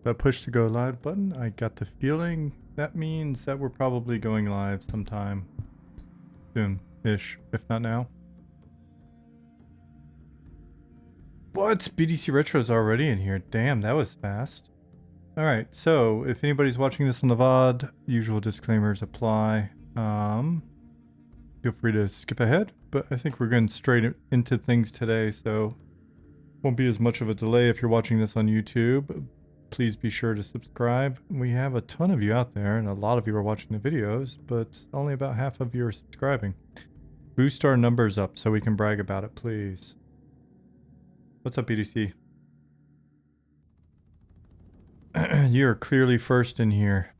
That push to go live button, I got the feeling that means that we're probably going live sometime soon-ish, if not now. What? BDC Retro is already in here. Damn, that was fast. Alright, so if anybody's watching this on the VOD, usual disclaimers apply. Feel free to skip ahead, but I think we're going straight into things today, so won't be as much of a delay if you're watching this on YouTube. Please be sure to subscribe. We have a ton of you out there, and a lot of you are watching the videos, but only about half of you are subscribing. Boost our numbers up so we can brag about it, please. What's up, BDC? You're clearly first in here.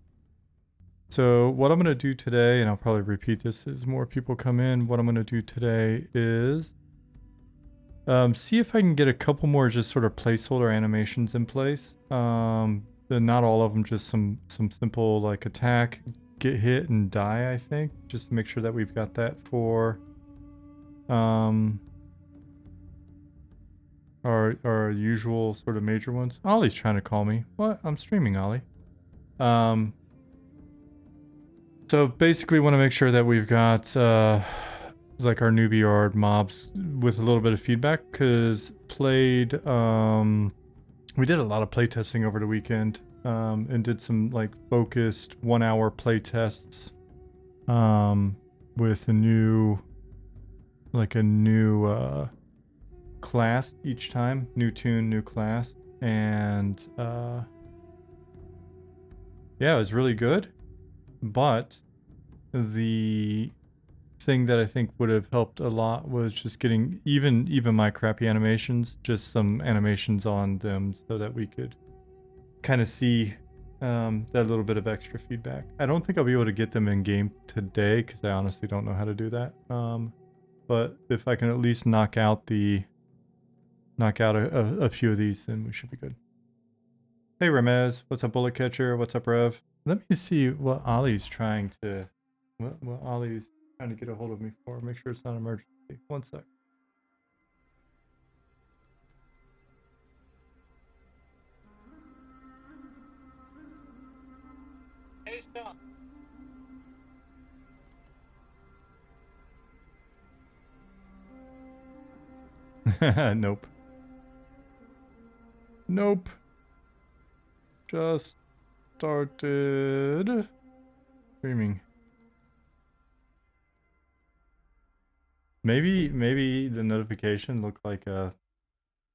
So what I'm going to do today, and I'll probably repeat this as more people come in, what I'm going to do today is see if I can get a couple more just sort of placeholder animations in place. Not all of them, just some simple like attack, get hit, and die, I think. Just to make sure that we've got that for our usual sort of major ones. Ollie's trying to call me. What? I'm streaming, Ollie. So basically want to make sure that we've got like our newbie or mobs with a little bit of feedback, because we did a lot of playtesting over the weekend, and did some like focused 1 hour playtests with a new class each time, new tune, new class, and yeah, it was really good. But the thing that I think would have helped a lot was just getting even my crappy animations, just some animations on them so that we could kind of see that little bit of extra feedback. I don't think I'll be able to get them in game today because I honestly don't know how to do that. But if I can at least knock out a few of these, then we should be good. Hey Ramez, what's up Bullet Catcher? What's up Rev? Let me see what Ollie's trying to get a hold of me for. Make sure it's not an emergency. 1 sec. Hey, stop. Nope. Nope. Just started streaming. Maybe the notification looked like I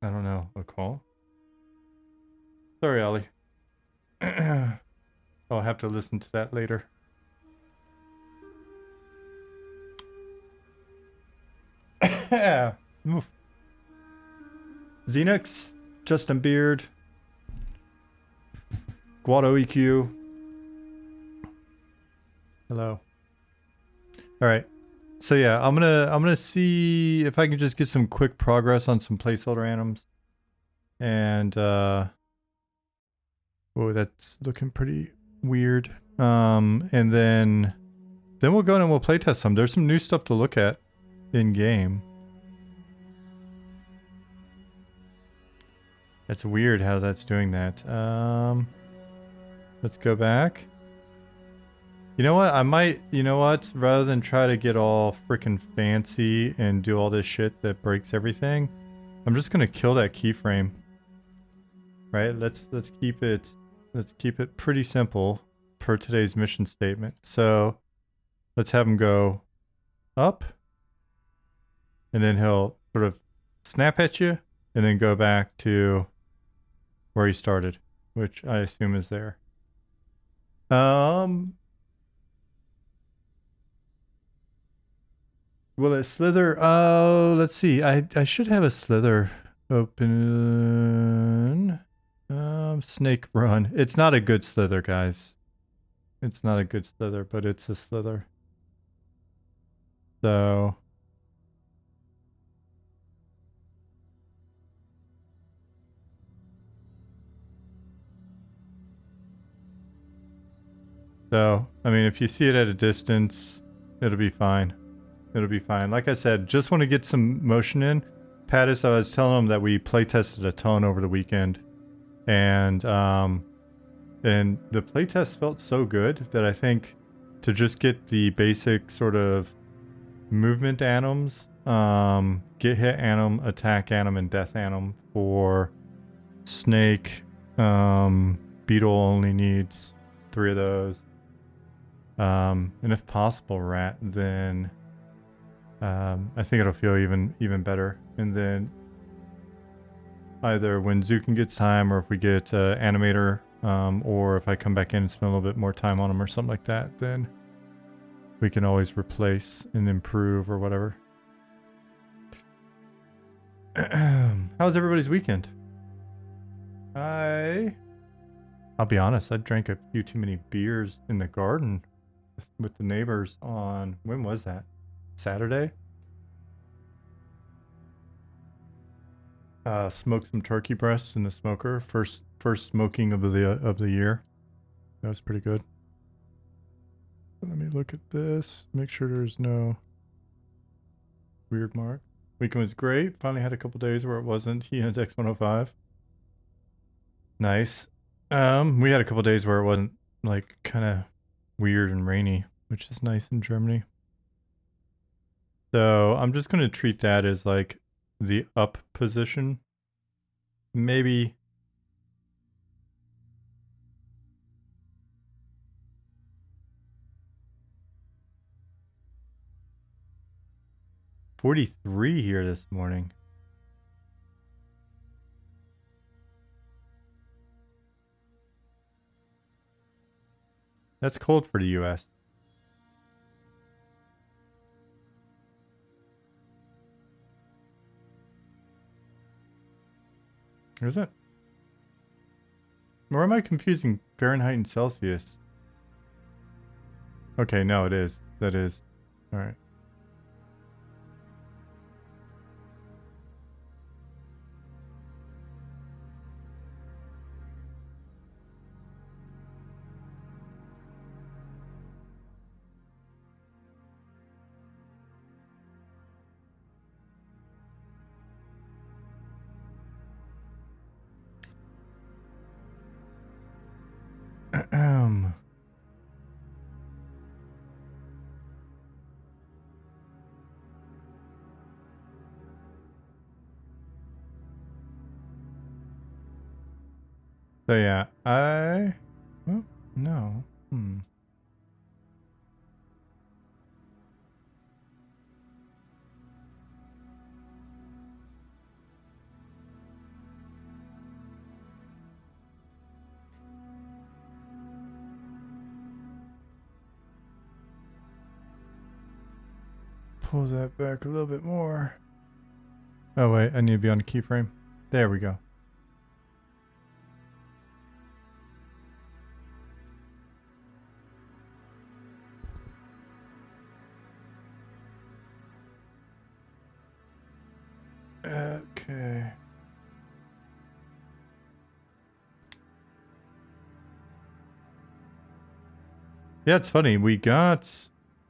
don't know, a call. Sorry, Ollie. I'll have to listen to that later. Xenix, Justin Beard, Guado EQ. Hello. All right. So yeah, I'm gonna see if I can just get some quick progress on some placeholder anims. And oh, that's looking pretty weird. And then we'll go in and we'll playtest some. There's some new stuff to look at in game. That's weird how that's doing that. Let's go back. You know what? Rather than try to get all freaking fancy and do all this shit that breaks everything, I'm just gonna kill that keyframe. Right? Let's keep it pretty simple per today's mission statement. So let's have him go up, and then he'll sort of snap at you, and then go back to where he started, which I assume is there. Will it slither? Oh, let's see. I should have a slither open. Snake run. It's not a good slither, guys. It's not a good slither, but it's a slither. So I mean, if you see it at a distance, it'll be fine. It'll be fine. Like I said, just want to get some motion in. Pattis, I was telling him that we play tested a ton over the weekend, and the playtest felt so good that I think to just get the basic sort of movement anims, get hit anim, attack anim, and death anim for snake, beetle only needs 3 of those. And if possible rat, then I think it'll feel even better. And then either when Zukin gets time, or if we get animator, or if I come back in and spend a little bit more time on him or something like that, then we can always replace and improve or whatever. How's everybody's weekend? I'll be honest, I drank a few too many beers in the garden with the neighbors on, when was that? Saturday? Smoked some turkey breasts in the smoker. First smoking of the year. That was pretty good. Let me look at this. Make sure there's no weird mark. Weekend was great. Finally had a couple days where it wasn't. He had X105. Nice. We had a couple days where it wasn't like kind of weird and rainy, which is nice in Germany. So I'm just gonna treat that as like the up position. Maybe 43 here this morning. That's cold for the US. Is it? Or am I confusing Fahrenheit and Celsius? Okay, no, it is. That is. Alright. So yeah, oh, no. Pull that back a little bit more. Oh wait, I need to be on the keyframe. There we go. Okay. Yeah, it's funny.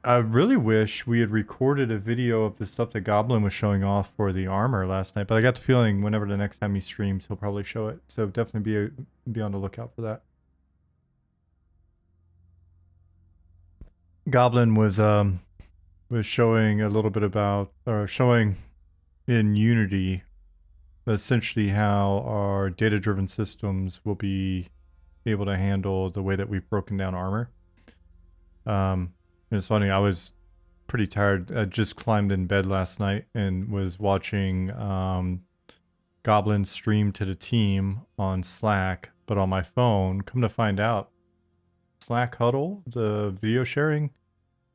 I really wish we had recorded a video of the stuff that Goblin was showing off for the armor last night, but I got the feeling whenever the next time he streams, he'll probably show it. So definitely be on the lookout for that. Goblin was showing a little bit about, or showing in Unity, essentially how our data-driven systems will be able to handle the way that we've broken down armor. It's funny, I was pretty tired. I just climbed in bed last night and was watching Goblin stream to the team on Slack, but on my phone. Come to find out, Slack Huddle, the video sharing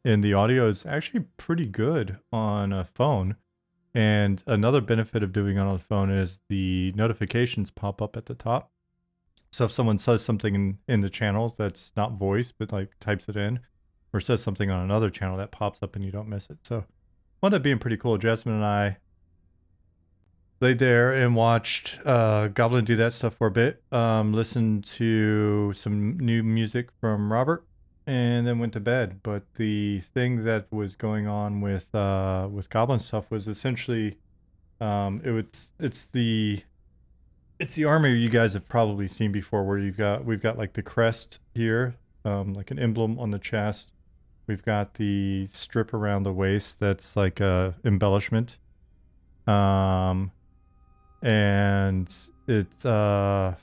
and the audio is actually pretty good on a phone. And another benefit of doing it on a phone is the notifications pop up at the top. So if someone says something in the channel that's not voice, but like types it in, or says something on another channel, that pops up and you don't miss it. So wound up being pretty cool. Jasmine and I laid there and watched Goblin do that stuff for a bit. Listened to some new music from Robert, and then went to bed. But the thing that was going on with Goblin stuff was essentially It's the armor you guys have probably seen before, where we've got like the crest here, like an emblem on the chest. We've got the strip around the waist that's like a embellishment. And it's got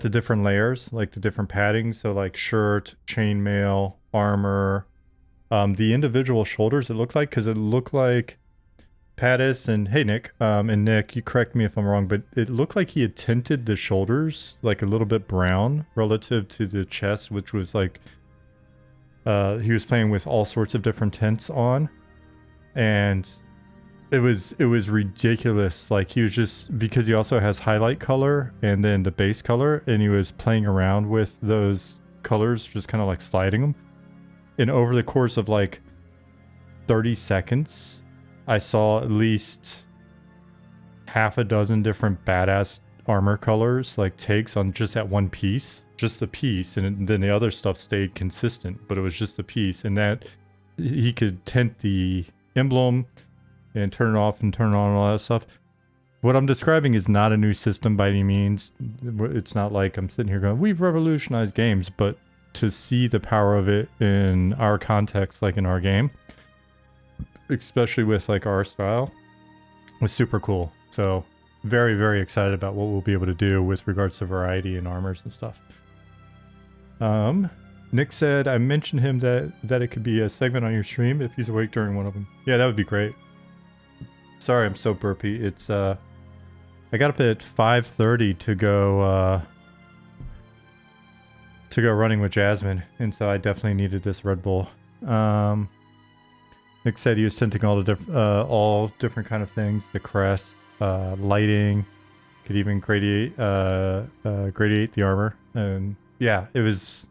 the different layers, like the different padding. So like shirt, chainmail, armor. The individual shoulders, it looked like, because it looked like Pattis and hey Nick, and Nick, you correct me if I'm wrong, but it looked like he had tinted the shoulders like a little bit brown relative to the chest, which was like he was playing with all sorts of different tints on, and it was ridiculous. Like he was just, because he also has highlight color and then the base color, and he was playing around with those colors, just kind of like sliding them. And over the course of like 30 seconds, I saw at least half a dozen different badass armor colors, like takes on just that one piece, just the piece, and then the other stuff stayed consistent, but it was just the piece. And that he could tint the emblem and turn it off and turn it on and all that stuff. What I'm describing is not a new system by any means. It's not like I'm sitting here going, we've revolutionized games, but to see the power of it in our context, like in our game, especially with like our style, was super cool. So very, very excited about what we'll be able to do with regards to variety and armors and stuff. Nick said I mentioned him that it could be a segment on your stream if he's awake during one of them. Yeah, that would be great. Sorry, I'm so burpy. It's I got up at 5:30 to go running with Jasmine, and so I definitely needed this Red Bull. Nick said he was tinting all different kind of things. The crest, lighting, could even gradiate the armor, and yeah, it was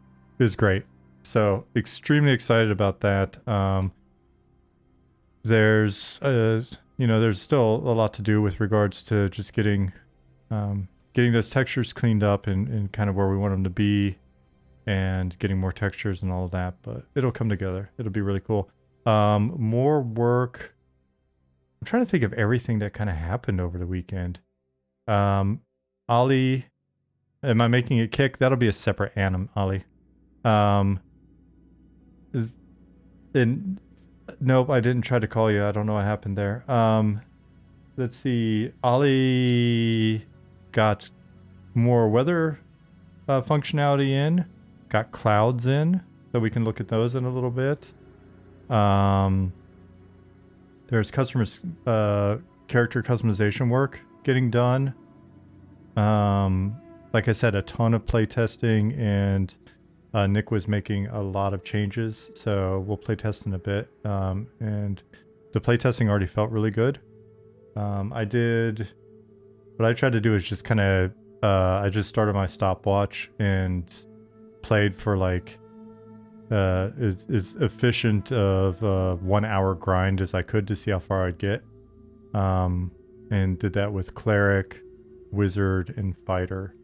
great. So extremely excited about that. There's there's still a lot to do with regards to just getting those textures cleaned up and kind of where we want them to be, and getting more textures and all of that, but it'll come together. It'll be really cool. More work. I'm trying to think of everything that kind of happened over the weekend. Ollie, am I making it kick? That'll be a separate anim, Ollie. Nope, I didn't try to call you. I don't know what happened there. Let's see. Ollie got more weather functionality in. Got clouds in, so we can look at those in a little bit. There's character customization work getting done. Like I said, a ton of playtesting, and Nick was making a lot of changes, so we'll playtest in a bit. And the playtesting already felt really good. What I tried to do is just kind of, I just started my stopwatch and played for like as efficient of a 1 hour grind as I could to see how far I'd get. And did that with Cleric, Wizard, and Fighter.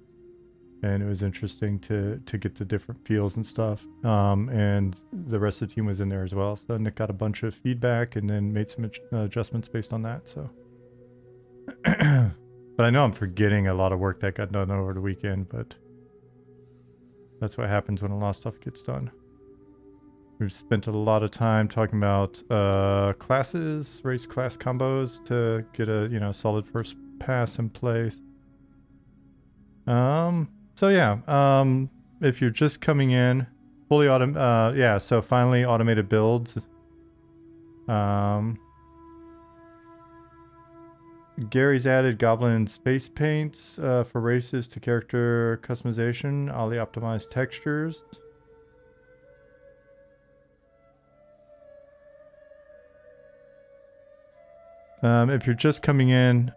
And it was interesting to get the different feels and stuff. And the rest of the team was in there as well. So Nick got a bunch of feedback and then made some adjustments based on that. So, but I know I'm forgetting a lot of work that got done over the weekend, but that's what happens when a lot of stuff gets done. We've spent a lot of time talking about classes, race class combos to get a solid first pass in place. So yeah, if you're just coming in, fully so finally automated builds. Gary's added Goblin face paints for races to character customization. Ollie optimized textures. If you're just coming in,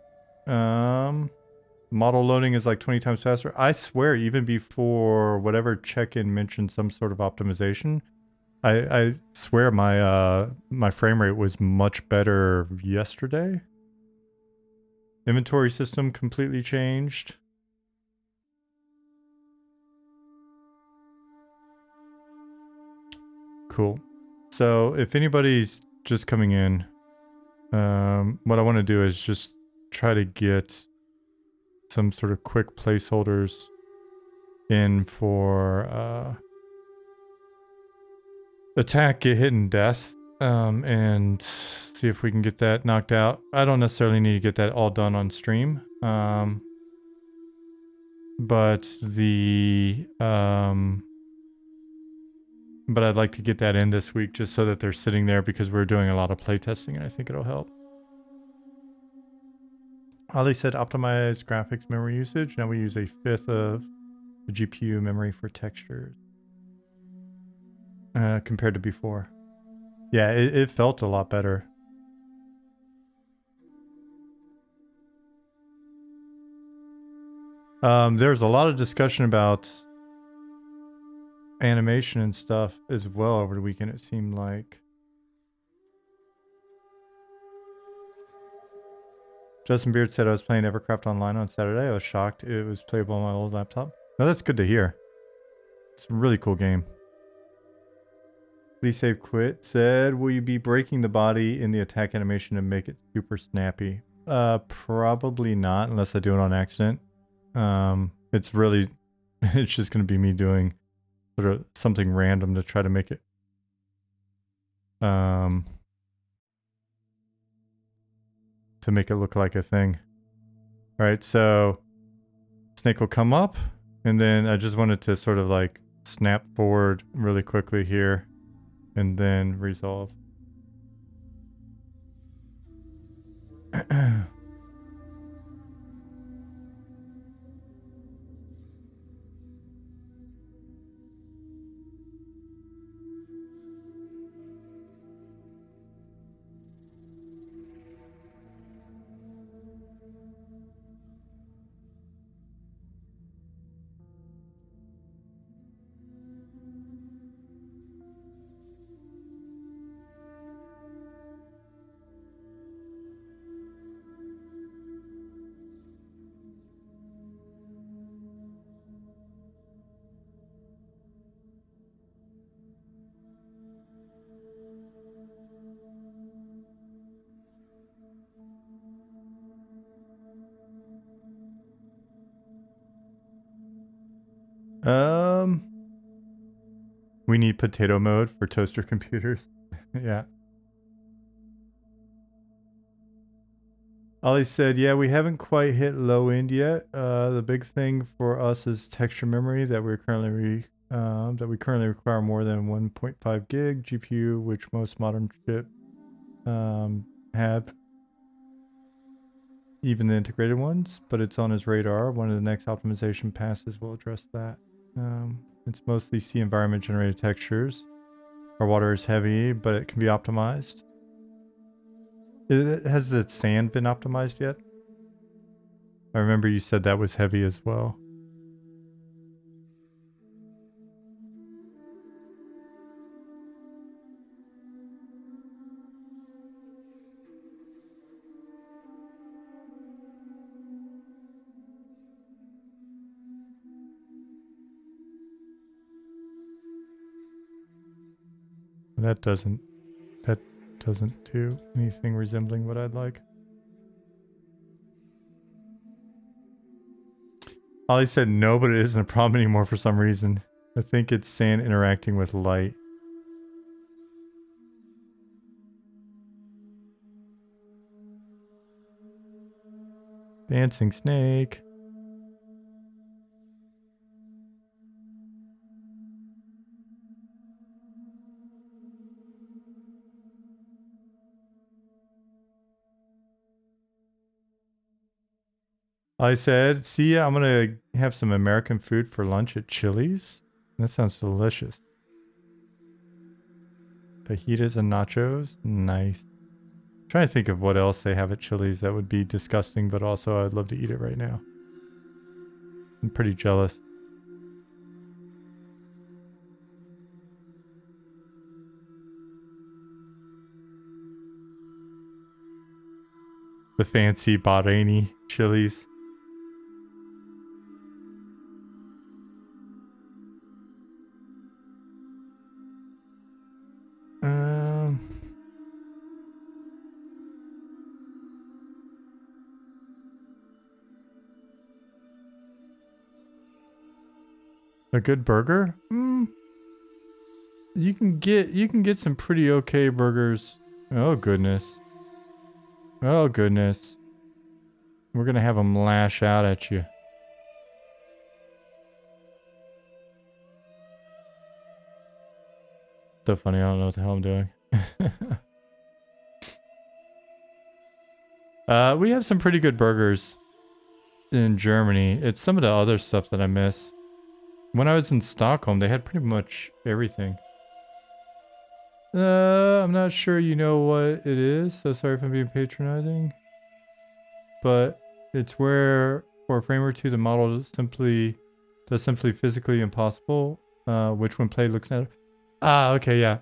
model loading is like 20 times faster. I swear, even before whatever check-in mentioned some sort of optimization, I swear my frame rate was much better yesterday. Inventory system completely changed. Cool. So if anybody's just coming in, What I want to do is just try to get some sort of quick placeholders in for attack, get hit, and death, and see if we can get that knocked out. I don't necessarily need to get that all done on stream, but but I'd like to get that in this week just so that they're sitting there because we're doing a lot of playtesting and I think it'll help. Ali said optimize graphics memory usage. Now we use 1/5 of the GPU memory for textures compared to before. Yeah, it felt a lot better. There's a lot of discussion about animation and stuff as well over the weekend, it seemed like. Justin Beard said I was playing Evercraft Online on Saturday. I was shocked it was playable on my old laptop. No, that's good to hear. It's a really cool game. Please save quit said, will you be breaking the body in the attack animation to make it super snappy? Probably not unless I do it on accident. It's really, it's just going to be me doing sort of something random to try to make it. To make it look like a thing. All right, so snake will come up and then I just wanted to sort of like snap forward really quickly here and then resolve. We need potato mode for toaster computers. Yeah. Ollie said, yeah, we haven't quite hit low end yet. The big thing for us is texture memory that we currently require more than 1.5 gig GPU, which most modern chips have, even the integrated ones, but it's on his radar. One of the next optimization passes will address that. It's mostly C environment generated textures. Our water is heavy, but it can be optimized. Has the sand been optimized yet? I remember you said that was heavy as well. That doesn't do anything resembling what I'd like. Ollie said no, but it isn't a problem anymore for some reason. I think it's sand interacting with light. Dancing snake. I said, see, I'm gonna have some American food for lunch at Chili's. That sounds delicious. Fajitas and nachos, nice. I'm trying to think of what else they have at Chili's that would be disgusting, but also I'd love to eat it right now. I'm pretty jealous. The fancy Bahraini Chili's. Um, A good burger? You can get some pretty okay burgers. Oh goodness. Oh goodness. We're gonna have them lash out at you. So funny, I don't know what the hell I'm doing. We have some pretty good burgers in Germany. It's some of the other stuff that I miss. When I was in Stockholm, they had pretty much everything. I'm not sure you know what it is, so sorry if I'm being patronizing. But it's where, for a frame or two, the model does simply physically impossible, which when played looks at. Ah, okay, yeah.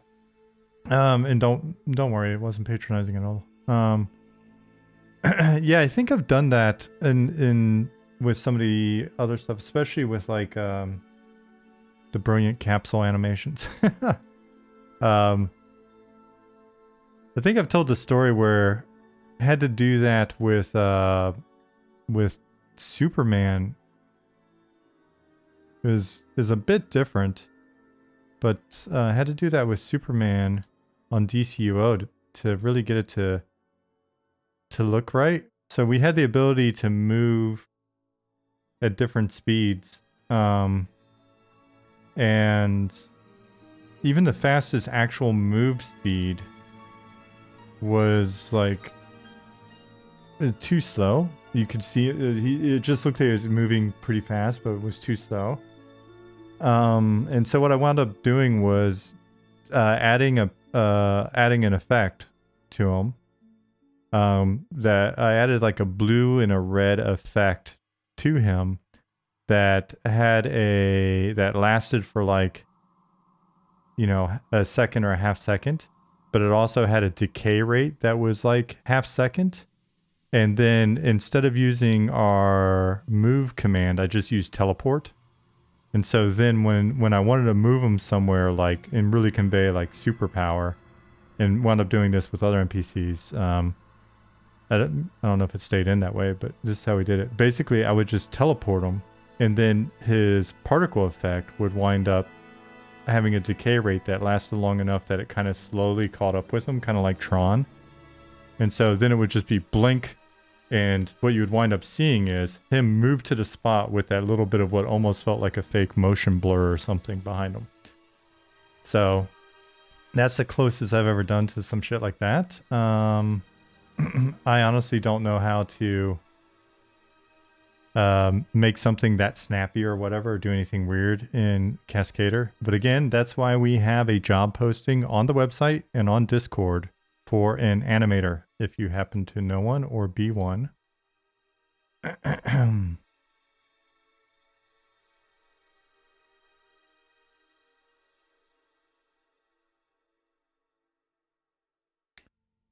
And don't worry, it wasn't patronizing at all. Yeah, I think I've done that in with some of the other stuff, especially with like the brilliant capsule animations. I think I've told the story where I had to do that with Superman. Is a bit different, but I had to do that with Superman on DCUO to really get it to look right. So we had the ability to move at different speeds, and even the fastest actual move speed was like too slow. You could see it. It just looked like it was moving pretty fast, but it was too slow. And so what I wound up doing was adding an effect to him. That I added like a blue and a red effect to him that that lasted for like, a second or a half second, but it also had a decay rate that was like half second. And then instead of using our move command, I just used teleport. And so then when I wanted to move them somewhere like and really convey like superpower, and wound up doing this with other NPCs, I don't know if it stayed in that way, but this is how we did it. Basically, I would just teleport him, and then his particle effect would wind up having a decay rate that lasted long enough that it kind of slowly caught up with him, kind of like Tron. And so then it would just be blink, and what you would wind up seeing is him move to the spot with that little bit of what almost felt like a fake motion blur or something behind him. So that's the closest I've ever done to some shit like that. I honestly don't know how to make something that snappy or whatever, or do anything weird in Cascader. But again, that's why we have a job posting on the website and on Discord for an animator, if you happen to know one or be one.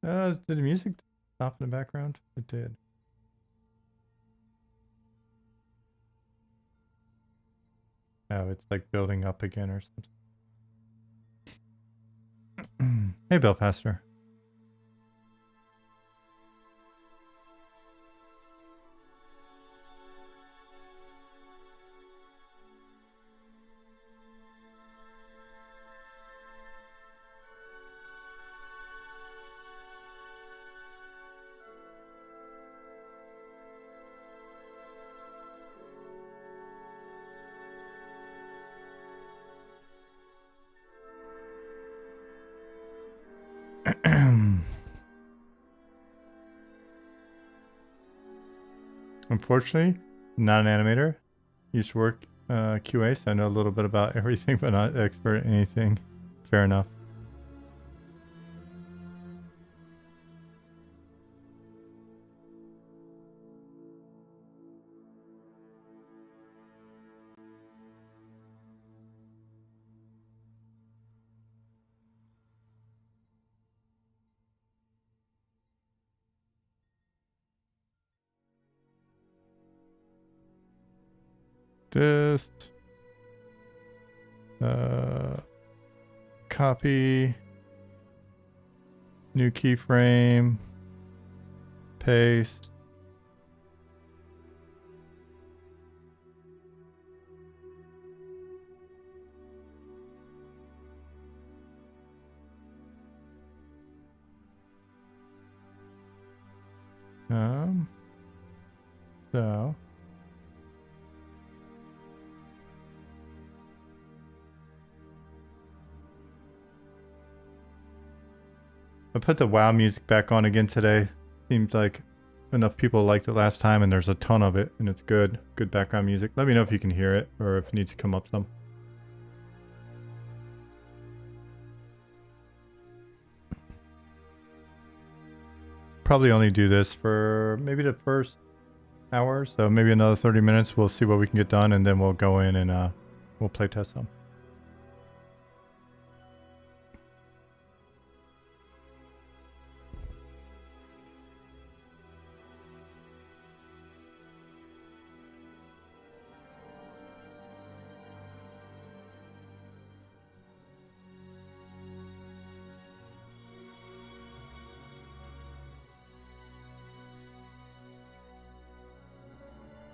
Did the music stop in the background? It did. Oh, it's like building up again or something. Hey, Belfaster. Unfortunately, not an animator. Used to work QA, so I know a little bit about everything, but not expert at anything. Fair enough. Dist. Copy. New keyframe. Paste. So I put the WoW music back on again today. Seemed like enough people liked it last time, and there's a ton of it, and it's good. Good background music. Let me know if you can hear it, or if it needs to come up some. Probably only do this for maybe the first hour, so maybe another 30 minutes. We'll see what we can get done, and then we'll go in and we'll play test some.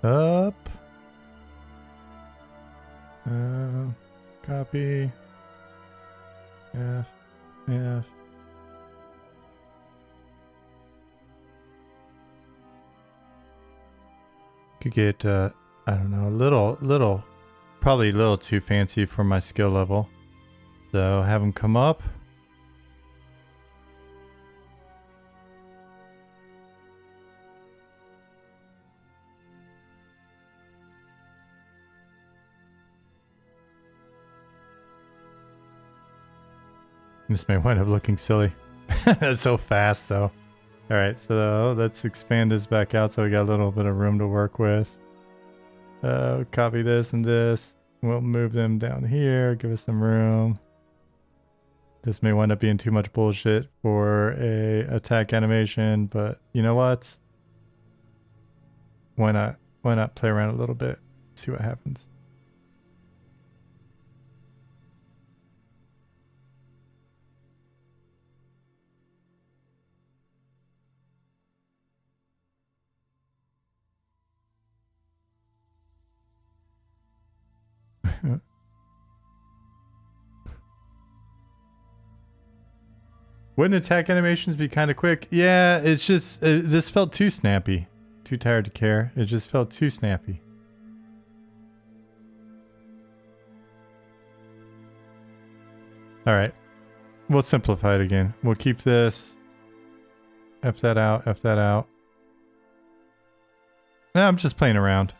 Up. Copy. F. Could get, I don't know, probably a little too fancy for my skill level. So have them come up. This may wind up looking silly. That's so fast though. Alright, so let's expand this back out so we got a little bit of room to work with. Copy this and this. We'll move them down here, give us some room. This may wind up being too much bullshit for a attack animation, but you know what? Why not? Why not play around a little bit, see what happens. Wouldn't attack animations be kind of quick? Yeah, it's just, this felt too snappy. Too tired to care. It just felt too snappy. Alright. We'll simplify it again. We'll keep this. F that out, F that out. No, I'm just playing around.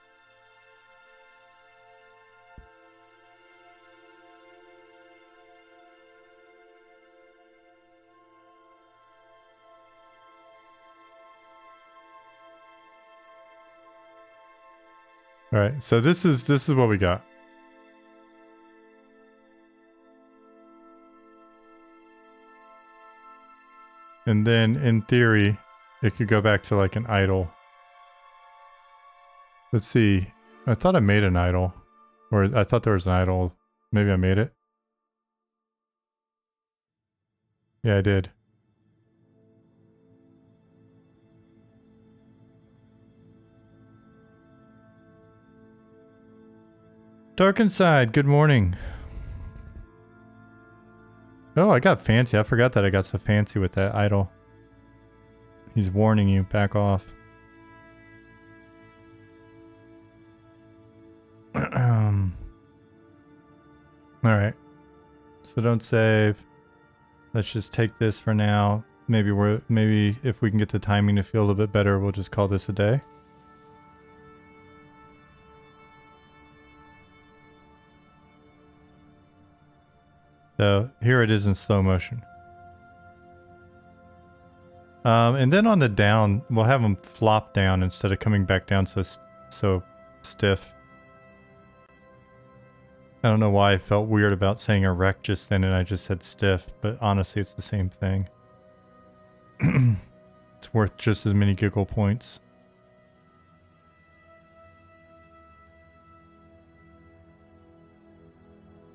All right, so this is what we got. And then in theory, it could go back to like an idle. Let's see. I thought I made an idle, or I thought there was an idle. Maybe I made it. Yeah, I did. Dark Inside, good morning. Oh, I got fancy. I forgot that I got so fancy with that idol. He's warning you, back off. Alright. So don't save. Let's just take this for now. Maybe if we can get the timing to feel a little bit better, we'll just call this a day. So here it is in slow motion. And then on the down, we'll have them flop down instead of coming back down so stiff. I don't know why I felt weird about saying erect just then and I just said stiff, but honestly it's the same thing. It's worth just as many giggle points.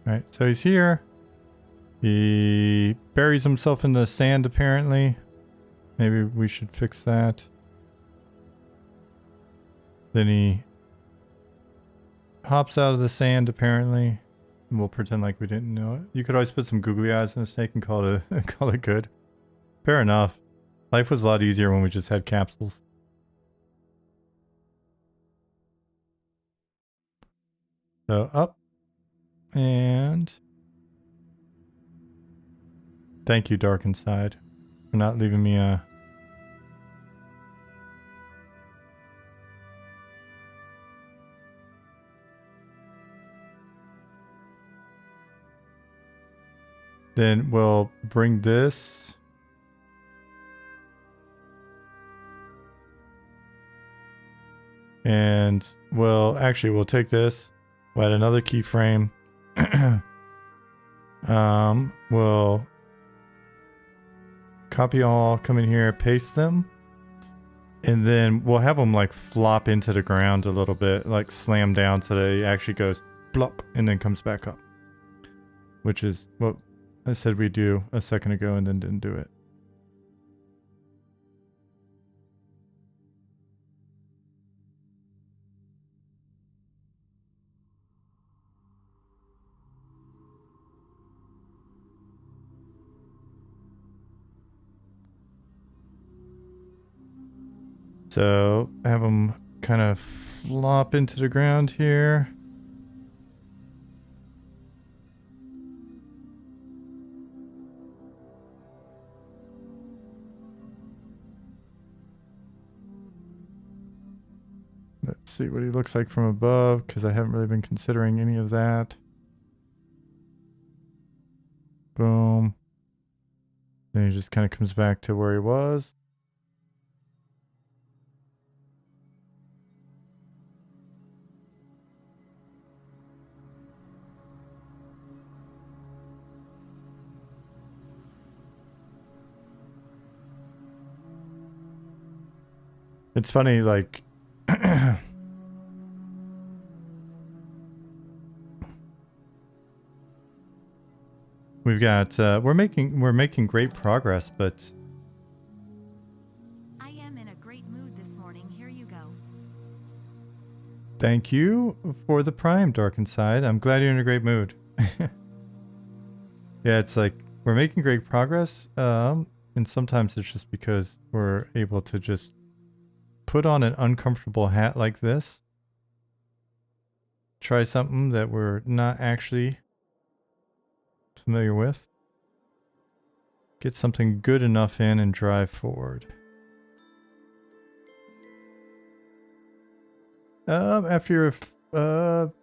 Alright, so he's here. He buries himself in the sand apparently. Maybe we should fix that. Then he hops out of the sand apparently. And we'll pretend like we didn't know it. You could always put some googly eyes in a snake and call it call it good. Fair enough. Life was a lot easier when we just had capsules. So up and thank you, Dark Inside, for not leaving me a... Then we'll bring this. And we'll take this. We'll add another keyframe. We'll copy all, come in here, paste them. And then we'll have them like flop into the ground a little bit, like slam down so that it actually goes blop and then comes back up. Which is what I said we'd do a second ago and then didn't do it. So have them kind of flop into the ground here. Let's see what he looks like from above, because I haven't really been considering any of that. Boom. Then he just kind of comes back to where he was. It's funny, like... We've got, we're making great progress, but... I am in a great mood this morning. Here you go. Thank you for the Prime, Dark Inside. I'm glad you're in a great mood. Yeah, it's like, we're making great progress, and sometimes it's just because we're able to just put on an uncomfortable hat like this. Try something that we're not actually familiar with. Get something good enough in and drive forward. After your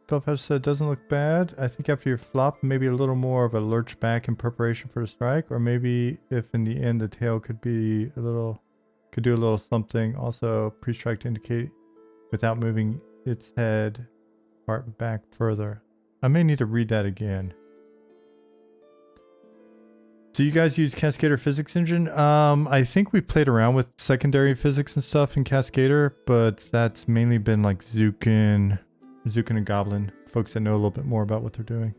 Belfast said doesn't look bad. I think after your flop, maybe a little more of a lurch back in preparation for the strike, or maybe if in the end the tail could be a little, could do a little something. Also, pre-strike to indicate without moving its head part back further. I may need to read that again. So you guys use Cascader Physics Engine? I think we played around with secondary physics and stuff in Cascader, but that's mainly been like Zukin and Goblin, folks that know a little bit more about what they're doing.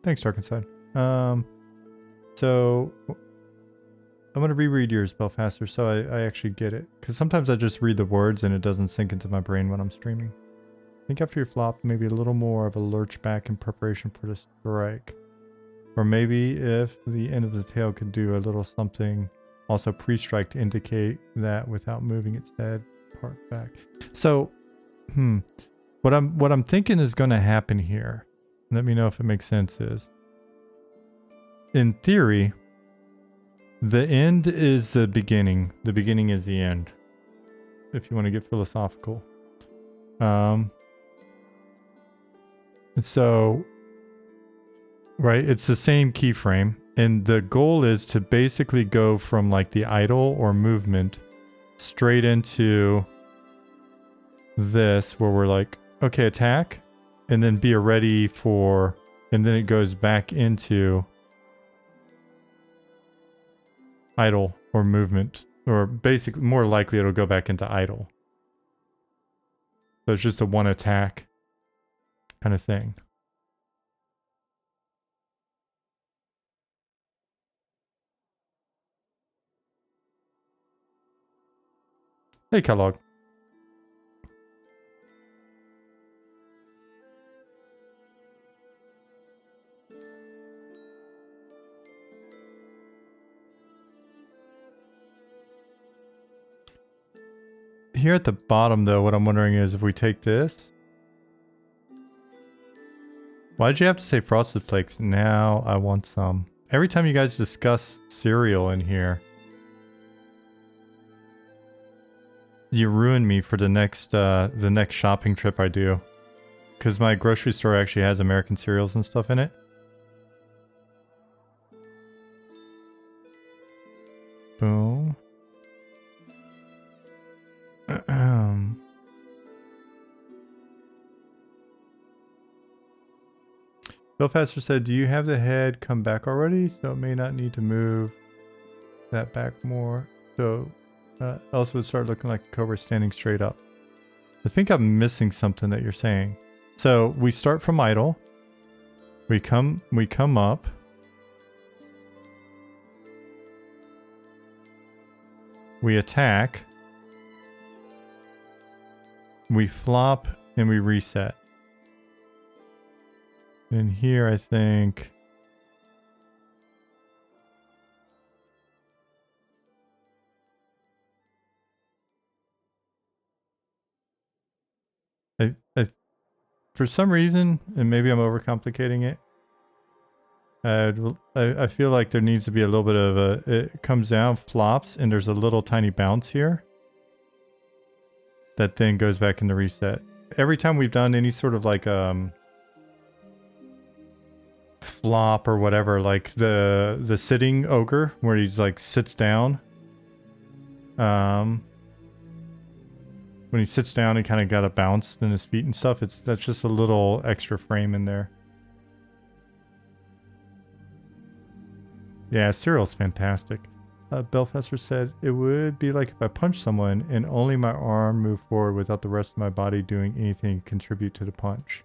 Thanks, Dark Inside. So I'm gonna reread yours, Belfaster, so I actually get it. Because sometimes I just read the words and it doesn't sink into my brain when I'm streaming. I think after your flop, maybe a little more of a lurch back in preparation for the strike. Or maybe if the end of the tail could do a little something, also pre-strike to indicate that without moving its head part back. So, what I'm thinking is going to happen here, let me know if it makes sense, is in theory, the end is the beginning. The beginning is the end. If you want to get philosophical. So, right, it's the same keyframe, and the goal is to basically go from like the idle or movement straight into this, where we're like, okay, attack, and then be ready for, and then it goes back into idle or movement, or basically more likely it'll go back into idle. So it's just a one attack kind of thing. Hey, Kellogg. Here at the bottom, though, what I'm wondering is if we take this Why'd you have to say Frosted Flakes? Now I want some. Every time you guys discuss cereal in here, you ruin me for the next shopping trip I do. Because my grocery store actually has American cereals and stuff in it. Boom. Bill Faster said, do you have the head come back already? So it may not need to move that back more. So else it would start looking like a cobra standing straight up. I think I'm missing something that you're saying. So we start from idle. We come up. We attack. We flop and we reset. And here I think I for some reason, and maybe I'm overcomplicating it, I feel like there needs to be a little bit of a, it comes down, flops, and there's a little tiny bounce here that then goes back into reset. Every time we've done any sort of like flop or whatever, like the sitting ogre where he's like sits down, when he sits down, he kind of got a bounce in his feet and stuff. That's just a little extra frame in there. Yeah, cereal's fantastic. Belfester said, it would be like if I punched someone and only my arm moved forward without the rest of my body doing anything to contribute to the punch.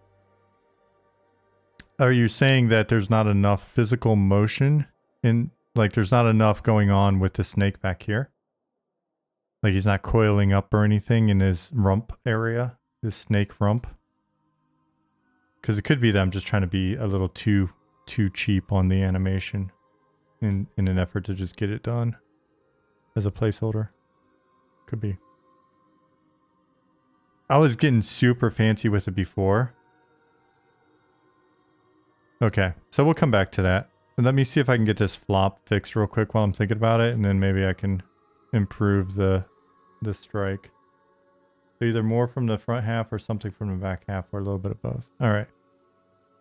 Are you saying that there's not enough physical motion in, like there's not enough going on with the snake back here? Like he's not coiling up or anything in his rump area, his snake rump? Because it could be that I'm just trying to be a little too cheap on the animation in an effort to just get it done as a placeholder. Could be. I was getting super fancy with it before. Okay, so we'll come back to that. And let me see if I can get this flop fixed real quick while I'm thinking about it, and then maybe I can improve the strike. So either more from the front half or something from the back half, or a little bit of both. All right.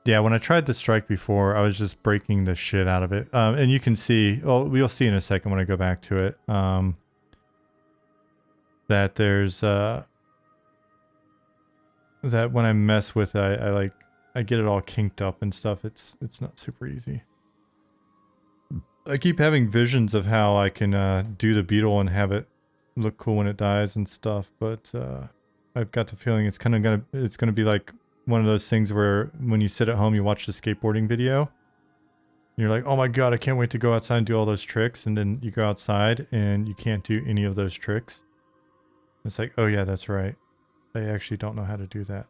Yeah, when I tried the strike before, I was just breaking the shit out of it. And you can see, well, we'll see in a second when I go back to it, that there's, that when I mess with it, I get it all kinked up and stuff. It's not super easy. I keep having visions of how I can do the beetle and have it look cool when it dies and stuff, but I've got the feeling it's gonna be like one of those things where when you sit at home, you watch the skateboarding video, and you're like, oh my god, I can't wait to go outside and do all those tricks, and then you go outside and you can't do any of those tricks. It's like, oh yeah, that's right. I actually don't know how to do that.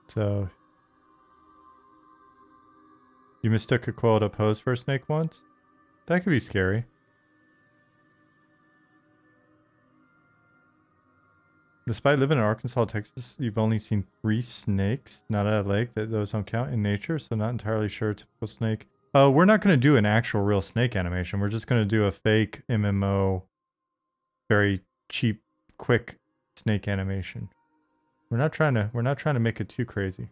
So, you mistook a coiled up hose for a snake once? That could be scary. Despite living in Arkansas, Texas, you've only seen 3 snakes, not at a lake, that those don't count in nature, so not entirely sure typical snake. We're not going to do an actual real snake animation. We're just going to do a fake MMO, very cheap, quick snake animation. We're not trying to make it too crazy.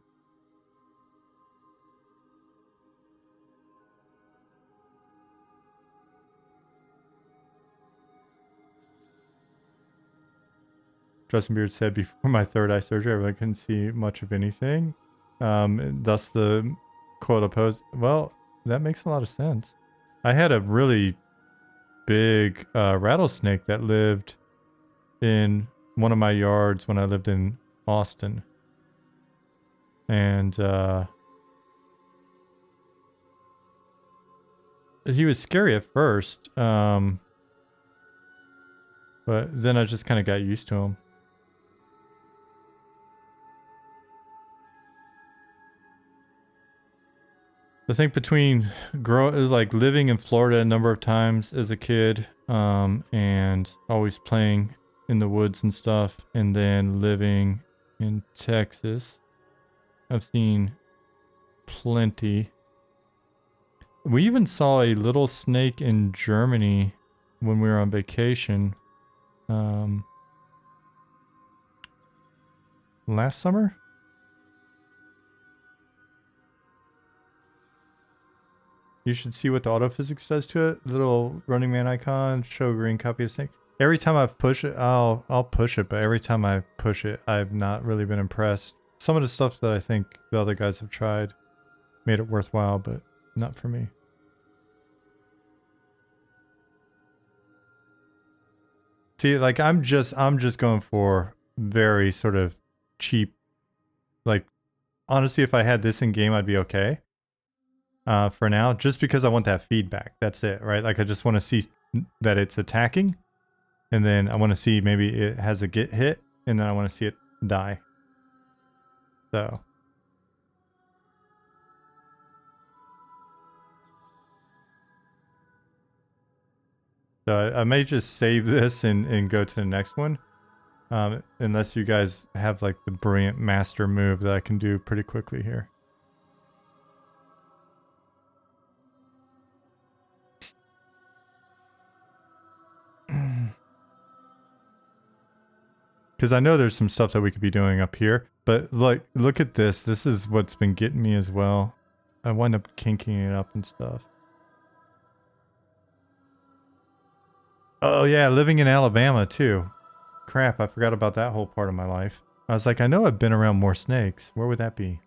Justin Beard said, before my third eye surgery, I really couldn't see much of anything. Thus the quote opposed. Well, that makes a lot of sense. I had a really big rattlesnake that lived in one of my yards when I lived in Austin. And he was scary at first. But then I just kind of got used to him. I think between like living in Florida a number of times as a kid, and always playing in the woods and stuff, and then living in Texas, I've seen plenty. We even saw a little snake in Germany when we were on vacation, last summer. You should see what the autophysics does to it. Little running man icon, show green copy of snake. Every time I push it, I'll push it, but every time I push it, I've not really been impressed. Some of the stuff that I think the other guys have tried made it worthwhile, but not for me. See, like I'm just going for very sort of cheap, like honestly, if I had this in game, I'd be okay. For now, just because I want that feedback. That's it, right? Like I just want to see that it's attacking, and then I want to see maybe it has a get hit, and then I want to see it die. So. So I may just save this and go to the next one. Unless you guys have like the brilliant master move that I can do pretty quickly here. Because I know there's some stuff that we could be doing up here, but like, look at this. This is what's been getting me as well. I wind up kinking it up and stuff. Oh yeah, living in Alabama too. Crap, I forgot about that whole part of my life. I was like, I know I've been around more snakes. Where would that be?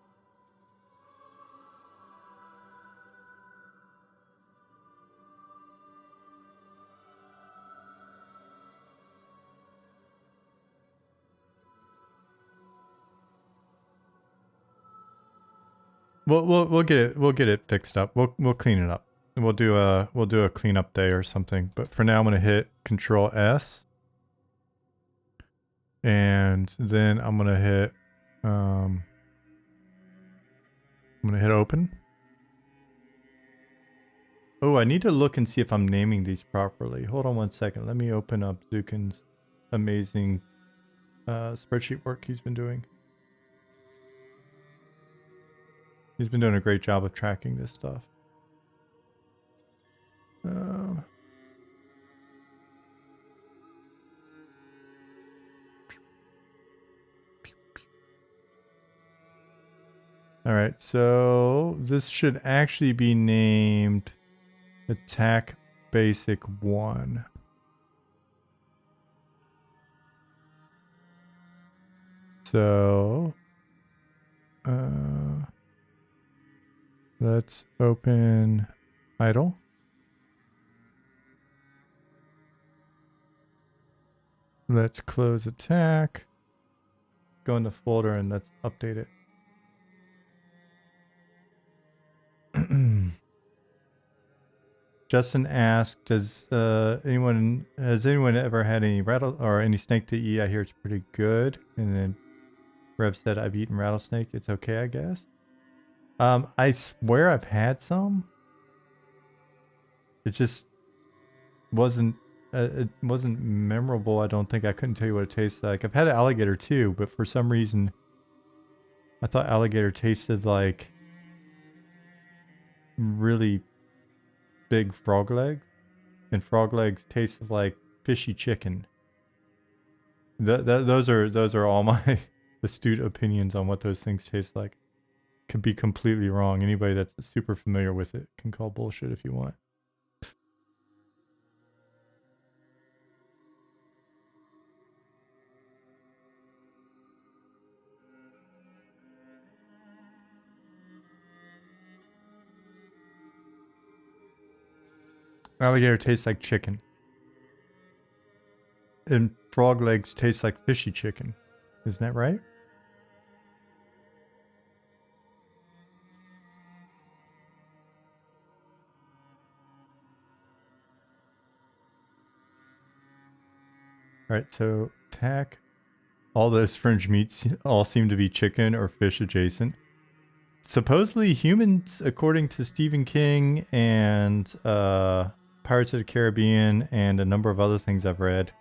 We'll get it fixed up. We'll clean it up. We'll do a cleanup day or something. But for now, I'm gonna hit Control S, and then I'm gonna hit open. Oh, I need to look and see if I'm naming these properly. Hold on one second. Let me open up Zukin's amazing spreadsheet work he's been doing. He's been doing a great job of tracking this stuff. All right, so this should actually be named Attack Basic 1. So, let's open idle. Let's close attack. Go in the folder and let's update it. Justin asked, has anyone ever had any rattle or any snake to eat? I hear it's pretty good. And then Rev said, I've eaten rattlesnake. It's okay, I guess. I swear I've had some. It just wasn't memorable. I don't think. I couldn't tell you what it tastes like. I've had alligator too, but for some reason I thought alligator tasted like really big frog legs, and frog legs tasted like fishy chicken. Those are all my astute opinions on what those things taste like. Could be completely wrong. Anybody that's super familiar with it can call bullshit if you want. Alligator tastes like chicken. And frog legs taste like fishy chicken. Isn't that right? Alright, so attack. All those fringe meats all seem to be chicken or fish adjacent. supposedly humans, according to Stephen King and Pirates of the Caribbean and a number of other things I've read,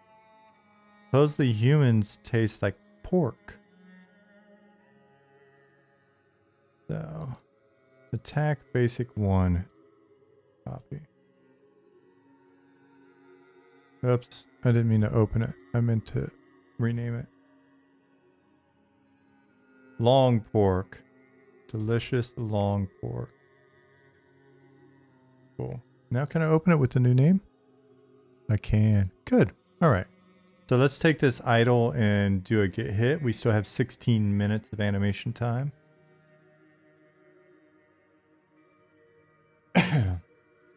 supposedly humans taste like pork. So, attack basic 1. Copy. Oops, I didn't mean to open it. I meant to rename it. Long pork. Delicious long pork. Cool. Now can I open it with the new name? I can. Good. All right. So let's take this idle and do a get hit. We still have 16 minutes of animation time.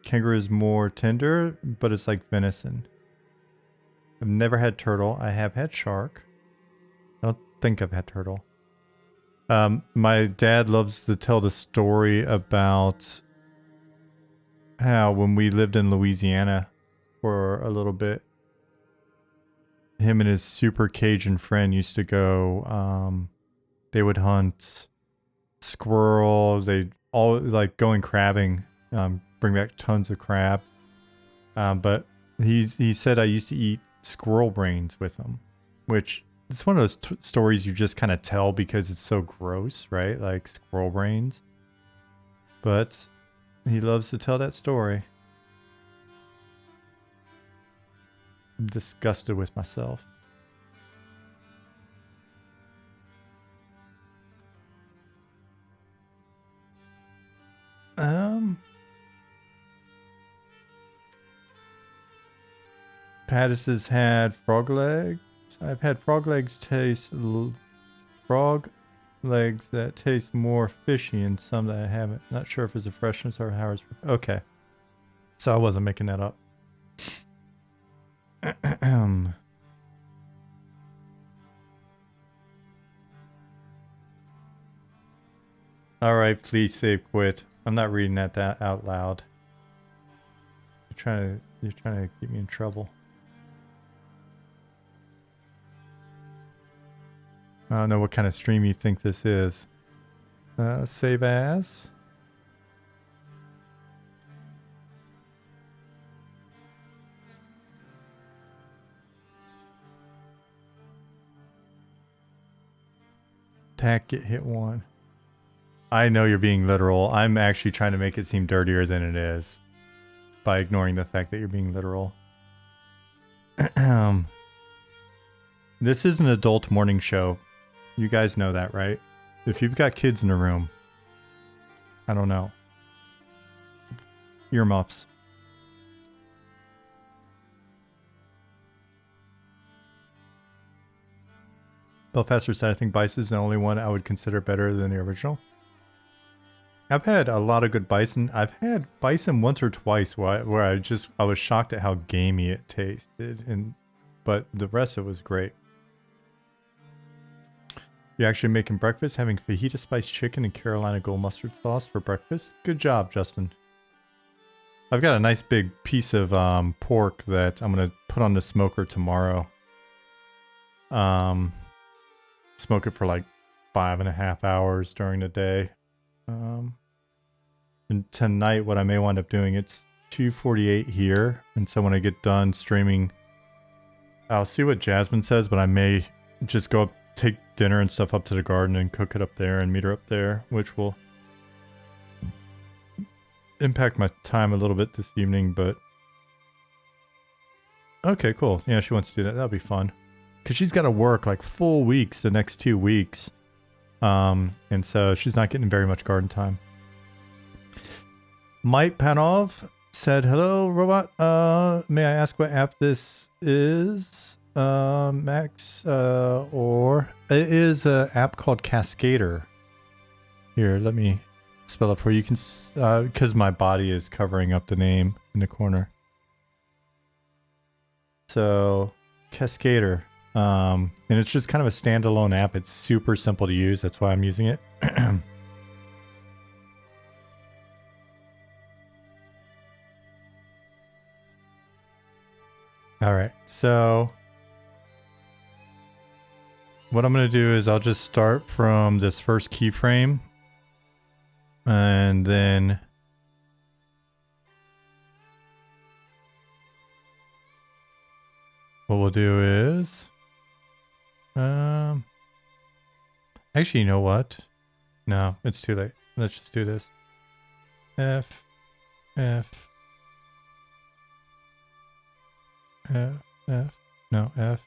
Kangaroo is more tender, but it's like venison. I've never had turtle. I have had shark. I don't think I've had turtle. My dad loves to tell the story about how when we lived in Louisiana for a little bit, him and his super Cajun friend used to go, they would hunt squirrel, they'd all like going crabbing, bring back tons of crab. But he said I used to eat squirrel brains with him, which it's one of those stories you just kind of tell because it's so gross, right? Like squirrel brains. But he loves to tell that story. I'm disgusted with myself. Pattis has had frog legs. I've had frog legs frog legs that taste more fishy and some that I haven't. Not sure if it's a freshness or how it's... Okay. So I wasn't making that up. Alright, please save quit. I'm not reading that out loud. You're trying to get me in trouble. I don't know what kind of stream you think this is. Save as. Attack, get hit 1. I know you're being literal. I'm actually trying to make it seem dirtier than it is by ignoring the fact that you're being literal. This is an adult morning show. You guys know that, right? If you've got kids in the room, I don't know. Earmuffs. Belfaster said, I think Bison is the only one I would consider better than the original. I've had a lot of good bison. I've had bison once or twice where I was shocked at how gamey it tasted, but the rest of it was great. You're actually making breakfast, having fajita spiced chicken and Carolina gold mustard sauce for breakfast. Good job, Justin. I've got a nice big piece of pork that I'm gonna put on the smoker tomorrow. Smoke it for like 5.5 hours during the day. And tonight, what I may wind up doing, it's 2:48 here, and so when I get done streaming, I'll see what Jasmine says, but I may just go up, take dinner and stuff up to the garden and cook it up there and meet her up there, which will impact my time a little bit this evening, but okay, cool. Yeah, she wants to do that. That'll be fun. Because she's got to work like full weeks the next 2 weeks. And so she's not getting very much garden time. Mike Panov said, hello, robot. May I ask what app this is? Max, or it is an app called Cascader. Here, let me spell it for you. You can, because my body is covering up the name in the corner. So, Cascader. And it's just kind of a standalone app. It's super simple to use. That's why I'm using it. All right, so what I'm going to do is I'll just start from this first keyframe And then what we'll do is, actually, you know what? No, it's too late. Let's just do this. F, F, F, F, no, F.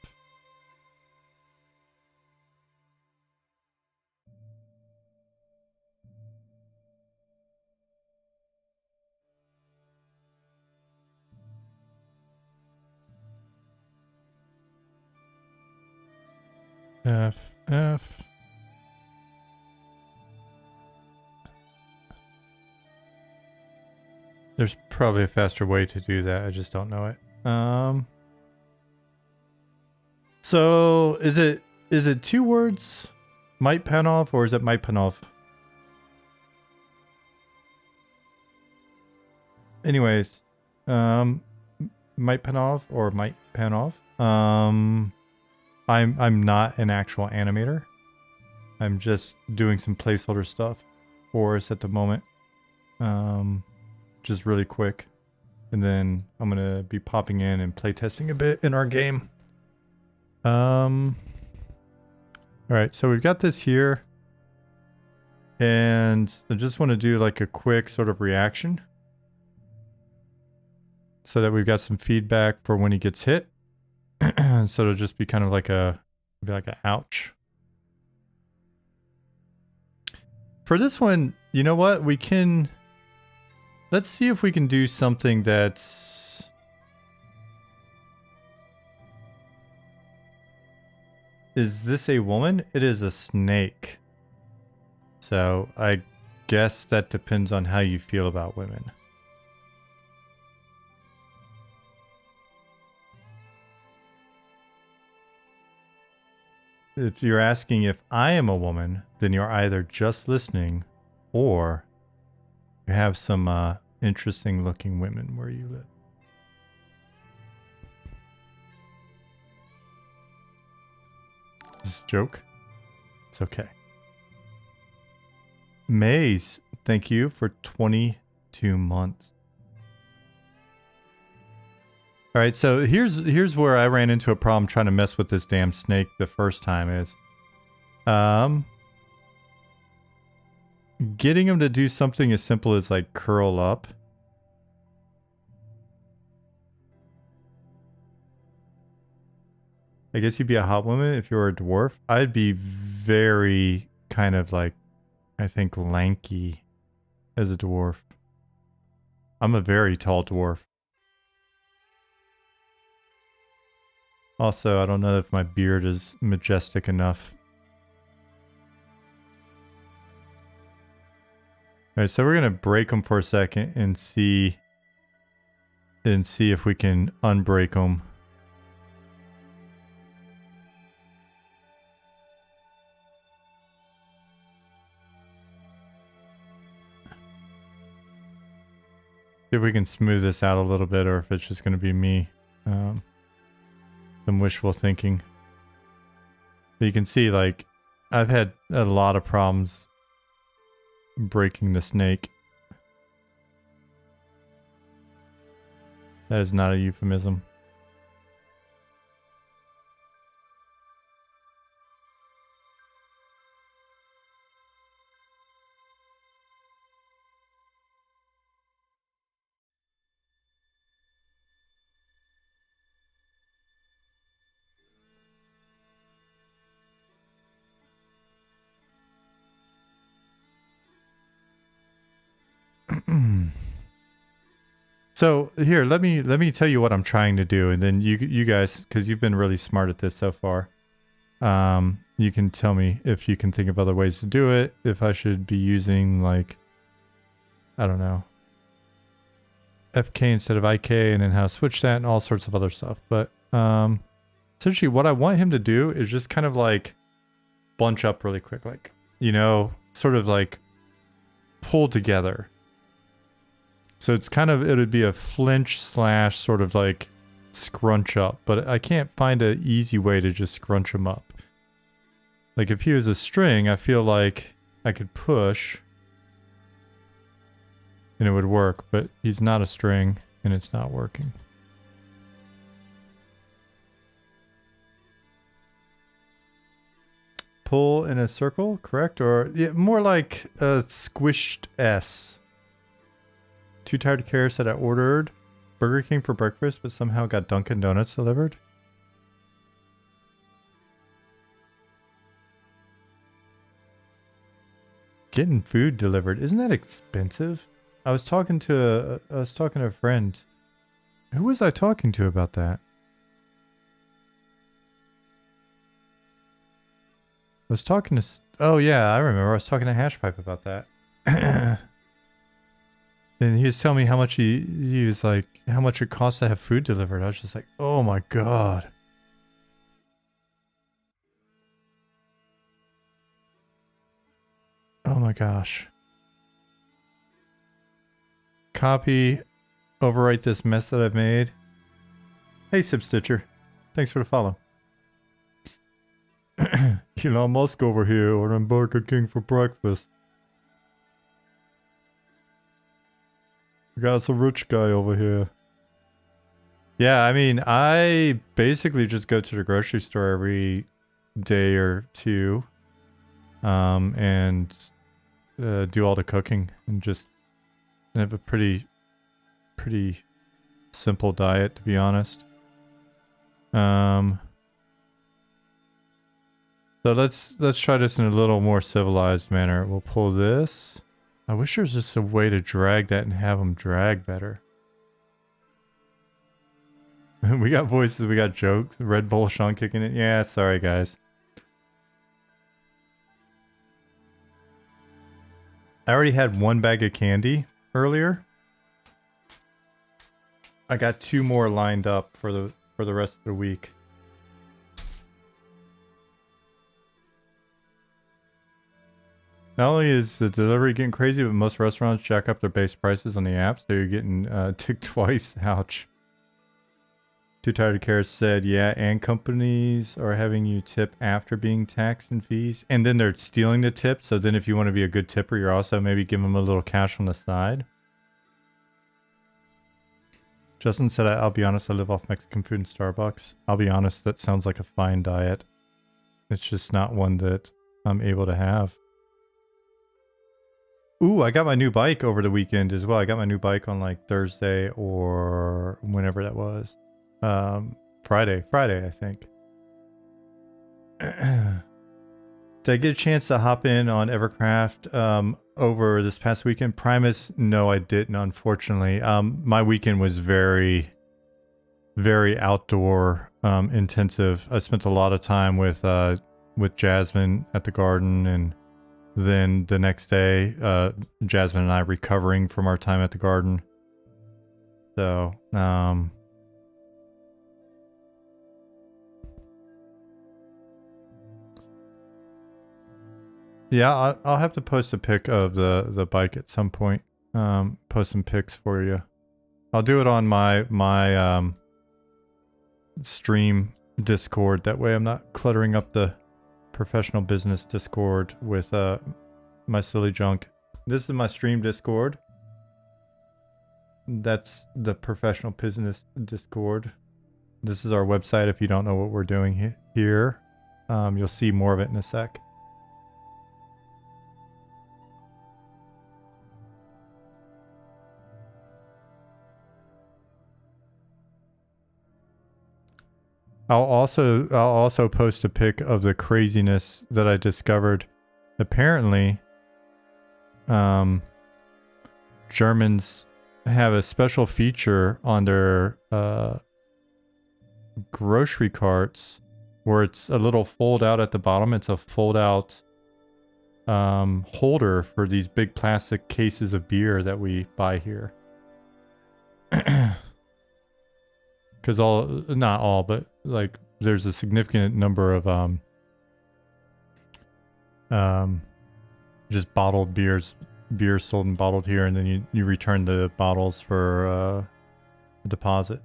F, F. There's probably a faster way to do that. I just don't know it. So is it 2 words? Might Panov, or is it Might Panov? Anyways, Might Panov or Might Panov. I'm not an actual animator. I'm just doing some placeholder stuff for us at the moment. Just really quick. And then I'm gonna be popping in and playtesting a bit in our game. Alright, so we've got this here. And I just want to do like a quick sort of reaction. So that we've got some feedback for when he gets hit. So it'll just be kind of like a ouch. For this one, you know what? Let's see if we can do something that's... Is this a woman? It is a snake. So I guess that depends on how you feel about women. If you're asking if I am a woman, then you're either just listening or you have some interesting looking women where you live. Is this a joke? It's okay. Maze, thank you for 22 months. All right, so here's where I ran into a problem trying to mess with this damn snake the first time is, getting him to do something as simple as like curl up. I guess you'd be a hot woman if you were a dwarf. I'd be very kind of like, I think, lanky as a dwarf. I'm a very tall dwarf. Also, I don't know if my beard is majestic enough. Alright, so we're gonna break them for a second and see if we can unbreak them. See if we can smooth this out a little bit, or if it's just gonna be me. Some wishful thinking. So you can see, like, I've had a lot of problems breaking the snake. That is not a euphemism. So here, let me tell you what I'm trying to do, and then you guys, because you've been really smart at this so far, you can tell me if you can think of other ways to do it. If I should be using, like, I don't know, FK instead of IK, and then how to switch that, and all sorts of other stuff. But essentially, what I want him to do is just kind of like bunch up really quick, like, you know, sort of like pull together. So it's kind of, it would be a flinch slash sort of like scrunch up, but I can't find an easy way to just scrunch him up. Like if he was a string, I feel like I could push and it would work, but he's not a string and it's not working. Pull in a circle, correct? Or yeah, more like a squished S. Too tired to care said I ordered Burger King for breakfast, but somehow got Dunkin' Donuts delivered. Getting food delivered, isn't that expensive? I was talking to a friend. Who was I talking to about that? I was talking to... Oh yeah, I remember. I was talking to Hashpipe about that. And he was telling me how much he was like, how much it costs to have food delivered. I was just like, oh my god. Oh my gosh. Copy, overwrite this mess that I've made. Hey, Sipstitcher. Thanks for the follow. Elon Musk over here ordering Burger King for breakfast. We got us a rich guy over here. Yeah, I mean, I basically just go to the grocery store every day or two. And do all the cooking and just have a pretty simple diet, to be honest. So let's try this in a little more civilized manner. We'll pull this. I wish there was just a way to drag that and have them drag better. We got voices, we got jokes. Red Bull Sean kicking it. Yeah, sorry guys. I already had one bag of candy earlier. I got 2 more lined up for the rest of the week. Not only is the delivery getting crazy, but most restaurants jack up their base prices on the app, so you're getting ticked twice. Ouch. Too Tired to Care said, yeah, and companies are having you tip after being taxed and fees. And then they're stealing the tip, so then if you want to be a good tipper, you're also maybe giving them a little cash on the side. Justin said, I'll be honest, I live off Mexican food and Starbucks. I'll be honest, that sounds like a fine diet. It's just not one that I'm able to have. Ooh, I got my new bike over the weekend as well. I got my new bike on like Thursday or whenever that was. Friday, I think. Did I get a chance to hop in on Evercraft over this past weekend? Primus, no, I didn't, unfortunately. My weekend was very outdoor intensive. I spent a lot of time with Jasmine at the garden, and then the next day, Jasmine and I recovering from our time at the garden. So, yeah, I'll have to post a pic of the bike at some point. Post some pics for you. I'll do it on my stream Discord. That way I'm not cluttering up the professional business Discord with my silly junk. This is my stream Discord. That's the professional business Discord. This is our website if you don't know what we're doing here. You'll see more of it in a sec. I'll also post a pic of the craziness that I discovered. Apparently, Germans have a special feature on their grocery carts where it's a little fold out at the bottom. It's a fold out holder for these big plastic cases of beer that we buy here. Because not all, but like there's a significant number of just bottled beers sold and bottled here, and then you return the bottles for a deposit.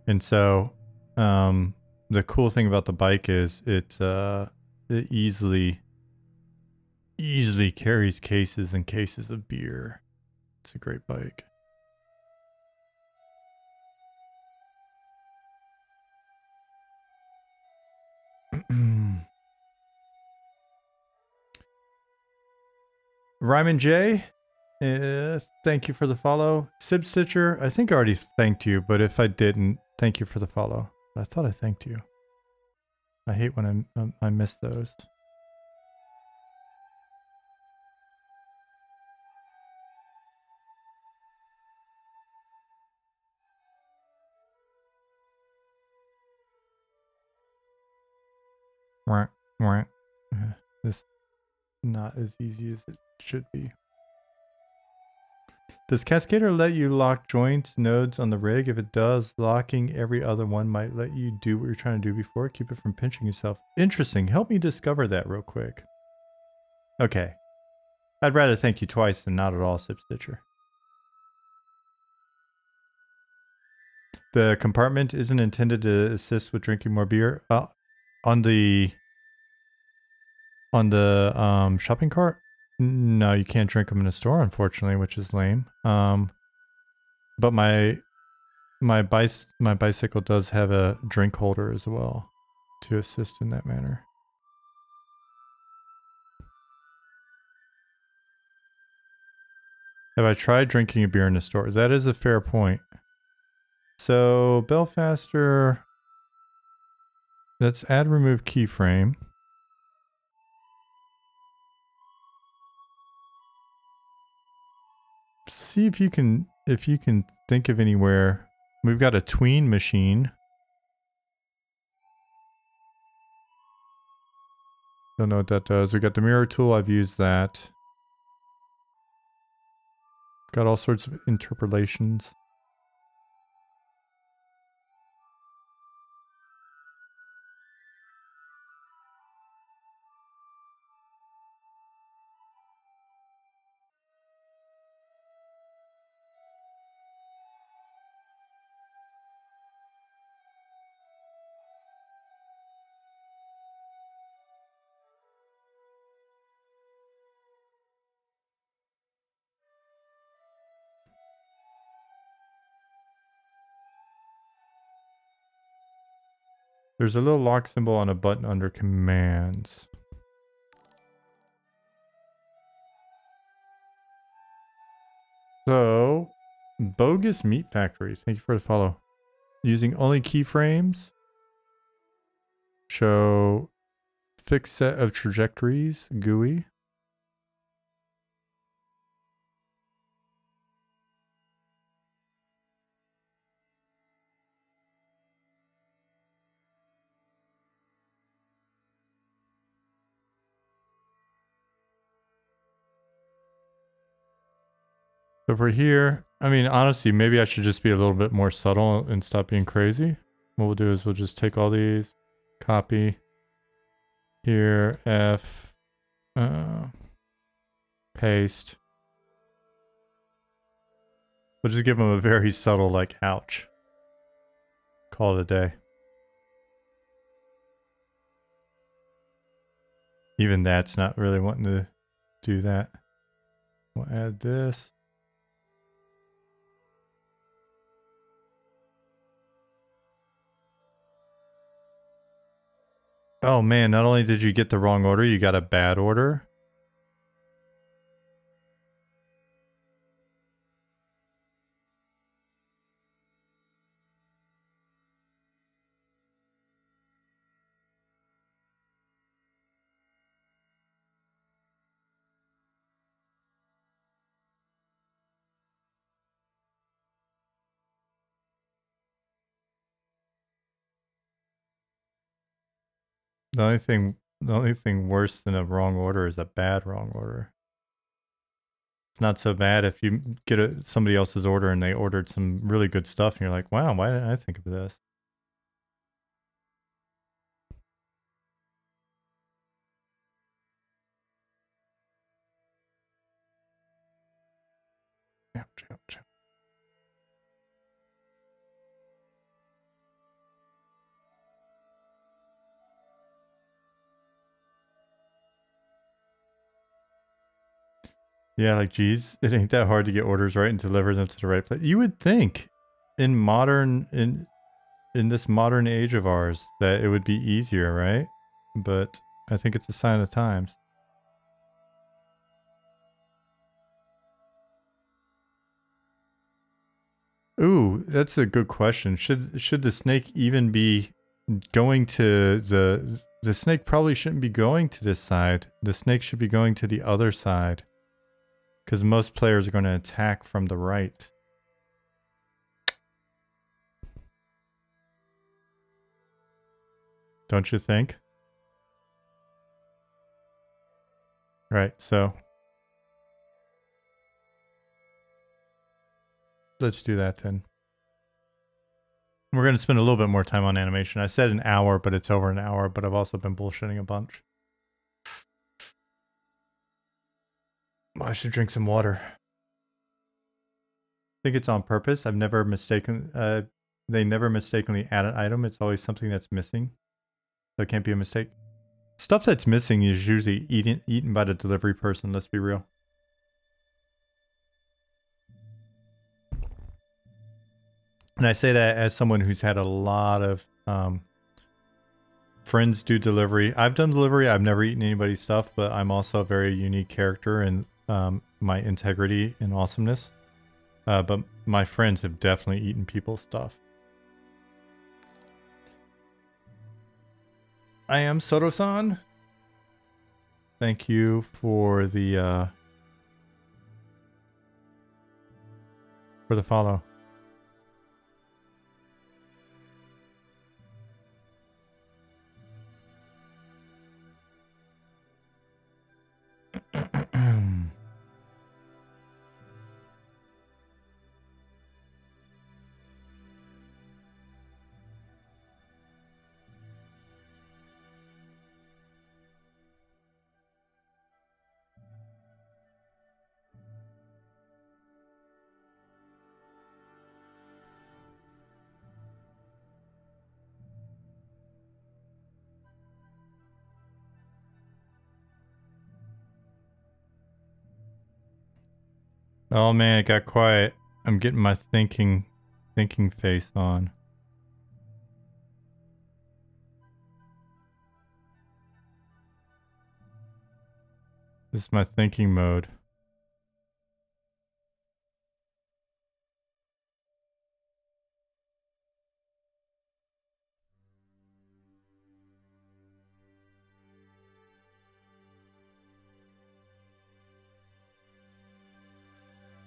And so the cool thing about the bike is it easily carries cases and cases of beer. It's a great bike. Ryman J, thank you for the follow. Sib Stitcher, I think I already thanked you, but if I didn't, thank you for the follow. I thought I thanked you. I hate when I miss those. This is not as easy as it should be. Does Cascader let you lock joints, nodes on the rig? If it does, locking every other one might let you do what you're trying to do before. Keep it from pinching yourself. Interesting. Help me discover that real quick. Okay. I'd rather thank you twice than not at all, Sip Stitcher. The compartment isn't intended to assist with drinking more beer. On the shopping cart? No, you can't drink them in a store, unfortunately, which is lame. But my bicycle does have a drink holder as well to assist in that manner. Have I tried drinking a beer in a store? That is a fair point. So Belfaster, let's add remove keyframe. See if you can think of anywhere. We've got a tween machine. Don't know what that does. We got the mirror tool. I've used that. Got all sorts of interpolations. There's a little lock symbol on a button under commands. So, bogus meat factories. Thank you for the follow. Using only keyframes. Show fixed set of trajectories. GUI. So for here, I mean, honestly, maybe I should just be a little bit more subtle and stop being crazy. What we'll do is we'll just take all these, copy, here, F, paste. We'll just give them a very subtle, like, ouch. Call it a day. Even that's not really wanting to do that. We'll add this. Oh man, not only did you get the wrong order, you got a bad order. The only thing worse than a wrong order is a bad wrong order. It's not so bad if you get somebody else's order and they ordered some really good stuff and you're like, wow, why didn't I think of this? Ouch, ouch, ouch. Yeah, like, geez, it ain't that hard to get orders right and deliver them to the right place. You would think in in this modern age of ours that it would be easier, right? But I think it's a sign of the times. Ooh, that's a good question. Should the snake even be going to the snake probably shouldn't be going to this side. The snake should be going to the other side. Because most players are going to attack from the right. Don't you think? Right, so let's do that then. We're going to spend a little bit more time on animation. I said an hour, but it's over an hour, but I've also been bullshitting a bunch. I should drink some water. I think it's on purpose. I've never they never mistakenly add an item. It's always something that's missing. So it can't be a mistake. Stuff that's missing is usually eaten by the delivery person, let's be real. And I say that as someone who's had a lot of friends do delivery. I've done delivery. I've never eaten anybody's stuff, but I'm also a very unique character in my integrity and awesomeness. But my friends have definitely eaten people's stuff. I am Soto-san. Thank you for the follow. Oh man, it got quiet. I'm getting my thinking face on. This is my thinking mode.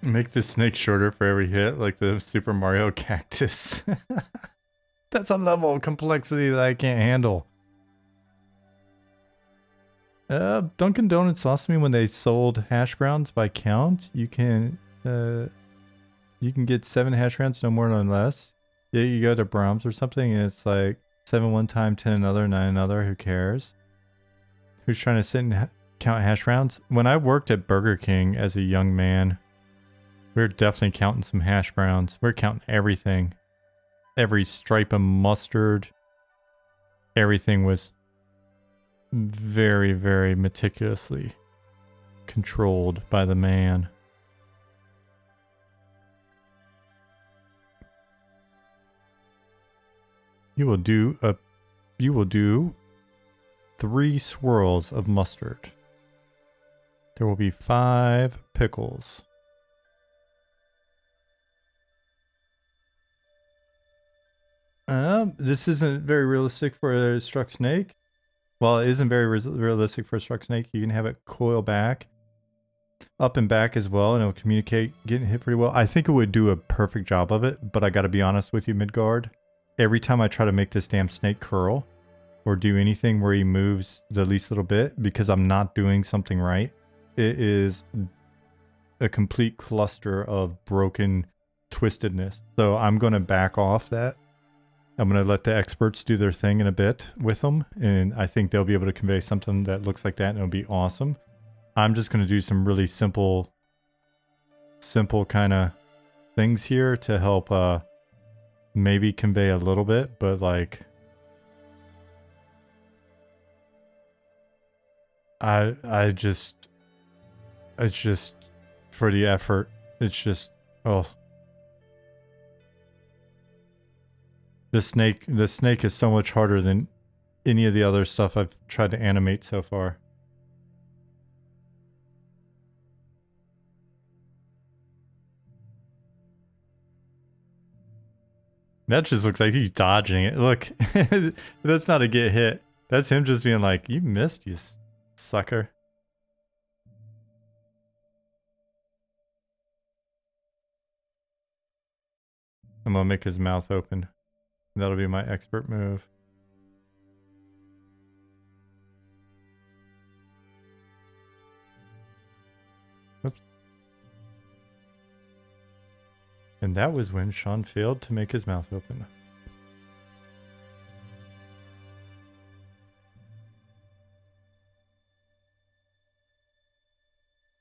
Make the snake shorter for every hit, like the Super Mario cactus. That's a level of complexity that I can't handle. Dunkin' Donuts lost me when they sold hash browns by count. You can get 7 hash browns, no more, no less. Yeah, you go to Brahms or something, and it's like 7 one time, 10 another, 9 another. Who cares? Who's trying to sit and count hash browns? When I worked at Burger King as a young man, we were definitely counting some hash browns. We're counting everything. Every stripe of mustard. Everything was very, very meticulously controlled by the man. You will do 3 swirls of mustard. There will be 5 pickles. This isn't very realistic for a struck snake. Well, it isn't very realistic for a struck snake. You can have it coil back, up and back as well, and it'll communicate getting hit pretty well. I think it would do a perfect job of it, but I gotta be honest with you, Midgard. Every time I try to make this damn snake curl, or do anything where he moves the least little bit, because I'm not doing something right, it is a complete cluster of broken twistedness. So I'm gonna back off that. I'm going to let the experts do their thing in a bit with them, and I think they'll be able to convey something that looks like that, and it'll be awesome. I'm just going to do some really simple kind of things here to help maybe convey a little bit, but like I just for the effort. It's just, oh. The snake is so much harder than any of the other stuff I've tried to animate so far. That just looks like he's dodging it. Look, that's not a get hit. That's him just being like, you missed, you sucker. I'm gonna make his mouth open. That'll be my expert move. Oops. And that was when Sean failed to make his mouth open.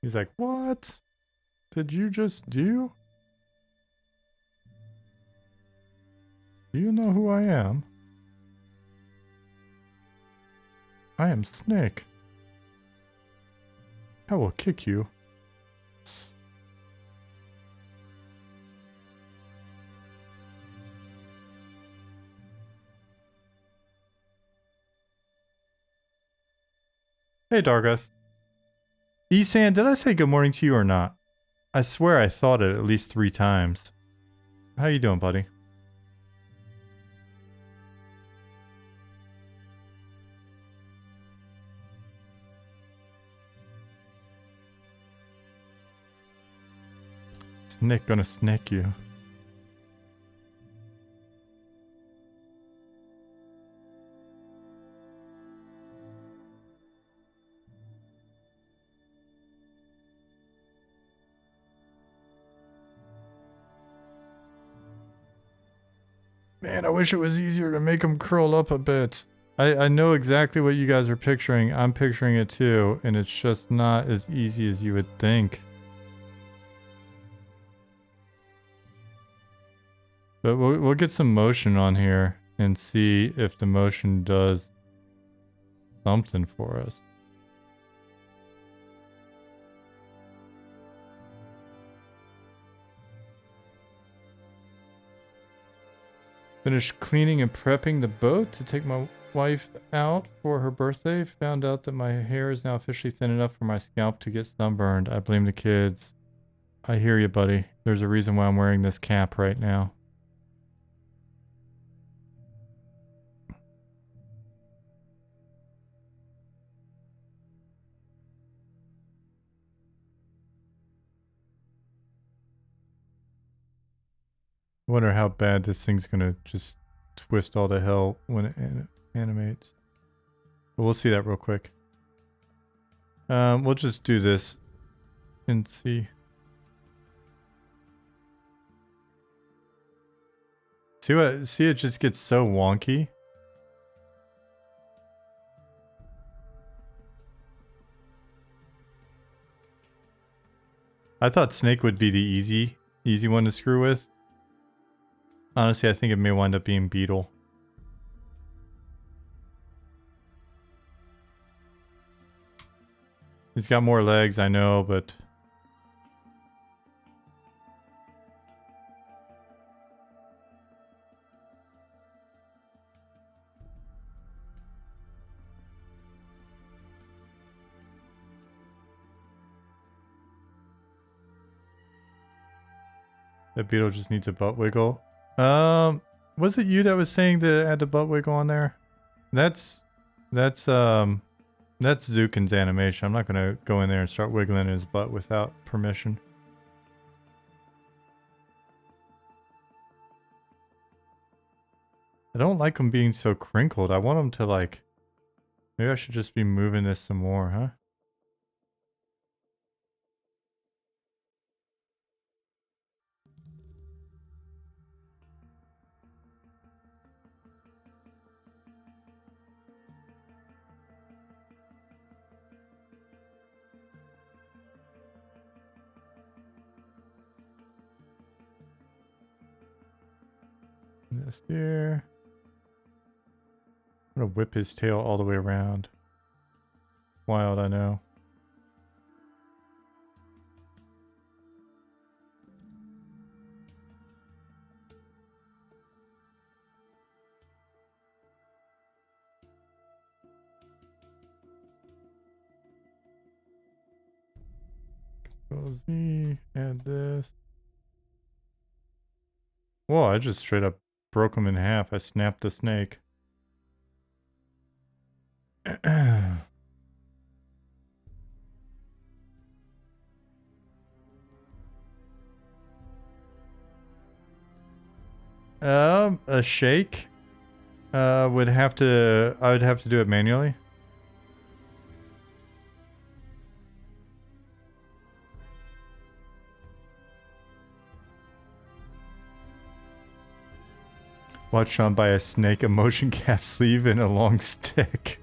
He's like, what did you just do? Do you know who I am? I am Snake. I will kick you. Hey, Dargoth. Esan, did I say good morning to you or not? I swear I thought it at least 3 times. How you doing, buddy? Is Nick gonna snake you? Man, I wish it was easier to make him curl up a bit. I know exactly what you guys are picturing. I'm picturing it too, and it's just not as easy as you would think. But we'll get some motion on here and see if the motion does something for us. Finished cleaning and prepping the boat to take my wife out for her birthday. Found out that my hair is now officially thin enough for my scalp to get sunburned. I blame the kids. I hear you, buddy. There's a reason why I'm wearing this cap right now. I wonder how bad this thing's gonna just twist all to hell when it animates. But we'll see that real quick. We'll just do this and see. See it just gets so wonky. I thought Snake would be the easy one to screw with. Honestly, I think it may wind up being Beetle. He's got more legs, I know, but... that Beetle just needs a butt wiggle. Was it you that was saying to add the butt wiggle on there? That's Zukin's animation. I'm not gonna go in there and start wiggling his butt without permission. I don't like him being so crinkled. I want him to like... Maybe I should just be moving this some more, huh? This here. I'm gonna whip his tail all the way around. Wild, I know. Control Z, add this. Whoa, I just straight up broke him in half. I snapped the snake. A shake I would have to do it manually. Watch Sean buy a snake, a motion cap sleeve, and a long stick.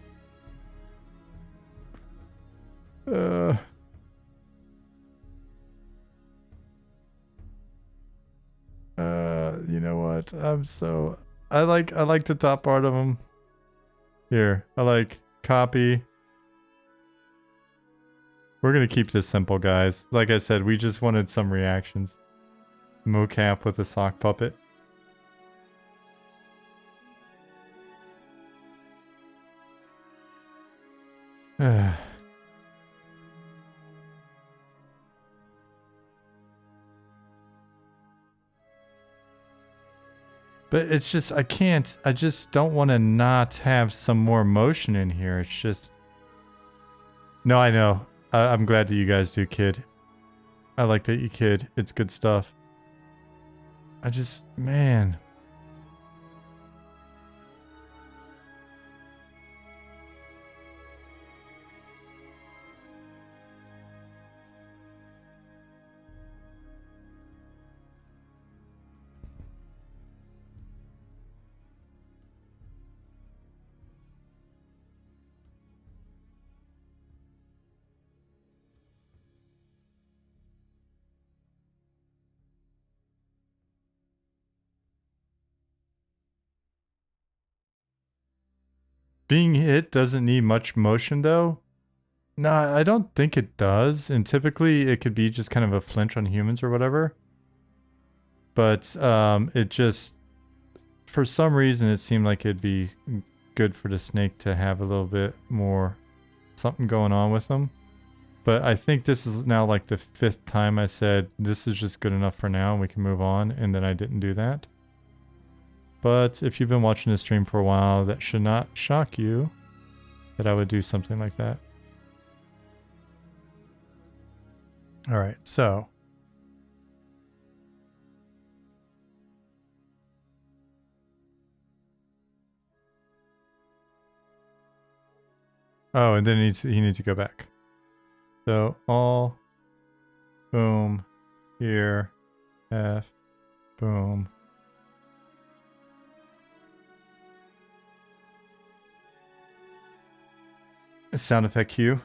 You know what? I like the top part of them. Here, I like copy. We're gonna keep this simple, guys. Like I said, we just wanted some reactions. Mocap with a sock puppet. But it's just, I just don't want to not have some more motion in here. It's just... No, I know. I'm glad that you guys do kid. I like that you kid. It's good stuff. Man. Being hit doesn't need much motion though. No, I don't think it does. And typically it could be just kind of a flinch on humans or whatever. But it just, for some reason, it seemed like it'd be good for the snake to have a little bit more something going on with them. But I think this is now like the 5th time I said this is just good enough for now and we can move on, and then I didn't do that. But if you've been watching the stream for a while, that should not shock you that I would do something like that. All right, so. Oh, and then he needs to go back. So all, boom, here, F, boom. A sound effect cue.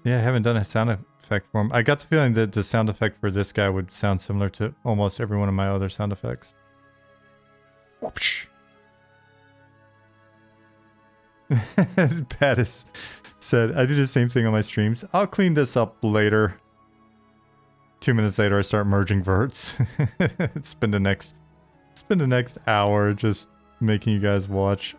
Yeah, I haven't done a sound effect for him. I got the feeling that the sound effect for this guy would sound similar to almost every one of my other sound effects. Whoopsh. As Pattis said, I do the same thing on my streams. I'll clean this up later. 2 minutes later, I start merging verts. Spend the next hour just making you guys watch.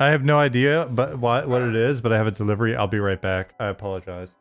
I have no idea but what it is, but I have a delivery. I'll be right back. I apologize.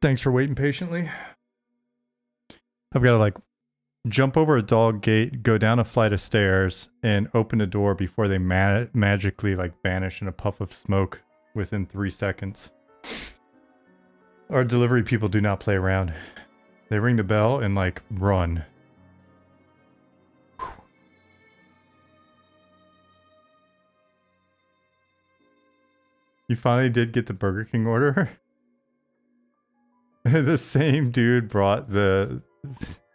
Thanks for waiting patiently. I've got to like jump over a dog gate, go down a flight of stairs, and open a door before they magically like vanish in a puff of smoke within 3 seconds. Our delivery people do not play around. They ring the bell and like run. You finally did get the Burger King order? The same dude brought the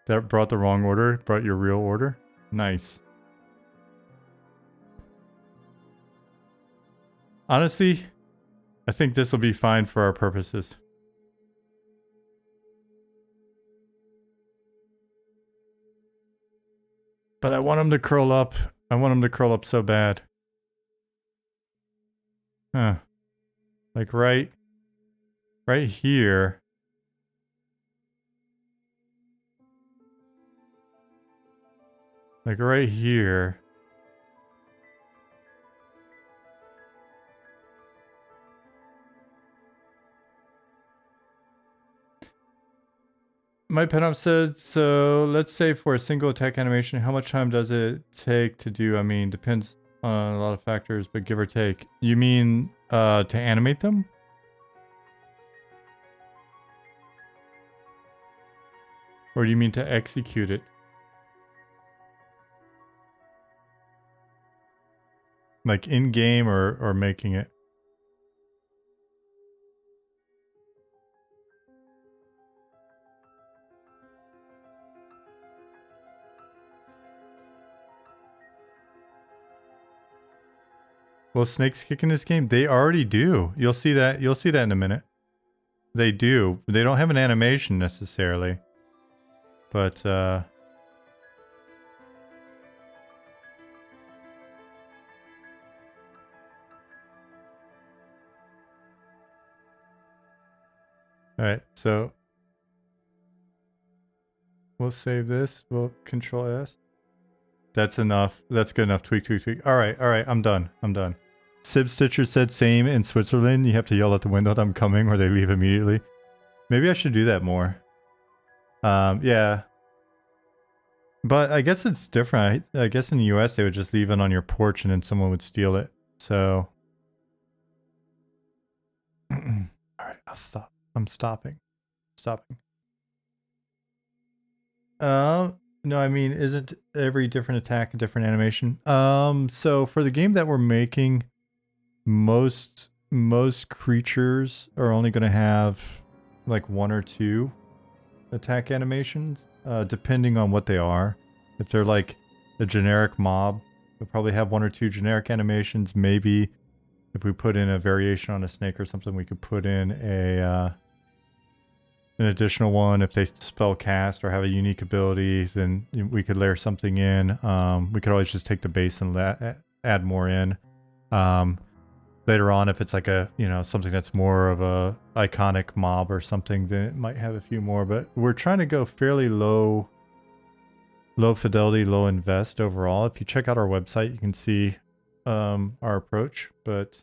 wrong order, brought your real order. Nice. Honestly, I think this will be fine for our purposes. But I want him to curl up. I want him to curl up so bad. Huh. Like right here. Like right here. My pen-up said, so let's say for a single attack animation, how much time does it take to do? I mean, depends on a lot of factors, but give or take. You mean to animate them? Or do you mean to execute it? Like in-game or making it? Well, snakes kick in this game? They already do. You'll see that in a minute. They do. They don't have an animation necessarily. But alright, so we'll save this. We'll control S. That's enough. That's good enough. Tweak. Alright, I'm done. Sib Stitcher said same in Switzerland. You have to yell at the window, I'm coming, or they leave immediately. Maybe I should do that more. Yeah. But I guess it's different. I guess in the US they would just leave it on your porch and then someone would steal it. So. Alright, I'll stop. I'm stopping. No, I mean, isn't every different attack a different animation? So for the game that we're making, most creatures are only going to have like 1 or 2 attack animations, depending on what they are. If they're like a generic mob, they'll probably have 1 or 2 generic animations. Maybe if we put in a variation on a snake or something, we could put in an additional one. If they spell cast or have a unique ability, then we could layer something in. We could always just take the base and add more in. Later on, if it's like a, something that's more of a iconic mob or something, then it might have a few more. But we're trying to go fairly low fidelity, low invest overall. If you check out our website, you can see our approach. But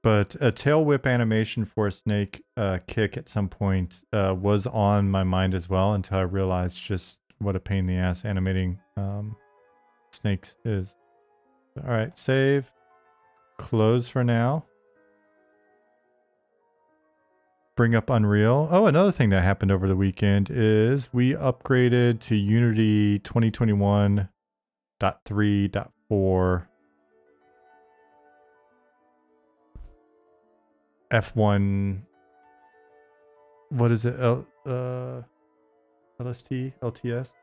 But a tail whip animation for a snake kick at some point was on my mind as well, until I realized just what a pain in the ass animating snakes is. All right, save. Close for now. Bring up Unreal. Oh, another thing that happened over the weekend is we upgraded to Unity 2021.3.4. F1, what is it? LST, LTS.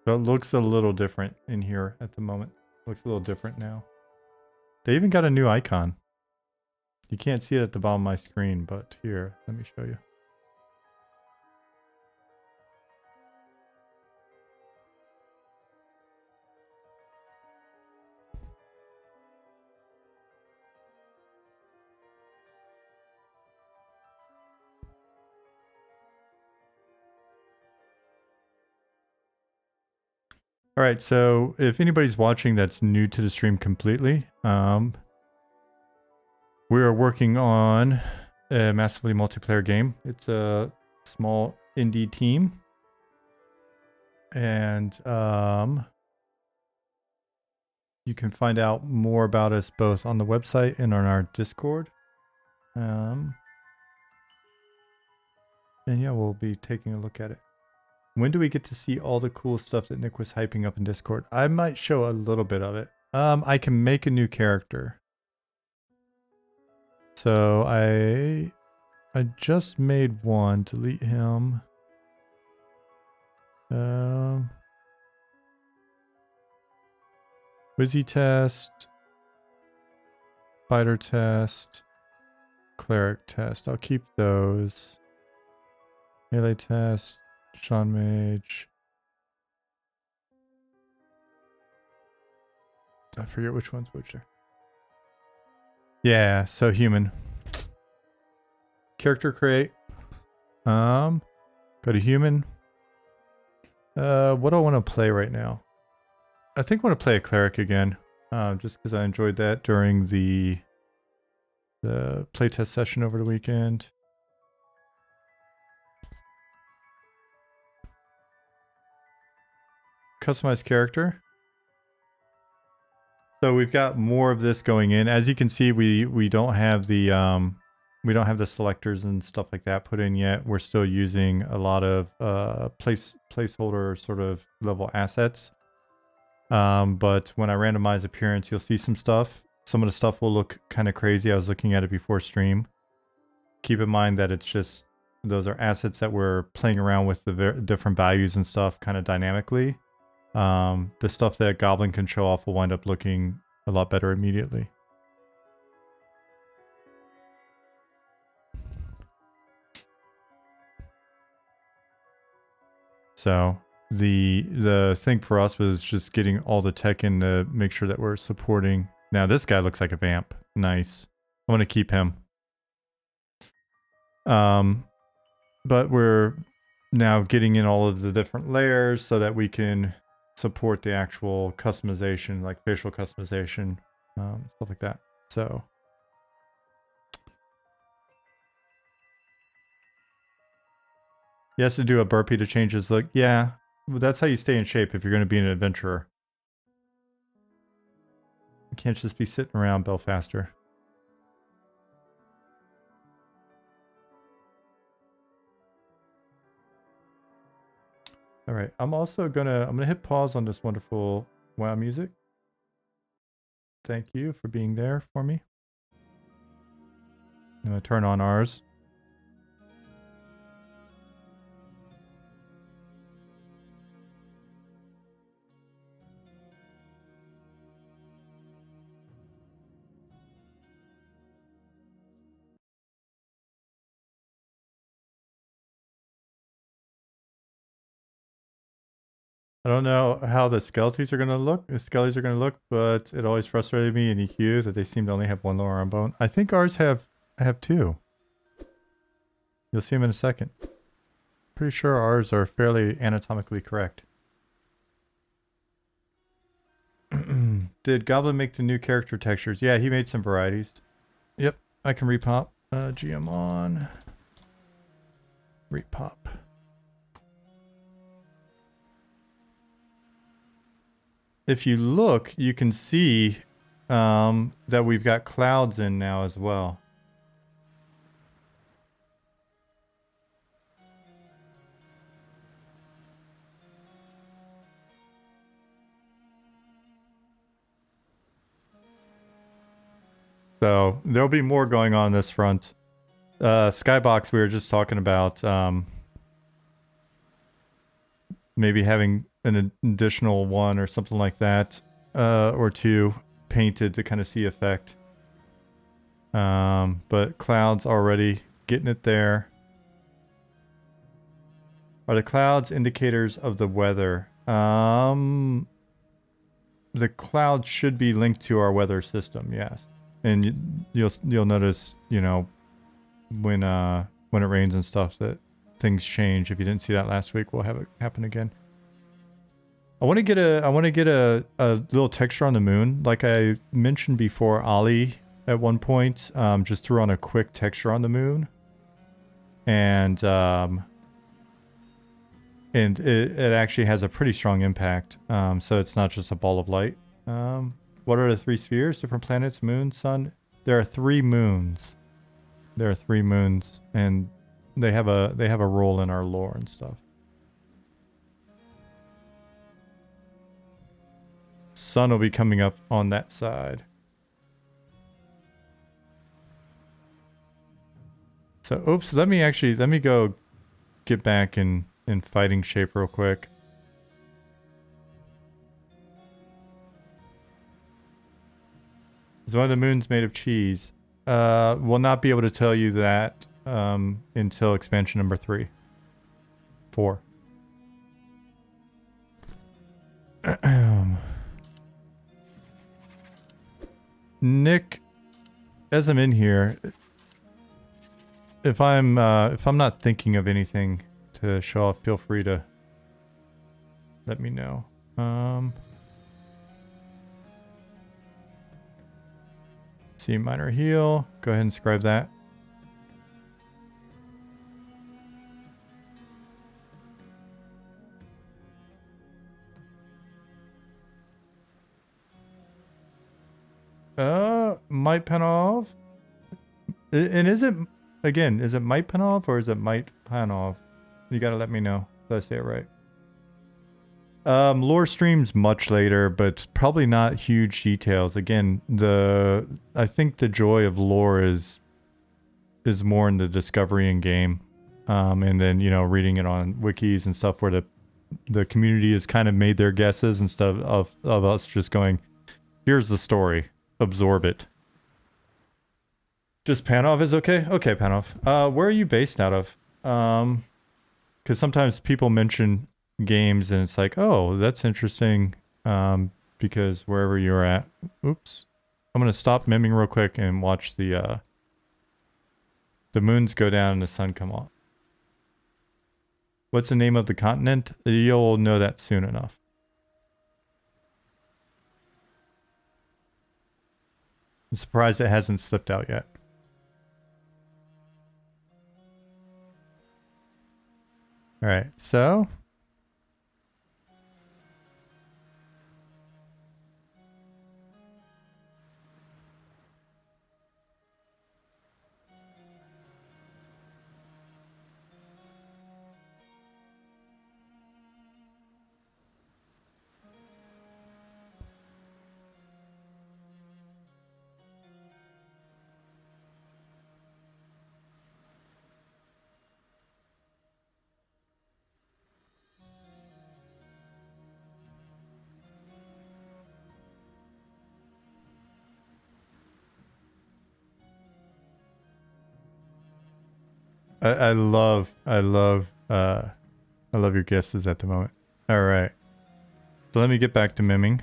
So it looks a little different in here at the moment. Looks a little different now. They even got a new icon. You can't see it at the bottom of my screen, but here, let me show you. All right, so if anybody's watching that's new to the stream completely, we are working on a massively multiplayer game. It's a small indie team, and you can find out more about us both on the website and on our Discord. And yeah, we'll be taking a look at it. When do we get to see all the cool stuff that Nick was hyping up in Discord? I might show a little bit of it. I can make a new character. So I just made one. Delete him. Wizzy test. Fighter test. Cleric test. I'll keep those. Melee test. Sean Mage. I forget which one's which there. Yeah, so human. Character create. Go to human. What do I want to play right now? I think I want to play a cleric again. Just because I enjoyed that during the playtest session over the weekend. Customize character. So we've got more of this going in. As you can see, we don't have the selectors and stuff like that put in yet. We're still using a lot of placeholder sort of level assets. But when I randomize appearance, you'll see some stuff. Some of the stuff will look kind of crazy. I was looking at it before stream. Keep in mind that it's just, those are assets that we're playing around with the different values and stuff kind of dynamically. The stuff that Goblin can show off will wind up looking a lot better immediately. So the thing for us was just getting all the tech in to make sure that we're supporting. Now this guy looks like a vamp. Nice. I'm gonna keep him. But we're now getting in all of the different layers so that we can support the actual customization, like facial customization, stuff like that. So he has to do a burpee to change his look. Yeah, that's how you stay in shape if you're going to be an adventurer. You can't just be sitting around Belfaster. All right, I'm gonna hit pause on this wonderful WoW music. Thank you for being there for me. I'm gonna turn on ours. I don't know how the skeletons are gonna look, but it always frustrated me in EQ that they seem to only have one lower arm bone. I think ours have two. You'll see them in a second. Pretty sure ours are fairly anatomically correct. Did Goblin make the new character textures? Yeah, he made some varieties. Yep, I can repop. GM on. Repop. If you look, you can see that we've got clouds in now as well. So there'll be more going on this front. Skybox, we were just talking about maybe having an additional one or something like that, or two painted to kind of see effect. But clouds already getting it there. Are the clouds indicators of the weather? The clouds should be linked to our weather system, yes. And you'll notice, you know, when it rains and stuff, that things change. If you didn't see that last week, we'll have it happen again. I want to get a little texture on the moon. Like I mentioned before, Ollie at one point just threw on a quick texture on the moon. And it actually has a pretty strong impact. So it's not just a ball of light. What are the three spheres? Different planets, moon, sun. There are 3 moons. There are 3 moons, and they have a role in our lore and stuff. Sun will be coming up on that side. So, oops, let me go get back in fighting shape real quick. Is one of the moons made of cheese? We'll not be able to tell you that until expansion number 3. 4. Nick, as I'm in here, if I'm not thinking of anything to show off, feel free to let me know. C minor heal. Go ahead and scribe that. Might Panov. And is it, again, is it Might Panov or is it Might Panov? You gotta let me know if I say it right. Lore streams much later, but probably not huge details. Again, I think the joy of lore is more in the discovery in game. And then, you know, reading it on wikis and stuff where the community has kind of made their guesses instead of us just going, here's the story, absorb it. Just Panov is okay? Okay, Panov. Where are you based out of? Because sometimes people mention games and it's like, oh, that's interesting. Because wherever you're at. Oops. I'm gonna stop mimming real quick and watch the moons go down and the sun come up. What's the name of the continent? You'll know that soon enough. I'm surprised it hasn't slipped out yet. All right, so I love your guesses at the moment. All right. So let me get back to miming.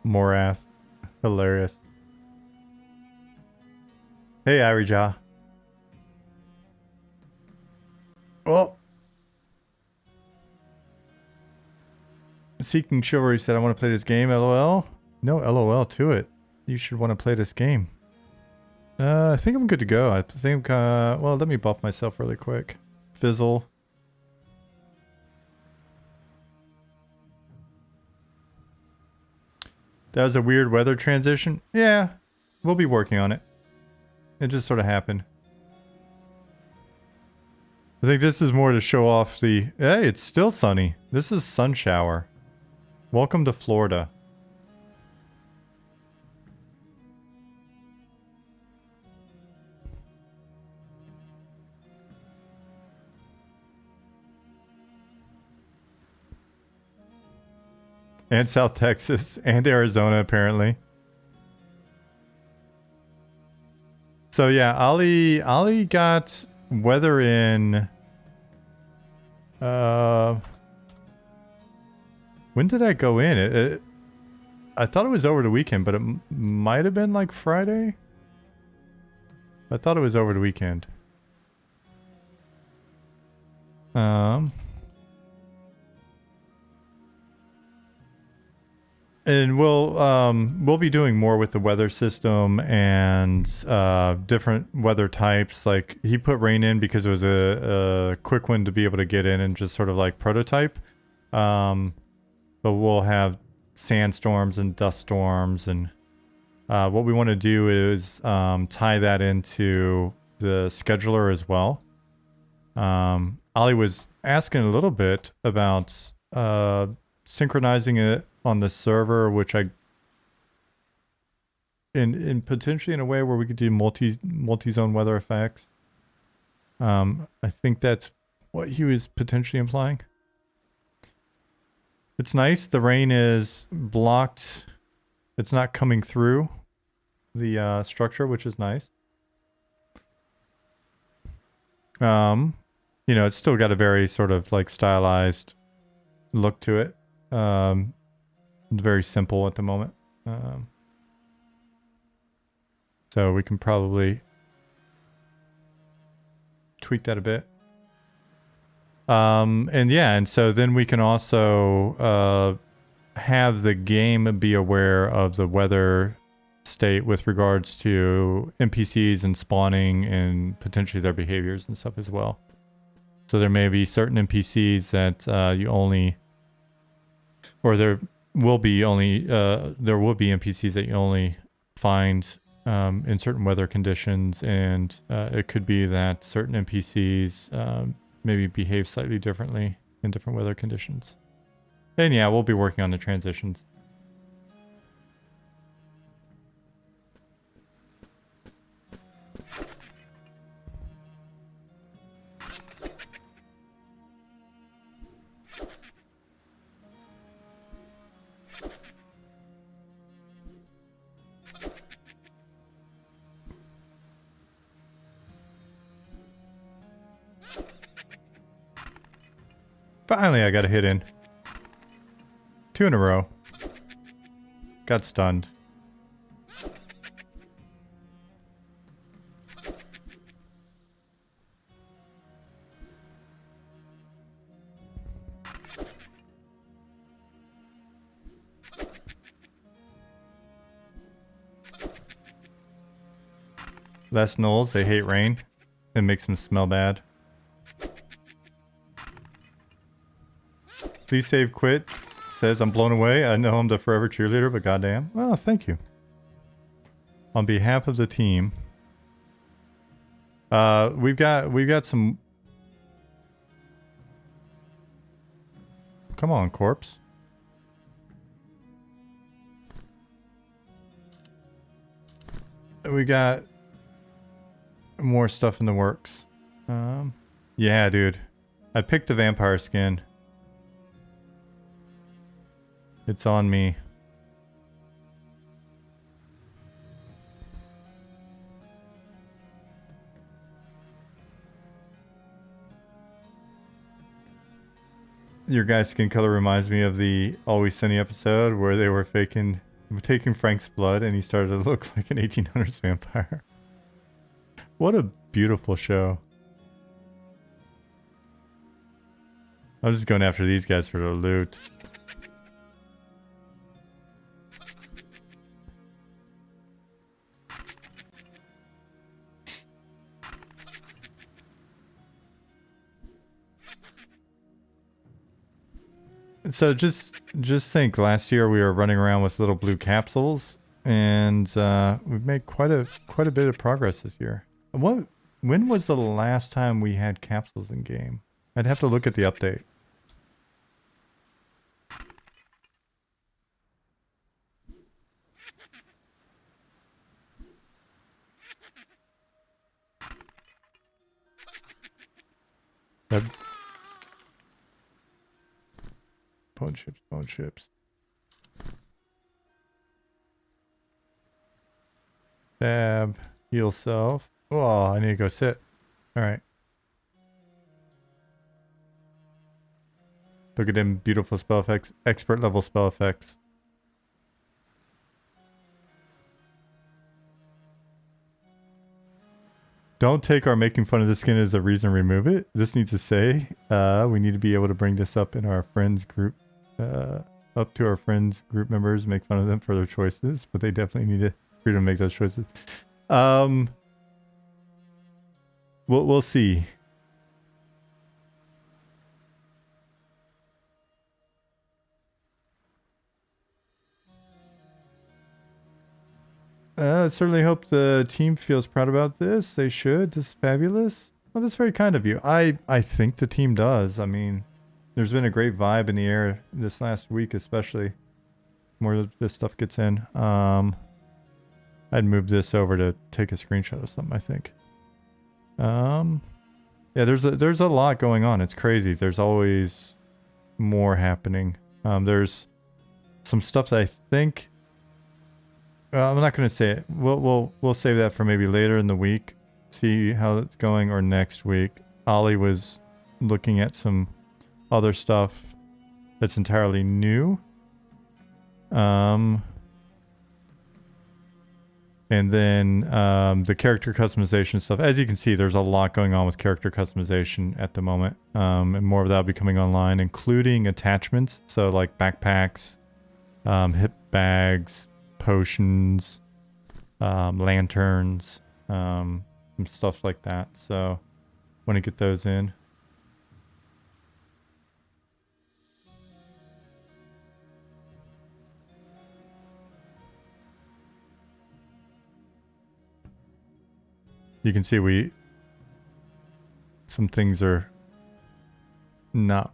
Morath. Hilarious. Hey, Irija. Oh. Seeking Chivalry said, I want to play this game, LOL. No LOL to it. You should want to play this game. I think I'm good to go. I think, well, let me buff myself really quick. Fizzle. That was a weird weather transition. Yeah, we'll be working on it. It just sort of happened. I think this is more to show off the... Hey, it's still sunny. This is sun shower. Welcome to Florida. And South Texas and Arizona, apparently. So yeah, Ali got weather in... when did I go in? I thought it was over the weekend, but it might have been like Friday. I thought it was over the weekend. And we'll be doing more with the weather system and different weather types. Like he put rain in because it was a quick one to be able to get in and just sort of like prototype. But we'll have sandstorms and dust storms, and what we want to do is tie that into the scheduler as well. Ollie was asking a little bit about synchronizing it on the server, which in potentially in a way where we could do multi-zone weather effects. I think that's what he was potentially implying. It's nice. The rain is blocked. It's not coming through the structure, which is nice. You know, it's still got a very sort of like stylized look to it. It's very simple at the moment. So we can probably tweak that a bit. And yeah, and so then we can also have the game be aware of the weather state with regards to NPCs and spawning and potentially their behaviors and stuff as well. So there may be certain NPCs that you only, or there will be NPCs that you only find in certain weather conditions, and it could be that certain NPCs maybe behave slightly differently in different weather conditions. And yeah, we'll be working on the transitions. Finally, I got a hit in. 2 in a row. Got stunned. Less gnolls, they hate rain. It makes them smell bad. Please save quit. Says I'm blown away. I know I'm the forever cheerleader, but goddamn. Oh, thank you. On behalf of the team. We've got some. Come on, corpse. We got more stuff in the works. Yeah, dude. I picked the vampire skin. It's on me. Your guy's skin color reminds me of the Always Sunny episode where they were taking Frank's blood and he started to look like an 1800s vampire. What a beautiful show. I'm just going after these guys for the loot. So just think, last year we were running around with little blue capsules, and we've made quite a bit of progress this year. When was the last time we had capsules in game? I'd have to look at the update. Bone chips, bone chips. Stab, heal self. Oh, I need to go sit. All right. Look at them beautiful spell effects. Expert level spell effects. Don't take our making fun of the skin as a reason to remove it. This needs to say, we need to be able to bring this up in our friends group, up to our friends group members, make fun of them for their choices, but they definitely need to freedom to make those choices. We'll see. I certainly hope the team feels proud about this. They should. This is fabulous. Well, that's very kind of you. I think the team does. I mean, there's been a great vibe in the air this last week, especially. More of this stuff gets in. I'd move this over to take a screenshot of something, I think. Yeah, there's a lot going on. It's crazy. There's always more happening. There's some stuff that I think... I'm not going to say it. We'll save that for maybe later in the week. See how it's going, or next week. Ollie was looking at some other stuff that's entirely new. And then the character customization stuff. As you can see, there's a lot going on with character customization at the moment. And more of that will be coming online, including attachments. So like backpacks, hip bags, potions, lanterns, some stuff like that. So want to get those in. You can see some things are not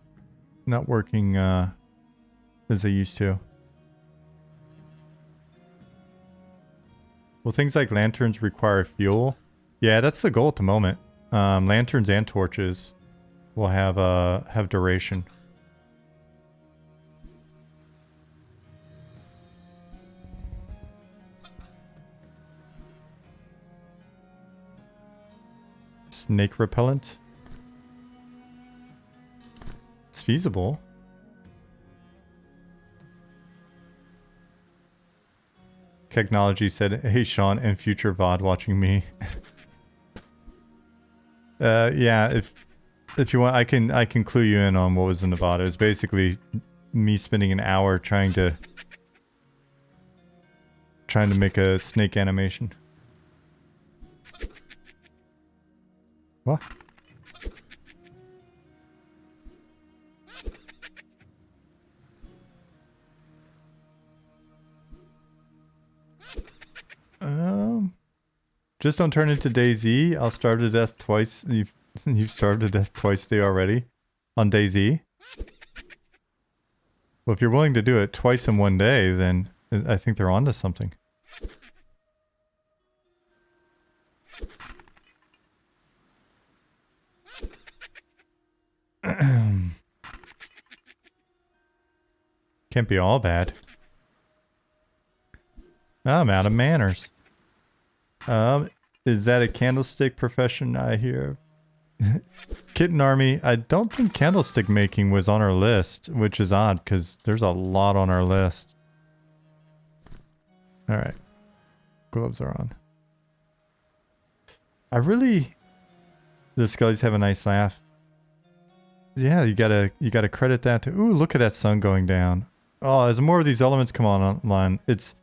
working as they used to. Well, things like lanterns require fuel. Yeah, that's the goal at the moment. Lanterns and torches will have duration. Snake repellent. It's feasible. Technology said, "Hey Sean and future VOD watching me." Yeah, if you want, I can clue you in on what was in the VOD. It was basically me spending an hour trying to make a snake animation. What? Just don't turn into DayZ. I'll starve to death twice. You've starved to death twice today already on DayZ. Well, if you're willing to do it twice in one day, then I think they're onto something. Can't be all bad. I'm out of manners. Is that a candlestick profession I hear? Kitten Army, I don't think candlestick making was on our list, which is odd because there's a lot on our list. Alright. Gloves are on. The Scullies have a nice laugh. Yeah, you gotta credit that to... Ooh, look at that sun going down. Oh, as more of these elements come online, it's...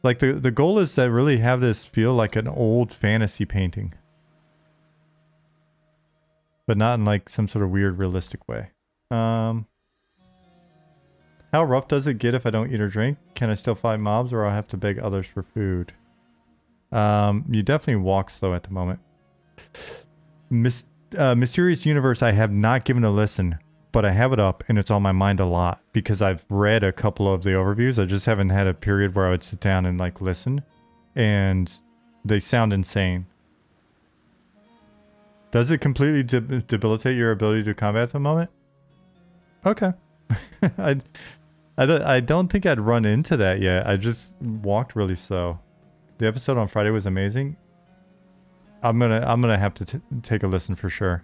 Like, the goal is to really have this feel like an old fantasy painting. But not in, like, some sort of weird realistic way. How rough does it get if I don't eat or drink? Can I still fight mobs, or I'll have to beg others for food? You definitely walk slow at the moment. Mysterious Universe, I have not given a listen, but I have it up and it's on my mind a lot because I've read a couple of the overviews. I just haven't had a period where I would sit down and like listen, and they sound insane. Does it completely debilitate your ability to combat at the moment? Okay. I don't think I'd run into that yet. I just walked really slow. The episode on Friday was amazing. I'm gonna have to take a listen for sure.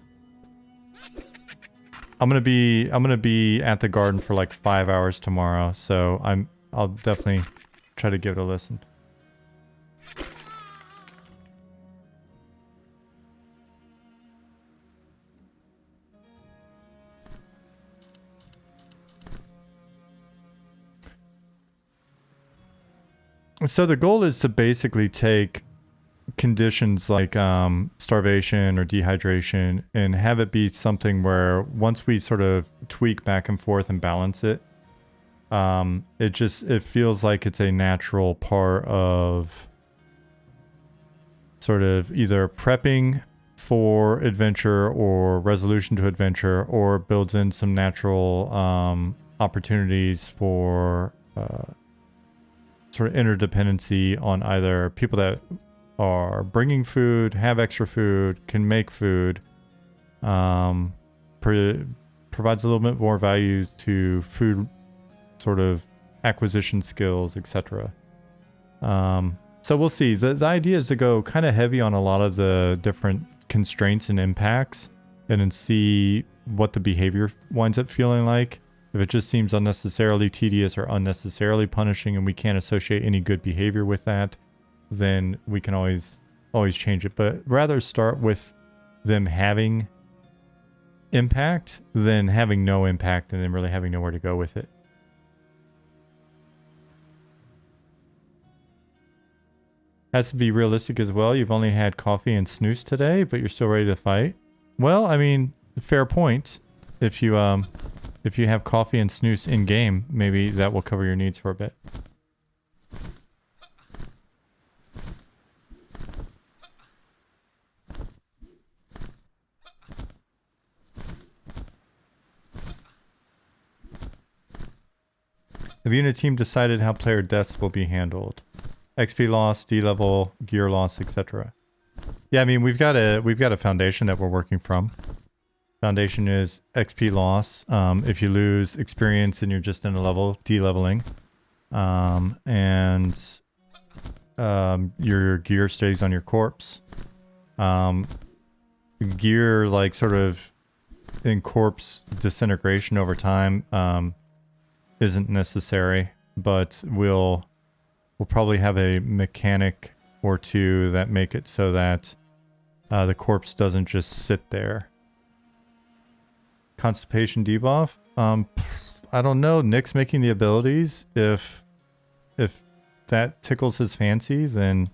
I'm gonna be at the garden for like 5 hours tomorrow, so I'll definitely try to give it a listen. So the goal is to basically take conditions like starvation or dehydration and have it be something where once we sort of tweak back and forth and balance it, it feels like it's a natural part of sort of either prepping for adventure or resolution to adventure, or builds in some natural opportunities for sort of interdependency on either people that are bringing food, have extra food, can make food, provides a little bit more value to food sort of acquisition skills, etc. So we'll see. The idea is to go kind of heavy on a lot of the different constraints and impacts, and then see what the behavior winds up feeling like. If it just seems unnecessarily tedious or unnecessarily punishing and we can't associate any good behavior with that, then we can always change it. But rather start with them having impact than having no impact and then really having nowhere to go with it. Has to be realistic as well. You've only had coffee and snooze today, but you're still ready to fight. Well, I mean, fair point. If you have coffee and snooze in game, maybe that will cover your needs for a bit. Have you and a team decided how player deaths will be handled? XP loss, D-level, gear loss, etc. Yeah, I mean, we've got a foundation that we're working from. Foundation is XP loss. If you lose experience and you're just in a level, de-leveling. And your gear stays on your corpse. Gear, like, sort of in corpse disintegration over time, isn't necessary, but we'll probably have a mechanic or two that make it so that the corpse doesn't just sit there. Constipation debuff? I don't know. Nick's making the abilities. If that tickles his fancy, then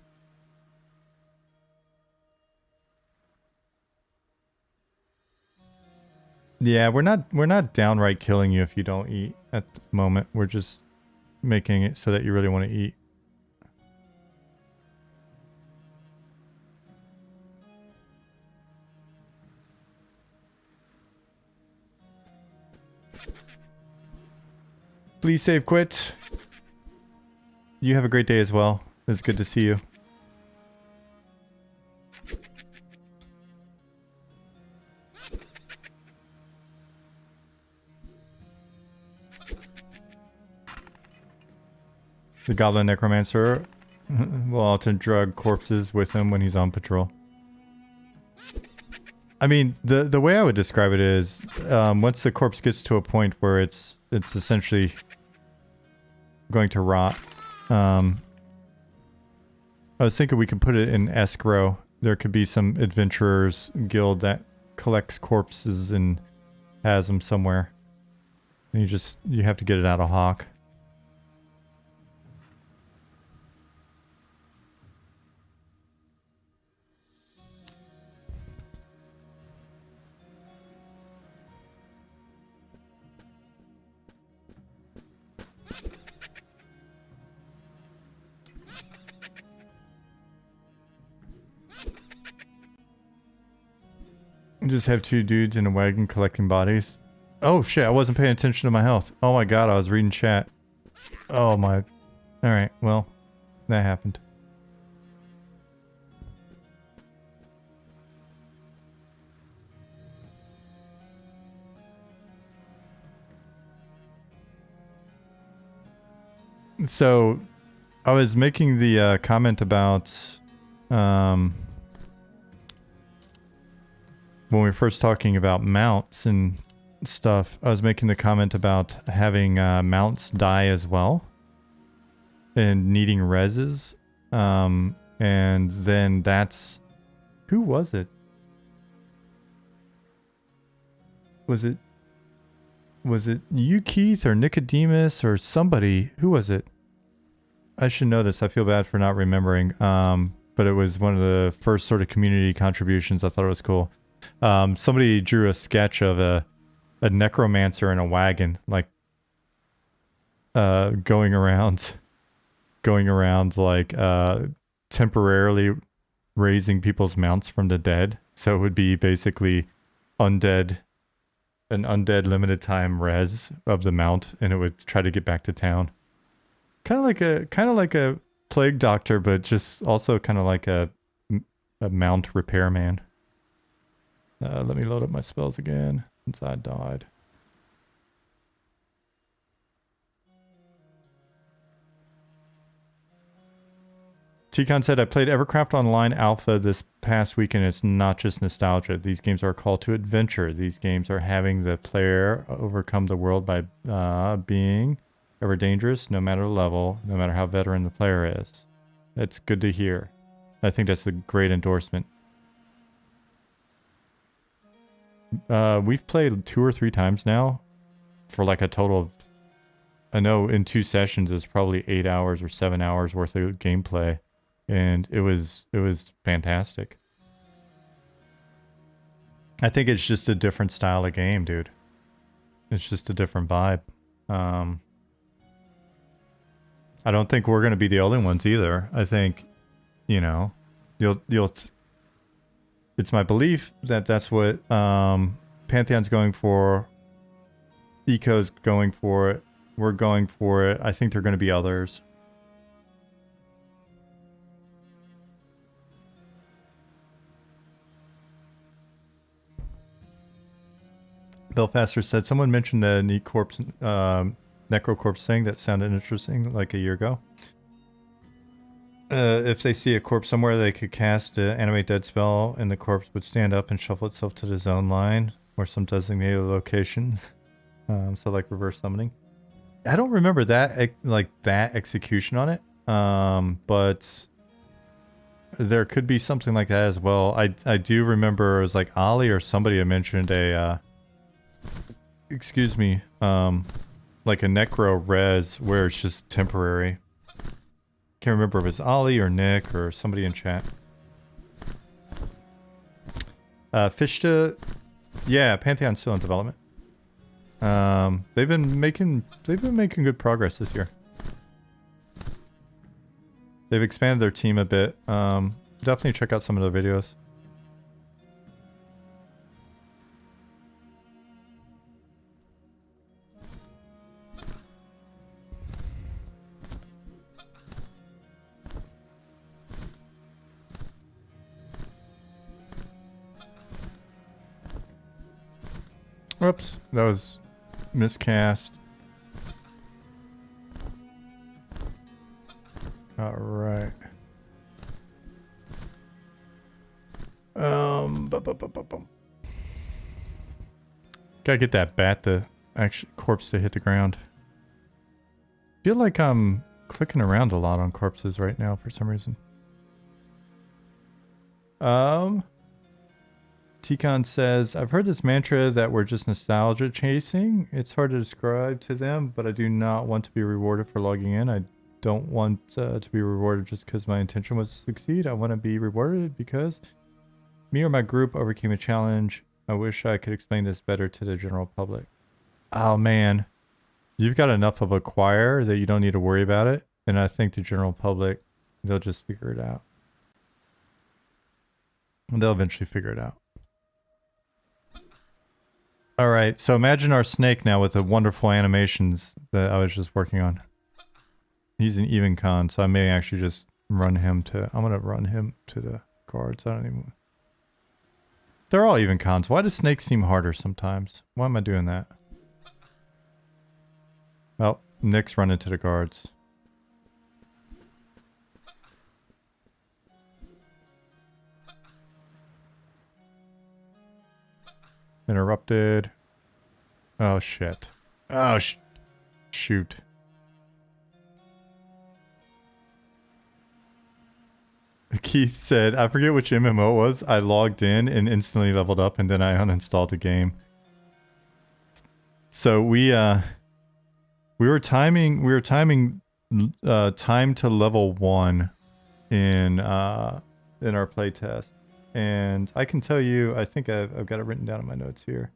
yeah, we're not downright killing you if you don't eat at the moment. We're just making it so that you really want to eat. Please save quit. You have a great day as well. It's good to see you. The Goblin Necromancer will often drug corpses with him when he's on patrol. I mean, the way I would describe it is, once the corpse gets to a point where it's essentially going to rot. I was thinking we could put it in escrow. There could be some adventurers guild that collects corpses and has them somewhere. And you have to get it out of Hawk. Just have two dudes in a wagon collecting bodies. Oh shit, I wasn't paying attention to my health. Oh my god, I was reading chat. Oh my... Alright, well, that happened. So, I was making the comment about... when we were first talking about mounts and stuff, I was making the comment about having mounts die as well and needing reses. And then that's... Who was it? Was it you, Keith, or Nicodemus, or somebody? Who was it? I should know this. I feel bad for not remembering. But it was one of the first sort of community contributions. I thought it was cool. Somebody drew a sketch of a necromancer in a wagon, like going around like temporarily raising people's mounts from the dead. So it would be basically an undead limited time res of the mount, and it would try to get back to town. Kind of like a plague doctor, but just also kind of like a mount repairman. Let me load up my spells again since I died. T-Con said, I played Evercraft Online Alpha this past week, and it's not just nostalgia. These games are a call to adventure. These games are having the player overcome the world by being ever dangerous, no matter the level, no matter how veteran the player is. That's good to hear. I think that's a great endorsement. We've played 2 or 3 times now for like a total of, I know in 2 sessions it's probably 8 hours or 7 hours worth of gameplay. And it was fantastic. I think it's just a different style of game, dude. It's just a different vibe. I don't think we're going to be the only ones either. I think, you know, it's my belief that that's what Pantheon's going for. Eco's going for it. We're going for it. I think there are going to be others. Belfaster said, someone mentioned the neat corpse, necrocorpse thing that sounded interesting like a year ago. If they see a corpse somewhere, they could cast an animate dead spell and the corpse would stand up and shuffle itself to the zone line or some designated location. So like reverse summoning. I don't remember that, like that execution on it. But there could be something like that as well. I do remember it was like Ollie or somebody had mentioned a, excuse me, like a necro res where it's just temporary. Can't remember if it's Ollie or Nick or somebody in chat. Fishta, yeah, Pantheon's still in development. They've been making good progress this year. They've expanded their team a bit. Definitely check out some of their videos. Whoops, that was miscast. All right. Gotta get that bat to corpse to hit the ground. Feel like I'm clicking around a lot on corpses right now for some reason. T-Con says, I've heard this mantra that we're just nostalgia chasing. It's hard to describe to them, but I do not want to be rewarded for logging in. I don't want to be rewarded just because my intention was to succeed. I want to be rewarded because me or my group overcame a challenge. I wish I could explain this better to the general public. Oh man, you've got enough of a choir that you don't need to worry about it. And I think the general public, they'll just figure it out. They'll eventually figure it out. All right, so imagine our snake now with the wonderful animations that I was just working on. He's an even con, so I may actually just run him to... I'm going to run him to the guards. I don't even... They're all even cons. Why does snakes seem harder sometimes? Why am I doing that? Well, Nick's running to the guards. Interrupted. Oh, shit. Oh, shoot. Keith said, I forget which MMO it was. I logged in and instantly leveled up, and then I uninstalled the game. So we were timing time to level 1 in our playtest. And I can tell you, I think I've got it written down in my notes here.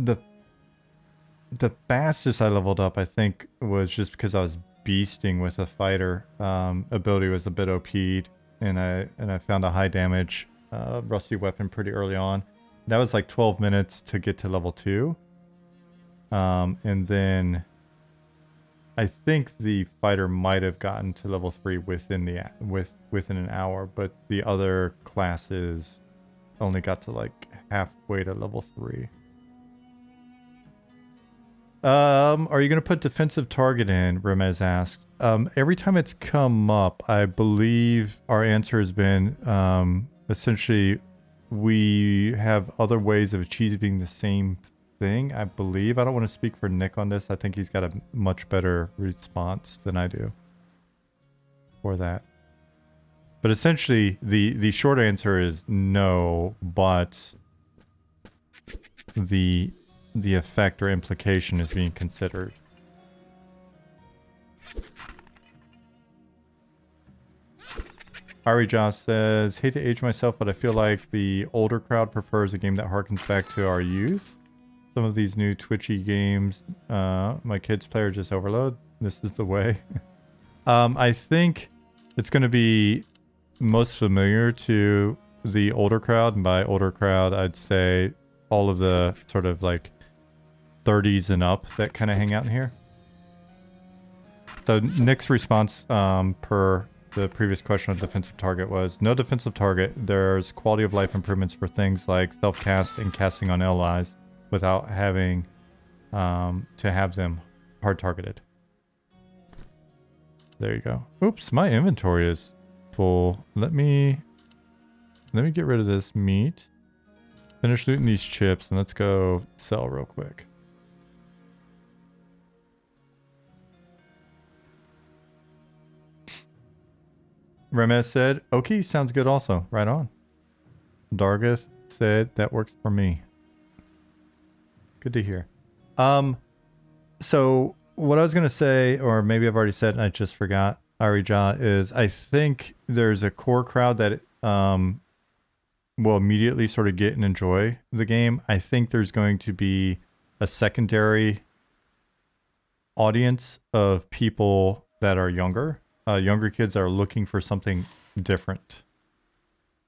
The fastest I leveled up, I think, was just because I was beasting with a fighter. Ability was a bit OP'd, and I found a high damage rusty weapon pretty early on. That was like 12 minutes to get to level 2. And then I think the fighter might have gotten to level 3 within an hour, but the other classes only got to like halfway to level 3. Are you gonna put defensive target in? Remez asked. Every time it's come up, I believe our answer has been essentially we have other ways of achieving the same thing. I believe. I don't want to speak for Nick on this. I think he's got a much better response than I do for that. But essentially, the short answer is no, but the effect or implication is being considered. Ari Joss says, hate to age myself, but I feel like the older crowd prefers a game that harkens back to our youth. Some of these new twitchy games, my kids play are just overload. This is the way. I think it's going to be most familiar to the older crowd. And by older crowd, I'd say all of the sort of like 30s and up that kind of hang out in here. So Nick's response per the previous question on defensive target was, no defensive target. There's quality of life improvements for things like self-cast and casting on allies without having to have them hard targeted. There you go. Oops, my inventory is full. Let me get rid of this meat. Finish looting these chips and let's go sell real quick. Remez said, okay, sounds good also. Right on. Dargath said, that works for me. Good to hear. So what I was going to say, or maybe I've already said and I just forgot, Arija, is I think there's a core crowd that will immediately sort of get and enjoy the game. I think there's going to be a secondary audience of people that are younger. Younger kids are looking for something different,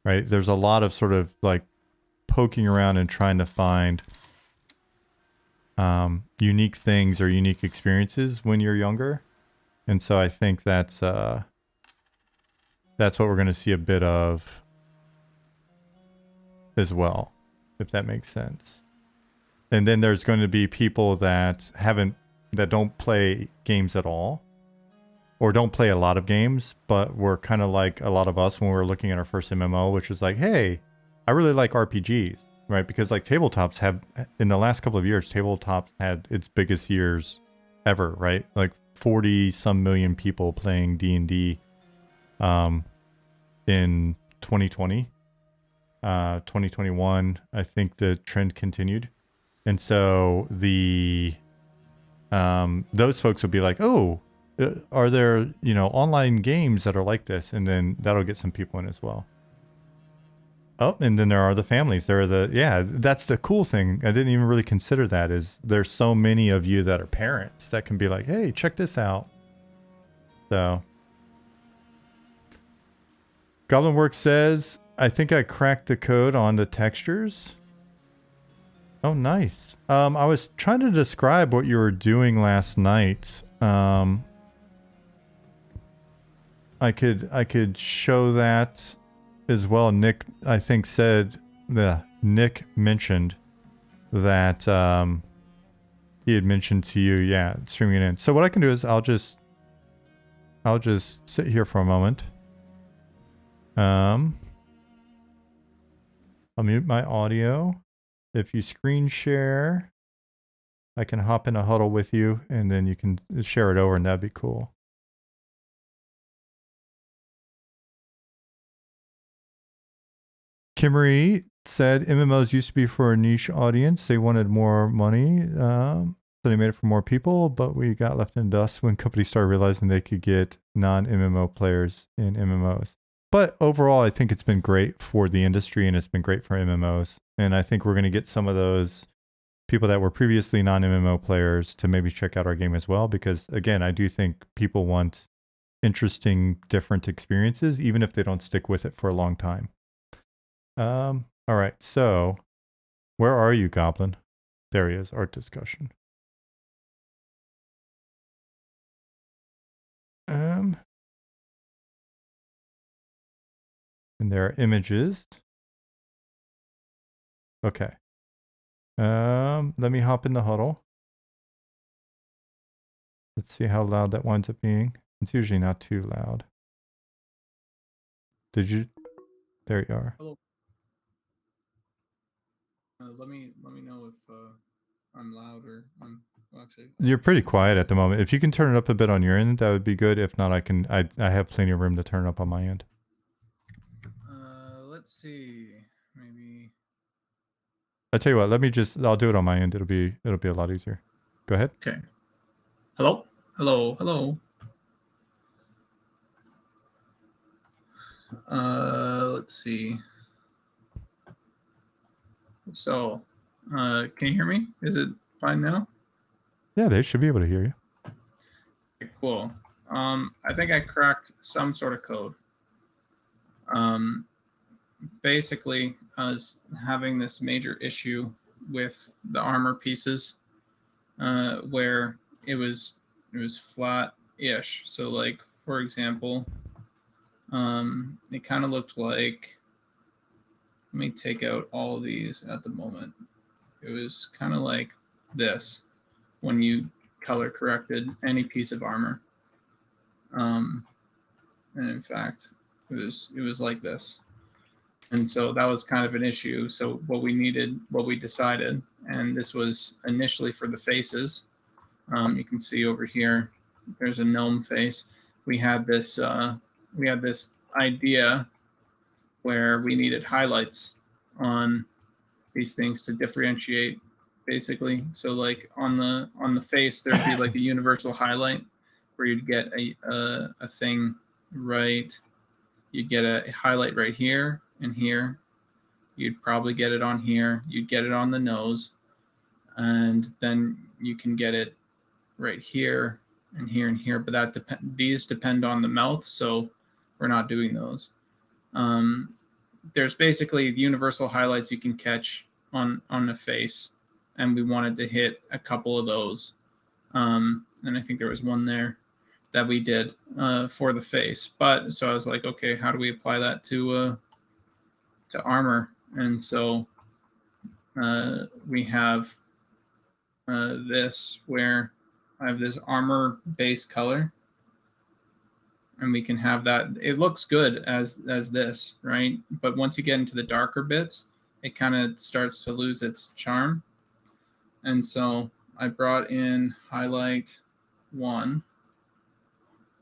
right? There's a lot of sort of like poking around and trying to find unique things or unique experiences when you're younger. And so I think that's what we're going to see a bit of as well, if that makes sense. And then there's going to be people that don't play games at all, or don't play a lot of games, but were kind of like a lot of us when we were looking at our first MMO, which was like, hey, I really like RPGs, right? Because like tabletops have, in the last couple of years, tabletops had its biggest years ever, right? Like 40 some million people playing D&D in 2020. 2021, I think the trend continued. And so those folks would be like, oh, are there, online games that are like this? And then that'll get some people in as well. Oh, and then there are the families. That's the cool thing. I didn't even really consider that, is there's so many of you that are parents that can be like, hey, check this out. So Goblin Works says, I think I cracked the code on the textures. Oh, nice. I was trying to describe what you were doing last night. I could show that as well. Nick, I think, Nick mentioned that he had mentioned to you, yeah, streaming it in. So what I can do is I'll just sit here for a moment. I'll mute my audio. If you screen share, I can hop in a huddle with you and then you can share it over and that'd be cool. Kimmery said MMOs used to be for a niche audience. They wanted more money, so they made it for more people, but we got left in dust when companies started realizing they could get non-MMO players in MMOs. But overall, I think it's been great for the industry and it's been great for MMOs. And I think we're going to get some of those people that were previously non-MMO players to maybe check out our game as well. Because again, I do think people want interesting, different experiences, even if they don't stick with it for a long time. All right, so where are you, Goblin? There he is, art discussion. And there are images. Okay. Let me hop in the huddle. Let's see how loud that winds up being. It's usually not too loud. Did you? There you are. Hello. Let me know if I'm loud or I'm actually. You're pretty quiet at the moment. If you can turn it up a bit on your end, that would be good. If not, I have plenty of room to turn it up on my end. Let's see. Maybe. I tell you what. I'll do it on my end. It'll be a lot easier. Go ahead. Okay. Hello. Hello. Let's see. So, can you hear me? Is it fine now? Yeah, they should be able to hear you. Okay, cool. I think I cracked some sort of code. Basically, I was having this major issue with the armor pieces, where it was flat-ish. So, like, for example, it kind of looked like. Let me take out all of these at the moment. It was kind of like this when you color corrected any piece of armor. And in fact, it was like this. And so that was kind of an issue. So what we decided, and this was initially for the faces. You can see over here, there's a gnome face. We had this idea where we needed highlights on these things to differentiate, basically. So like on the face, there'd be like a universal highlight where you'd get a thing right. You'd get a highlight right here and here. You'd probably get it on here. You'd get it on the nose, and then you can get it right here and here and here. But these depend on the mouth, so we're not doing those. There's basically universal highlights you can catch on the face, and we wanted to hit a couple of those. And I think there was one there that we did for the face. But so I was like, okay, how do we apply that to armor? And so we have this where I have this armor base color, and we can have that. It looks good as this, right? But once you get into the darker bits, it kind of starts to lose its charm. And so I brought in highlight 1.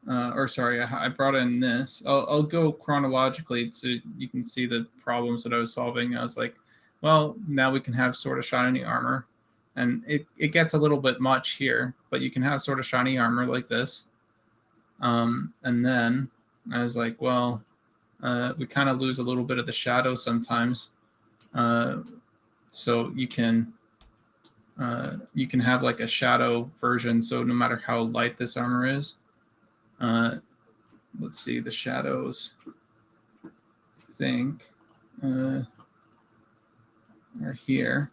I brought in this. I'll go chronologically so you can see the problems that I was solving. I was like, well, now we can have sort of shiny armor. And it gets a little bit much here, but you can have sort of shiny armor like this. And then I was like, well, we kind of lose a little bit of the shadow sometimes. So you can have like a shadow version. So no matter how light this armor is, let's see, the shadows, I think, are here.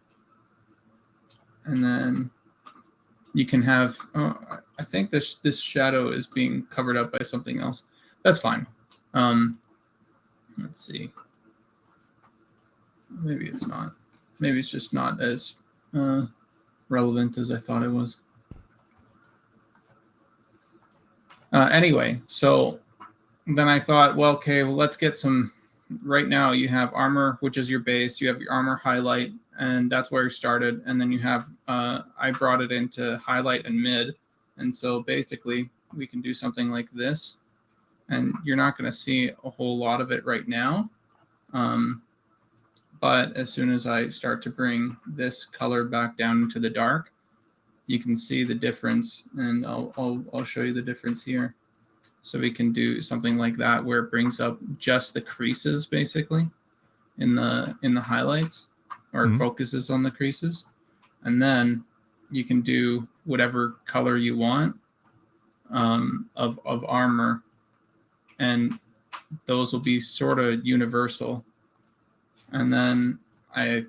And then you can have, I think this shadow is being covered up by something else. That's fine. Let's see. Maybe it's not. Maybe it's just not as relevant as I thought it was. Anyway, so then I thought, well, okay, well, let's get some right now you have armor, which is your base. You have your armor highlight, and that's where you started. And then you have, I brought it into highlight and mid. And so basically we can do something like this, and you're not going to see a whole lot of it right now. But as soon as I start to bring this color back down into the dark, you can see the difference, and I'll show you the difference here. So we can do something like that where it brings up just the creases basically in the highlights, or focuses on the creases. And then you can do whatever color you want of armor, and those will be sort of universal. And then I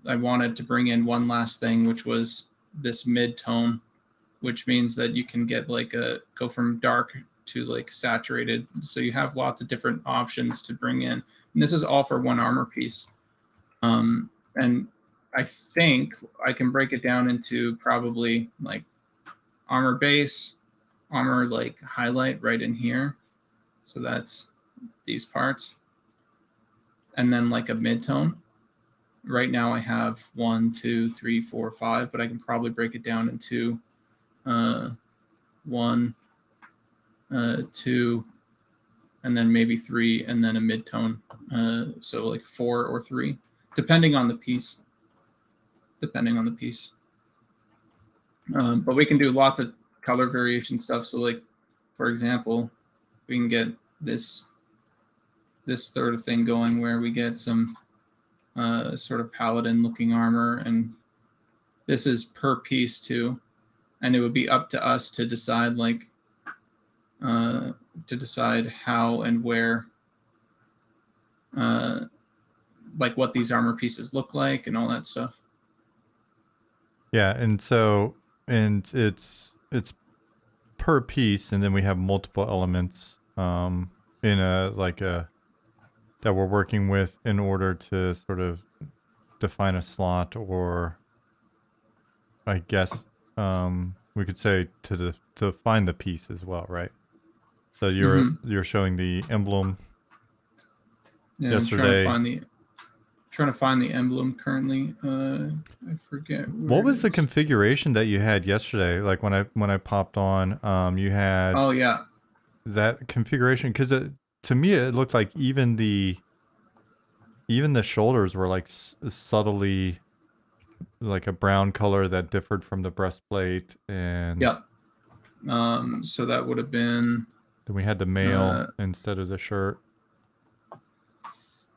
wanted to bring in one last thing, which was this mid-tone, which means that you can get like go from dark to like saturated. So you have lots of different options to bring in. And this is all for one armor piece. And I think I can break it down into probably like armor base, armor like highlight right in here. So that's these parts. And then like a mid-tone. Right now I have 1, 2, 3, 4, 5, but I can probably break it down into 1, 2, and then maybe 3, and then a mid-tone. So like 4 or 3, depending on the piece. But we can do lots of color variation stuff. So like, for example, we can get this sort of thing going where we get some sort of paladin looking armor, and this is per piece too, and it would be up to us to decide like how and where like what these armor pieces look like and all that stuff. Yeah, and it's per piece, and then we have multiple elements in a that we're working with in order to sort of define a slot, or I guess we could say to find the piece as well, right? So you're showing the emblem. Yeah, yesterday. I'm trying to find the emblem currently. I forget. What was the configuration that you had yesterday? Like when I popped on, you had. Oh yeah. That configuration, because to me it looked like even the shoulders were like subtly like a brown color that differed from the breastplate, and yep. So that would have been. Then we had the mail instead of the shirt.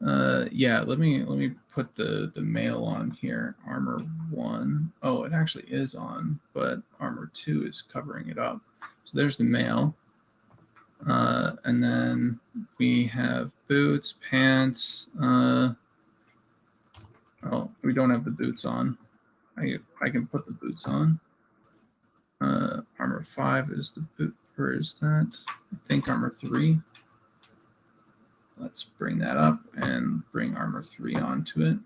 Yeah. Let me put the mail on here. Armor 1. Oh, it actually is on, but armor 2 is covering it up. So there's the mail. And then we have boots, pants. Oh, we don't have the boots on. I can put the boots on. Armor 5 is the boot. Where is that? I think armor 3. Let's bring that up and bring armor 3 onto it.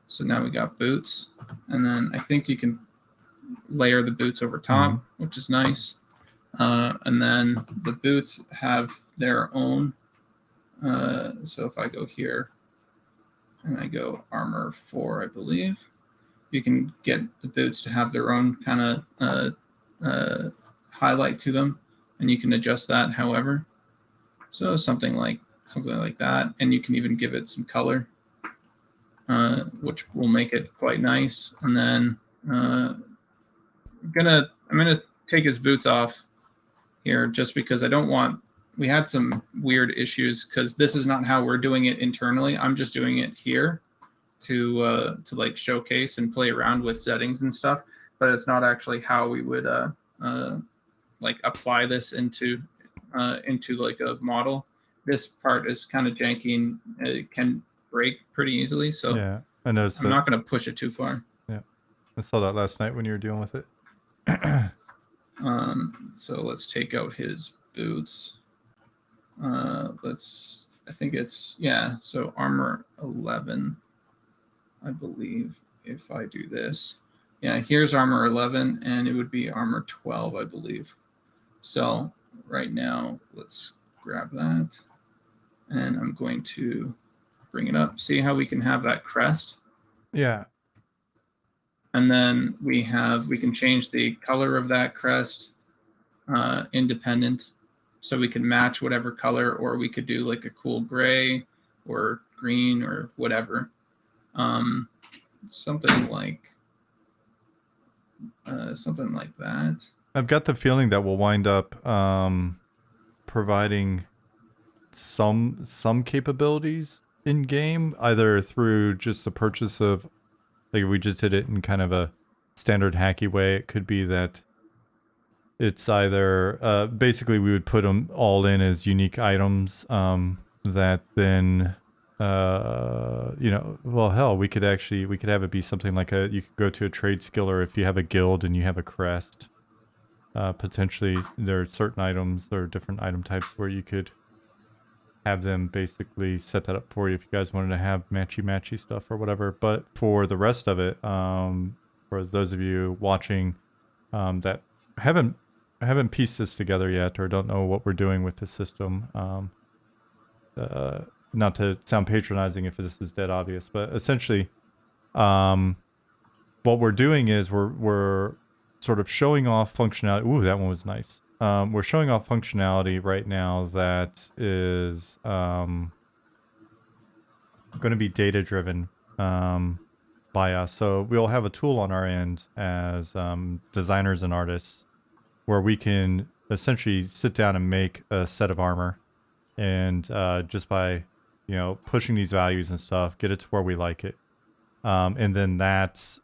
So now we got boots. And then I think you can layer the boots over top, which is nice. And then the boots have their own. So if I go here and I go armor 4, I believe, you can get the boots to have their own kind of highlight to them, and you can adjust that however. So something like that, and you can even give it some color, which will make it quite nice. And then I'm gonna take his boots off here just because I don't want. We had some weird issues because this is not how we're doing it internally. I'm just doing it here to like showcase and play around with settings and stuff, but it's not actually how we would like apply this into like a model. This part is kind of janky and it can break pretty easily. So yeah, I noticed. I'm not going to push it too far. Yeah, I saw that last night when you were dealing with it. So let's take out his boots. I think it's, yeah, so armor 11, I believe, if I do this. Yeah, here's armor 11, and it would be armor 12, I believe. So right now, let's grab that. And I'm going to bring it up. See how we can have that crest? Yeah. And then we can change the color of that crest independent. So we can match whatever color, or we could do like a cool gray or green or whatever. Something like that. I've got the feeling that we'll wind up providing some capabilities in game, either through just the purchase of, like, if we just did it in kind of a standard hacky way, it could be that it's either basically we would put them all in as unique items that then well, hell, we could have it be something like you could go to a trade skiller if you have a guild and you have a crest. Potentially there are certain items or different item types where you could have them basically set that up for you if you guys wanted to have matchy stuff or whatever. But for the rest of it, for those of you watching that haven't pieced this together yet or don't know what we're doing with the system, not to sound patronizing if this is dead obvious, but essentially what we're doing is we're sort of showing off functionality. Ooh, that one was nice. We're showing off functionality right now that is going to be data driven by us. So we'll have a tool on our end as designers and artists where we can essentially sit down and make a set of armor, and just by pushing these values and stuff, get it to where we like it, and then that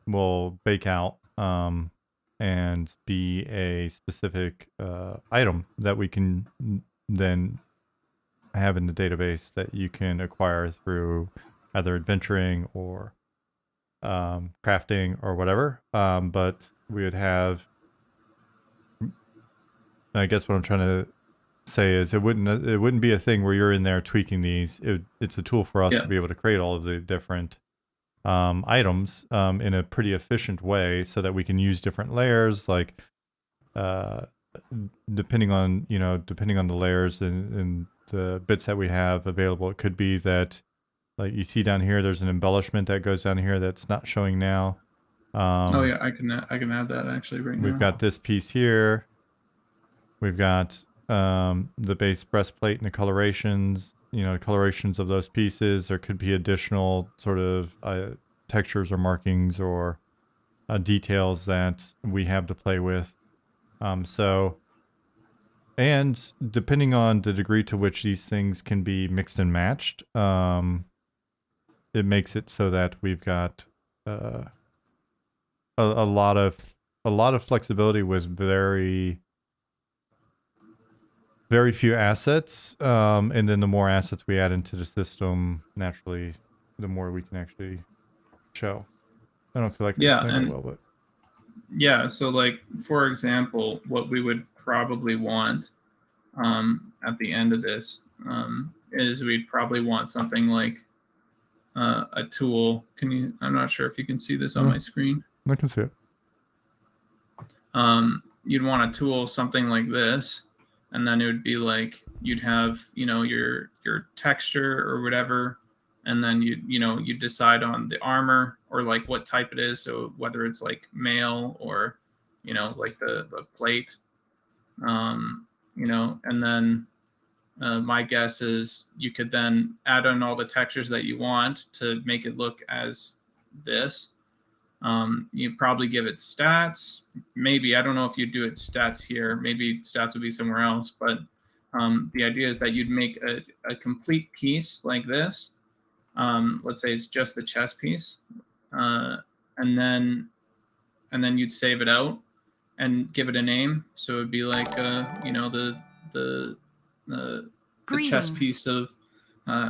will bake out and be a specific item that we can then have in the database that you can acquire through either adventuring or crafting or whatever. But we would have, I guess what I'm trying to say is it wouldn't be a thing where you're in there tweaking these. It's a tool for us to be able to create all of the different items in a pretty efficient way so that we can use different layers, like depending on the layers and the bits that we have available. It could be that, like you see down here, there's an embellishment that goes down here that's not showing now. Oh yeah, I can add that actually right now. We've got this piece here. We've got the base breastplate and the colorations. Colorations of those pieces. There could be additional sort of textures or markings or details that we have to play with. And depending on the degree to which these things can be mixed and matched, it makes it so that we've got a lot of flexibility with very few assets, and then the more assets we add into the system, naturally, the more we can actually show. I don't feel like I explained that well, but yeah. So, like for example, what we would probably want at the end of this is we'd probably want something like a tool. I'm not sure if you can see this on my screen. I can see it. You'd want a tool, something like this. And then it would be like you'd have your texture or whatever, and then you decide on the armor or like what type it is. So whether it's like mail or like the plate, and then my guess is you could then add on all the textures that you want to make it look as this. You probably give it stats. Maybe, I don't know if you do it stats here. Maybe stats would be somewhere else. But the idea is that you'd make a complete piece like this. Let's say it's just the chest piece, and then you'd save it out and give it a name. So it'd be like the chest piece of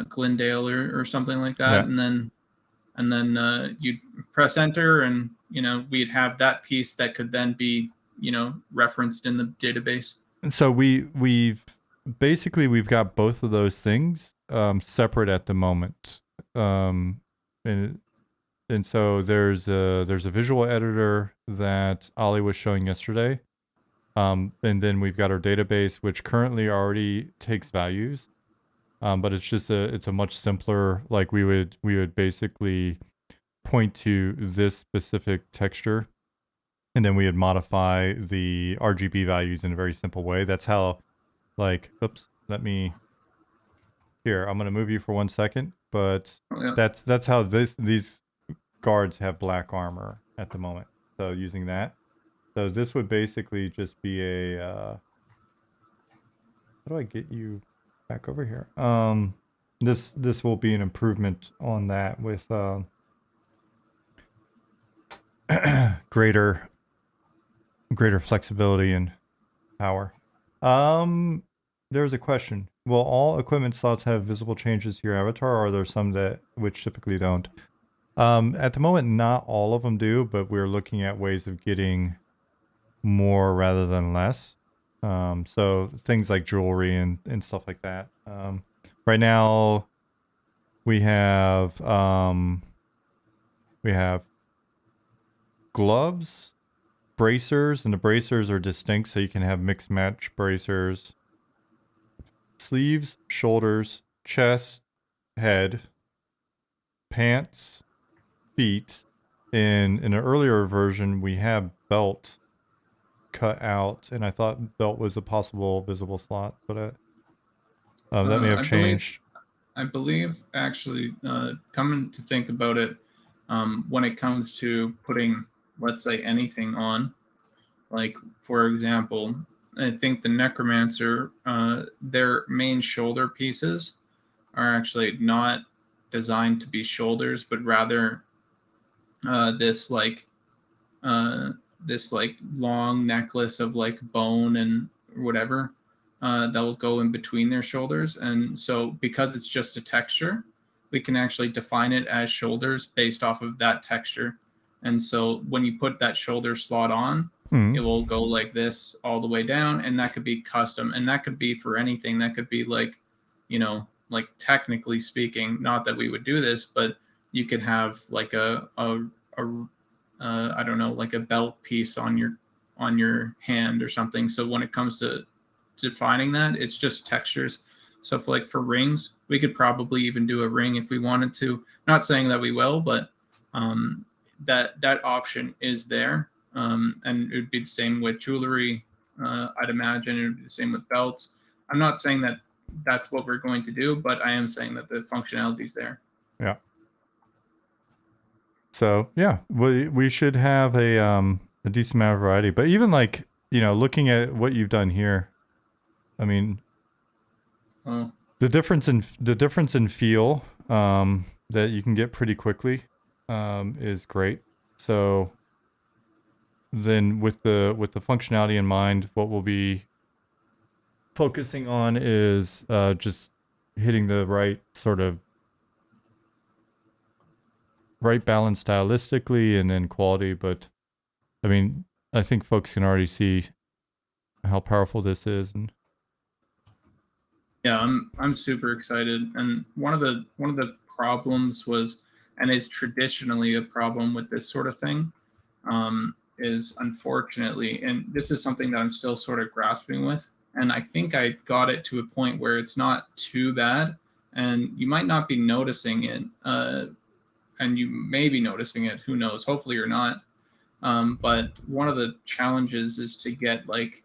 Glendale or something like that, Yeah. and then you'd press enter, and we'd have that piece that could then be referenced in the database. And so we've got both of those things separate at the moment, and so there's a visual editor that Ollie was showing yesterday, and then we've got our database, which currently already takes values. but it's a much simpler, like we would basically point to this specific texture, and then we would modify the RGB values in a very simple way. That's how, like, oops, here, I'm gonna move you for 1 second, but Oh, yeah. that's how these guards have black armor at the moment. So using that, so this would basically just be a how do I get you back over here? This will be an improvement on that with greater flexibility and power. There's a question. Will all equipment slots have visible changes to your avatar, or are there some that which typically don't? At the moment, not all of them do, but we're looking at ways of getting more rather than less. So things like jewelry and stuff like that. Right now, we have gloves, bracers, and the bracers are distinct, so you can have mixed match bracers. Sleeves, shoulders, chest, head, pants, feet. In an earlier version, we have belt cut out, and I thought belt was a possible visible slot, but that may have changed. I believe actually, coming to think about it, when it comes to putting, let's say, anything on, like for example, I think the Necromancer, their main shoulder pieces are actually not designed to be shoulders, but rather this like long necklace of like bone and whatever that will go in between their shoulders. And so because it's just a texture, we can actually define it as shoulders based off of that texture. And so when you put that shoulder slot on, it will go like this all the way down, and that could be custom, and that could be for anything. That could be like, like technically speaking, not that we would do this, but you could have like a I don't know, like a belt piece on your hand or something. So when it comes to defining that, it's just textures. So for rings, we could probably even do a ring if we wanted to. Not saying that we will, but that option is there. And it would be the same with jewelry. I'd imagine it would be the same with belts. I'm not saying that that's what we're going to do, but I am saying that the functionality is there. Yeah. So yeah, we should have a decent amount of variety. But even like, looking at what you've done here, I mean, the difference in feel that you can get pretty quickly is great. So then with the functionality in mind, what we'll be focusing on is just hitting the right sort of right balance stylistically and then quality. But I mean, I think folks can already see how powerful this is. And yeah, I'm super excited. And one of the problems was, and is traditionally a problem with this sort of thing, is unfortunately, and this is something that I'm still sort of grasping with, and I think I got it to a point where it's not too bad, and you might not be noticing it, and you may be noticing it, who knows, hopefully you're not. But one of the challenges is to get like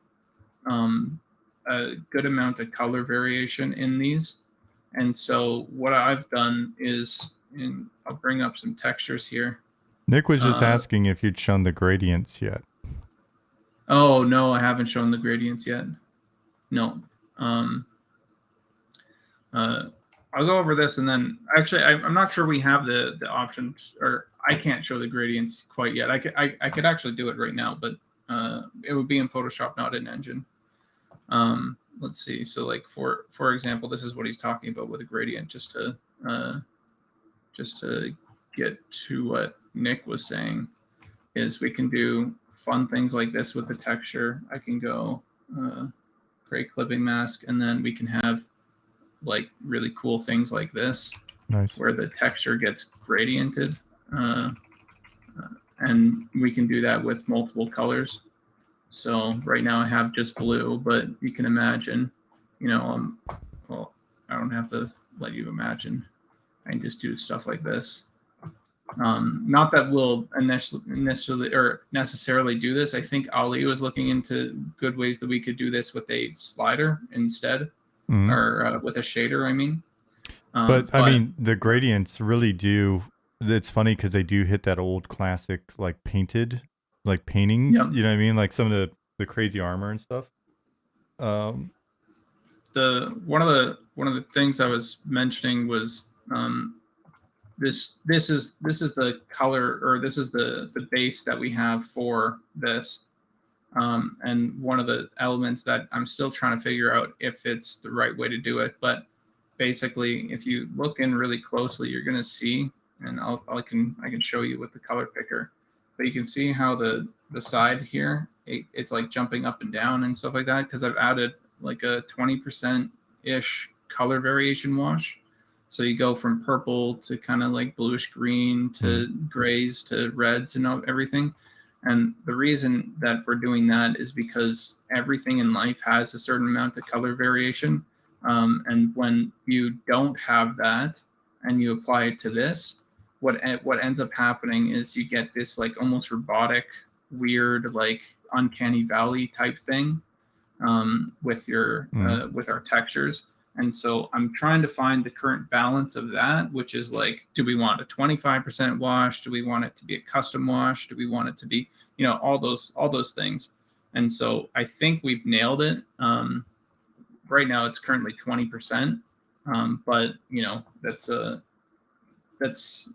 a good amount of color variation in these. And so what I've done is, and I'll bring up some textures here. Nick was just asking if you'd shown the gradients yet. Oh, no, I haven't shown the gradients yet. No. I'll go over this, and then actually I'm not sure we have the options, or I can't show the gradients quite yet. I could actually do it right now, but it would be in Photoshop, not in Engine. Let's see. So like for example, this is what he's talking about with a gradient, just to get to what Nick was saying, is we can do fun things like this with the texture. I can go gray clipping mask, and then we can have like really cool things like this. Nice. Where the texture gets gradiented, and we can do that with multiple colors. So right now I have just blue, but you can imagine, well, don't have to let you imagine. I can just do stuff like this. Not that we'll necessarily do this. I think Ali was looking into good ways that we could do this with a slider instead, or with a shader. I mean, but I mean, the gradients really do. It's funny because they do hit that old classic like painted, like paintings. Yeah. You know what I mean? Like some of the crazy armor and stuff. One of the things I was mentioning was this is the color, or this is the base that we have for this. And one of the elements that I'm still trying to figure out if it's the right way to do it. But basically, if you look in really closely, you're going to see, and I can show you with the color picker, but you can see how the side here, it's like jumping up and down and stuff like that, because I've added like a 20% ish color variation wash. So you go from purple to kind of like bluish green to grays to reds and everything. And the reason that we're doing that is because everything in life has a certain amount of color variation. And when you don't have that and you apply it to this, what ends up happening is you get this like almost robotic, weird, like uncanny valley type thing with our textures. And so I'm trying to find the current balance of that, which is like, do we want a 25% wash? Do we want it to be a custom wash? Do we want it to be, all those things? And so I think we've nailed it. Right now it's currently 20%. But that's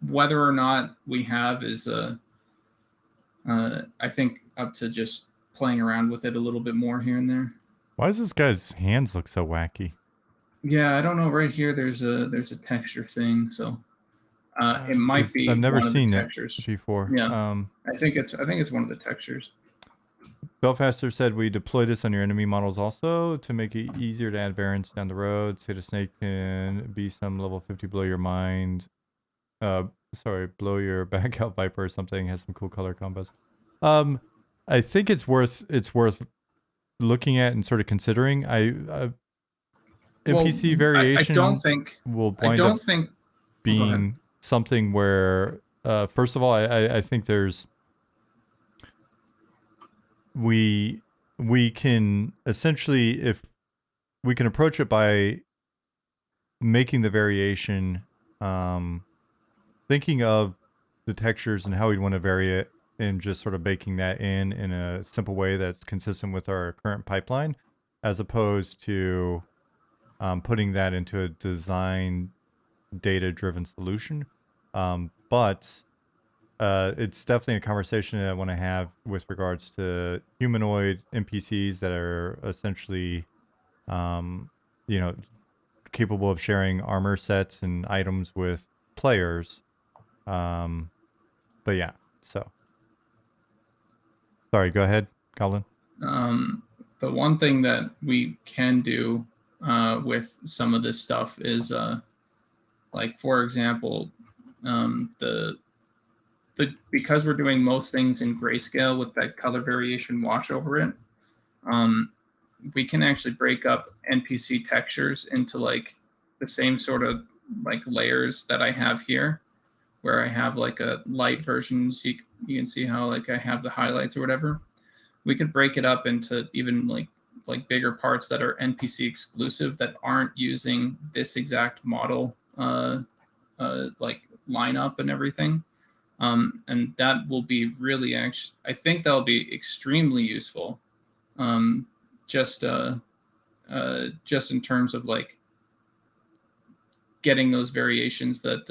whether or not we have is I think up to just playing around with it a little bit more here and there. Why does this guy's hands look so wacky? Yeah, I don't know. Right here, there's a texture thing, so it might be. I've never seen it textures before. Yeah, I think it's one of the textures. Belfaster said we deploy this on your enemy models also to make it easier to add variants down the road. Say the snake can be some level 50 blow your mind. Blow your back out viper or something. Has some cool color combos. I think it's worth looking at and sort of considering. NPC variation will wind up being something where, first of all, I think there's we can essentially, if we can approach it by making the variation, thinking of the textures and how we'd want to vary it, and just sort of baking that in a simple way that's consistent with our current pipeline, as opposed to putting that into a design data-driven solution. But it's definitely a conversation that I want to have with regards to humanoid NPCs that are essentially, capable of sharing armor sets and items with players. But yeah, so. Sorry, go ahead, Goblin. The one thing that we can do with some of this stuff is, like, for example, because we're doing most things in grayscale with that color variation wash over it, we can actually break up NPC textures into like the same sort of like layers that I have here, where I have like a light version. So you can see how like I have the highlights or whatever. We could break it up into even like bigger parts that are NPC exclusive that aren't using this exact model like lineup and everything. And that will be really I think that'll be extremely useful. Just in terms of like getting those variations that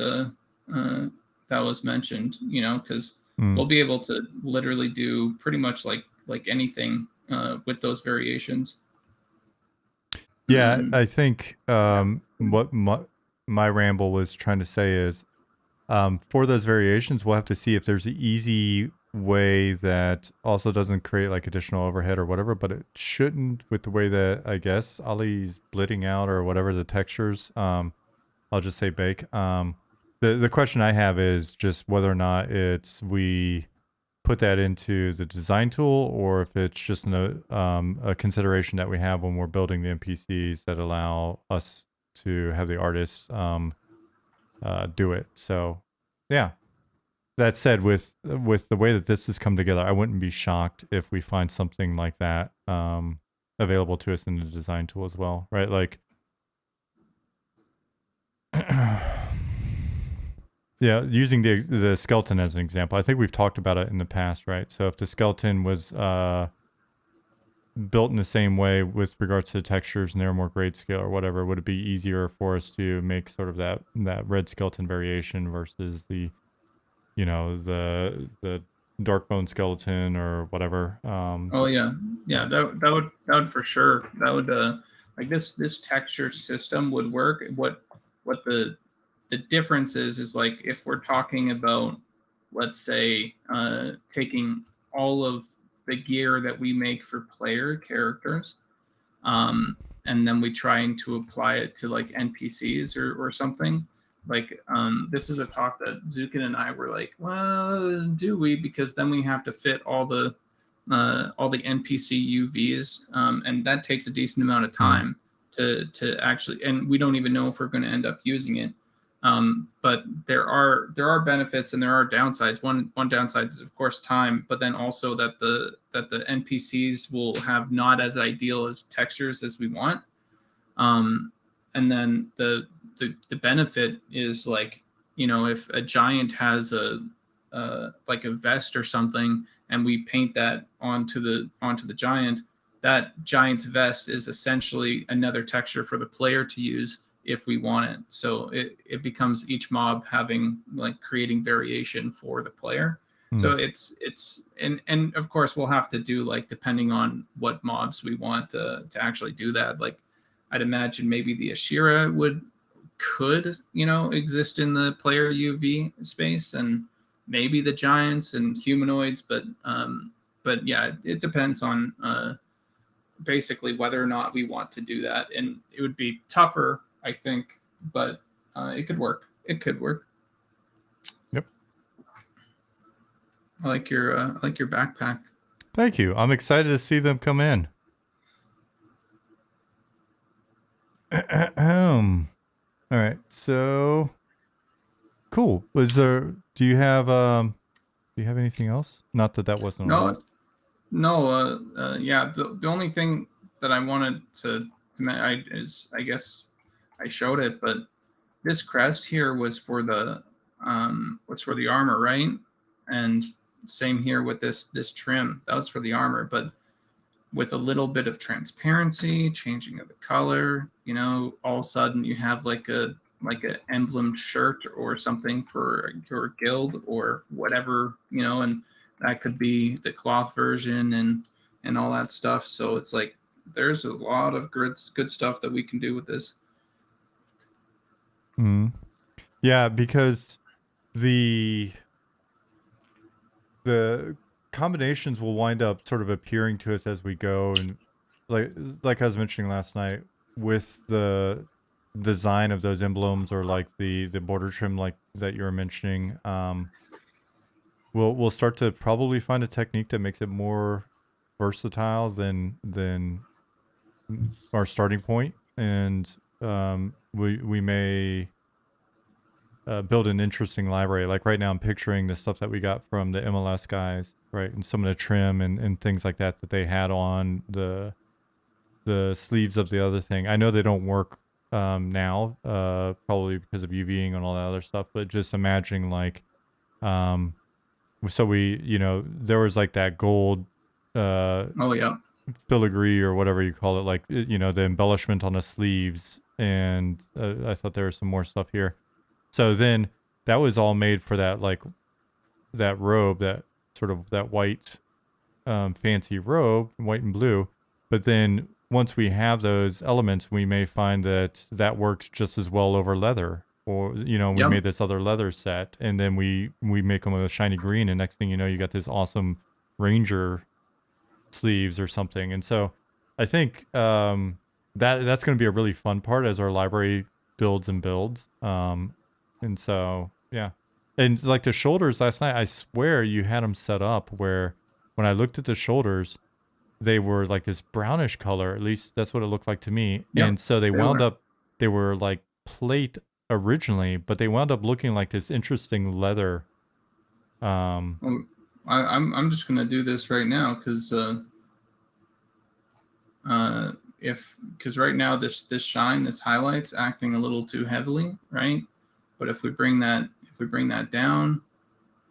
that was mentioned, because we'll be able to literally do pretty much like anything with those variations. Yeah, I think what my ramble was trying to say is, for those variations, we'll have to see if there's an easy way that also doesn't create like additional overhead or whatever, but it shouldn't, with the way that I guess Ali's blitting out or whatever the textures. I'll just say bake. The question I have is just whether or not we put that into the design tool, or if it's just a consideration that we have when we're building the NPCs that allow us to have the artists do it. So yeah. That said, with the way that this has come together, I wouldn't be shocked if we find something like that available to us in the design tool as well, right? Like, yeah, using the skeleton as an example, I think we've talked about it in the past, right? So if the skeleton was built in the same way with regards to the textures and they're more grayscale or whatever, would it be easier for us to make sort of that red skeleton variation versus the the dark bone skeleton or whatever. Oh yeah, yeah. That would for sure. That would like this texture system would work. What the difference is like if we're talking about, let's say, taking all of the gear that we make for player characters, and then we trying to apply it to like NPCs or something. Like this is a talk that Zukin and I were like, well, do we? Because then we have to fit all the NPC UVs, and that takes a decent amount of time to actually, and we don't even know if we're going to end up using it. But there are benefits and there are downsides. One downside is of course time, but then also that the NPCs will have not as ideal as textures as we want. And then the benefit is like, if a giant has a like a vest or something, and we paint that onto the giant, that giant's vest is essentially another texture for the player to use if we want it. So it becomes each mob having like creating variation for the player. So it's and of course we'll have to do like depending on what mobs we want to actually do that. Like I'd imagine maybe the Ashira could exist in the player UV space, and maybe the giants and humanoids, but yeah, it depends on basically whether or not we want to do that, and it would be tougher, I think, but it could work. It could work. Yep. I like your backpack. Thank you. I'm excited to see them come in. All right. So cool. Do you have anything else? Not that wasn't No. Yeah. The only thing that I wanted to is, I guess I showed it, but this crest here was for the armor, right? And same here with this trim. That was for the armor, but with a little bit of transparency, changing of the color, all of a sudden you have like a emblem shirt or something for your guild or whatever, and that could be the cloth version and all that stuff. So it's like there's a lot of good stuff that we can do with this. Yeah, because the combinations will wind up sort of appearing to us as we go, and like I was mentioning last night, with the design of those emblems or like the border trim like that you were mentioning, we'll start to probably find a technique that makes it more versatile than our starting point, and we may build an interesting library. Like right now I'm picturing the stuff that we got from the MLS guys, right? And some of the trim and things like that they had on the sleeves of the other thing. I know they don't work now, probably because of UVing and all that other stuff, but just imagining like, so there was like that gold, Oh yeah, filigree or whatever you call it, like, the embellishment on the sleeves. And I thought there was some more stuff here. So then that was all made for that, like that robe, that sort of that white, fancy robe, white and blue. But then once we have those elements, we may find that works just as well over leather, or we made this other leather set, and then we make them with a shiny green, and next thing you know, you got this awesome ranger sleeves or something. And so I think that's going to be a really fun part as our library builds and builds. And so, yeah. And like the shoulders last night, I swear you had them set up where when I looked at the shoulders, they were like this brownish color. At least that's what it looked like to me. Yep, And so they they wound were. up they were like plate originally, but they wound up looking like this interesting leather. Well, I'm just gonna do this right now because because right now this shine, this highlight's acting a little too heavily, right? But if we bring that down,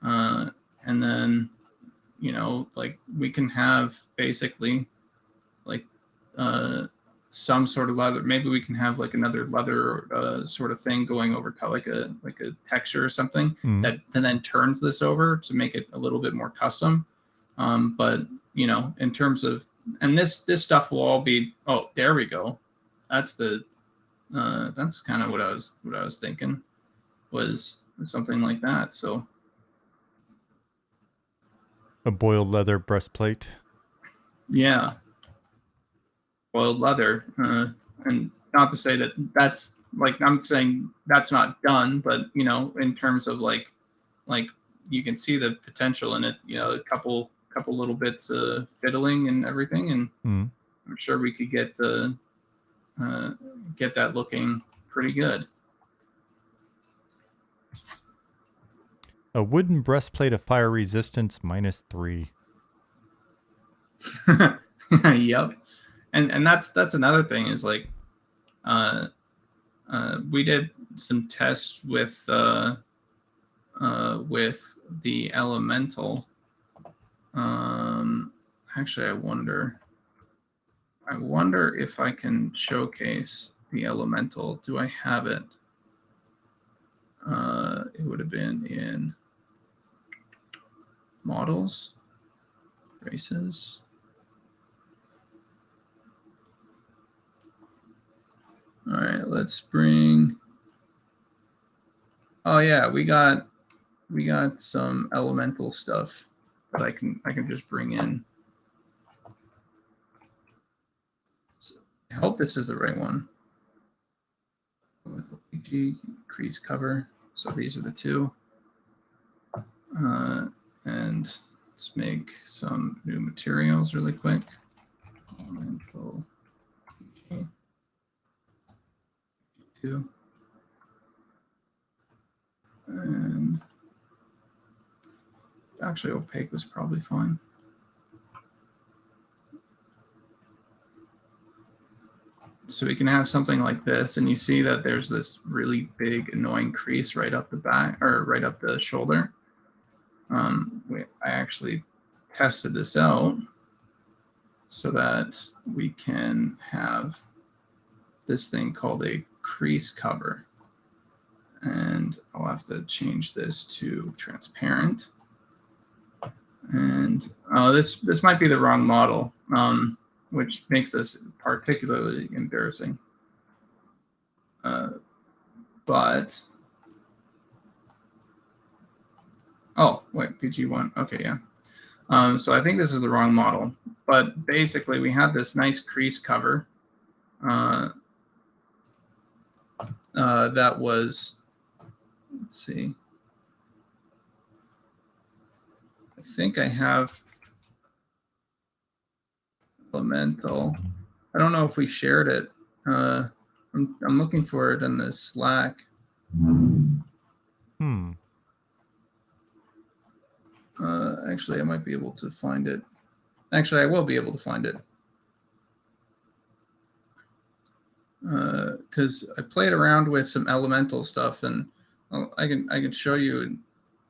and then like we can have basically like some sort of leather. Maybe we can have like another leather sort of thing going over to like a texture or something that and then turns this over to make it a little bit more custom. But in terms of, and this stuff will all be, oh, there we go. That's that's kind of what I was thinking was something like that. So A boiled leather breastplate. yeah, boiled leather, and not to say that that's like, I'm saying that's not done, but in terms of like you can see the potential in it. A couple little bits of fiddling and everything, and I'm sure we could get that looking pretty good. A wooden breastplate of fire resistance -3. Yep. And that's another thing is like we did some tests with the elemental. Actually, I wonder if I can showcase the elemental. Do I have it? It would have been in models, races. All right, let's bring. Oh yeah, we got some elemental stuff that I can just bring in. So I hope this is the right one. Increase cover. So these are the two. And let's make some new materials really quick. Elemental. Two. And actually opaque was probably fine. So we can have something like this, and you see that there's this really big annoying crease right up the back, or right up the shoulder. I actually tested this out so that we can have this thing called a crease cover. And I'll have to change this to transparent. And this might be the wrong model, which makes this particularly embarrassing. But oh wait, PG1. Okay, yeah. So I think this is the wrong model. But basically, we had this nice crease cover that was. Let's see. I think I have elemental. I don't know if we shared it. I'm looking for it in the Slack. Actually, I might be able to find it. Actually, I will be able to find it. Because I played around with some elemental stuff, and I can show you in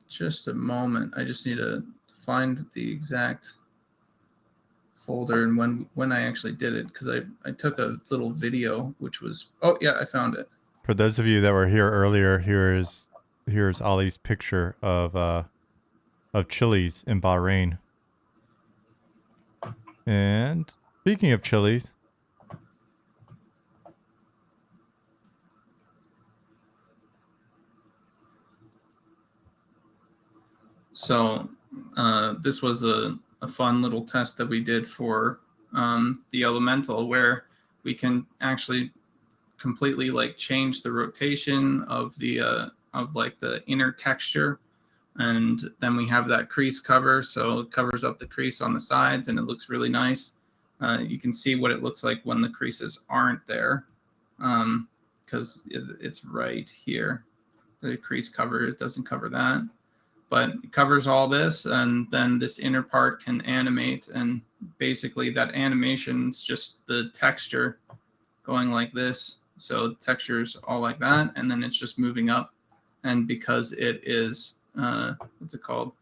just a moment. I just need to find the exact folder and when I actually did it, because I took a little video, which was, oh yeah, I found it. For those of you that were here earlier, here's Ollie's picture of Chili's in Bahrain. And speaking of Chili's, so this was a fun little test that we did for the elemental, where we can actually completely like change the rotation of the of like the inner texture, and then we have that crease cover, so it covers up the crease on the sides and it looks really nice. You can see what it looks like when the creases aren't there, because it's right here. The increase cover, it doesn't cover that, but it covers all this, and then this inner part can animate, and basically that animation is just the texture going like this. So textures all like that, and then it's just moving up, and because it is what's it called?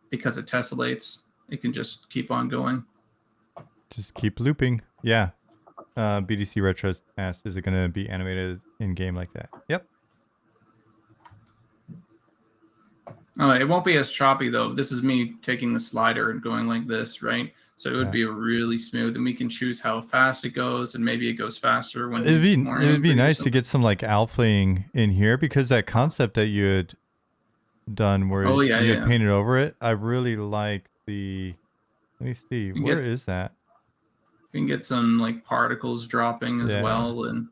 Because it tessellates, it can just keep on going. Just keep looping. Yeah. BDC Retro asked, is it going to be animated in game like that? Yep. It won't be as choppy though. This is me taking the slider and going like this, right? So it would be really smooth, and we can choose how fast it goes, and maybe it goes faster when he's more angry. It'd be nice to get some like alphaing in here, because that concept that you had done where you had painted over it, I really like the. Let me see, where is that? We can get some like particles dropping as well, and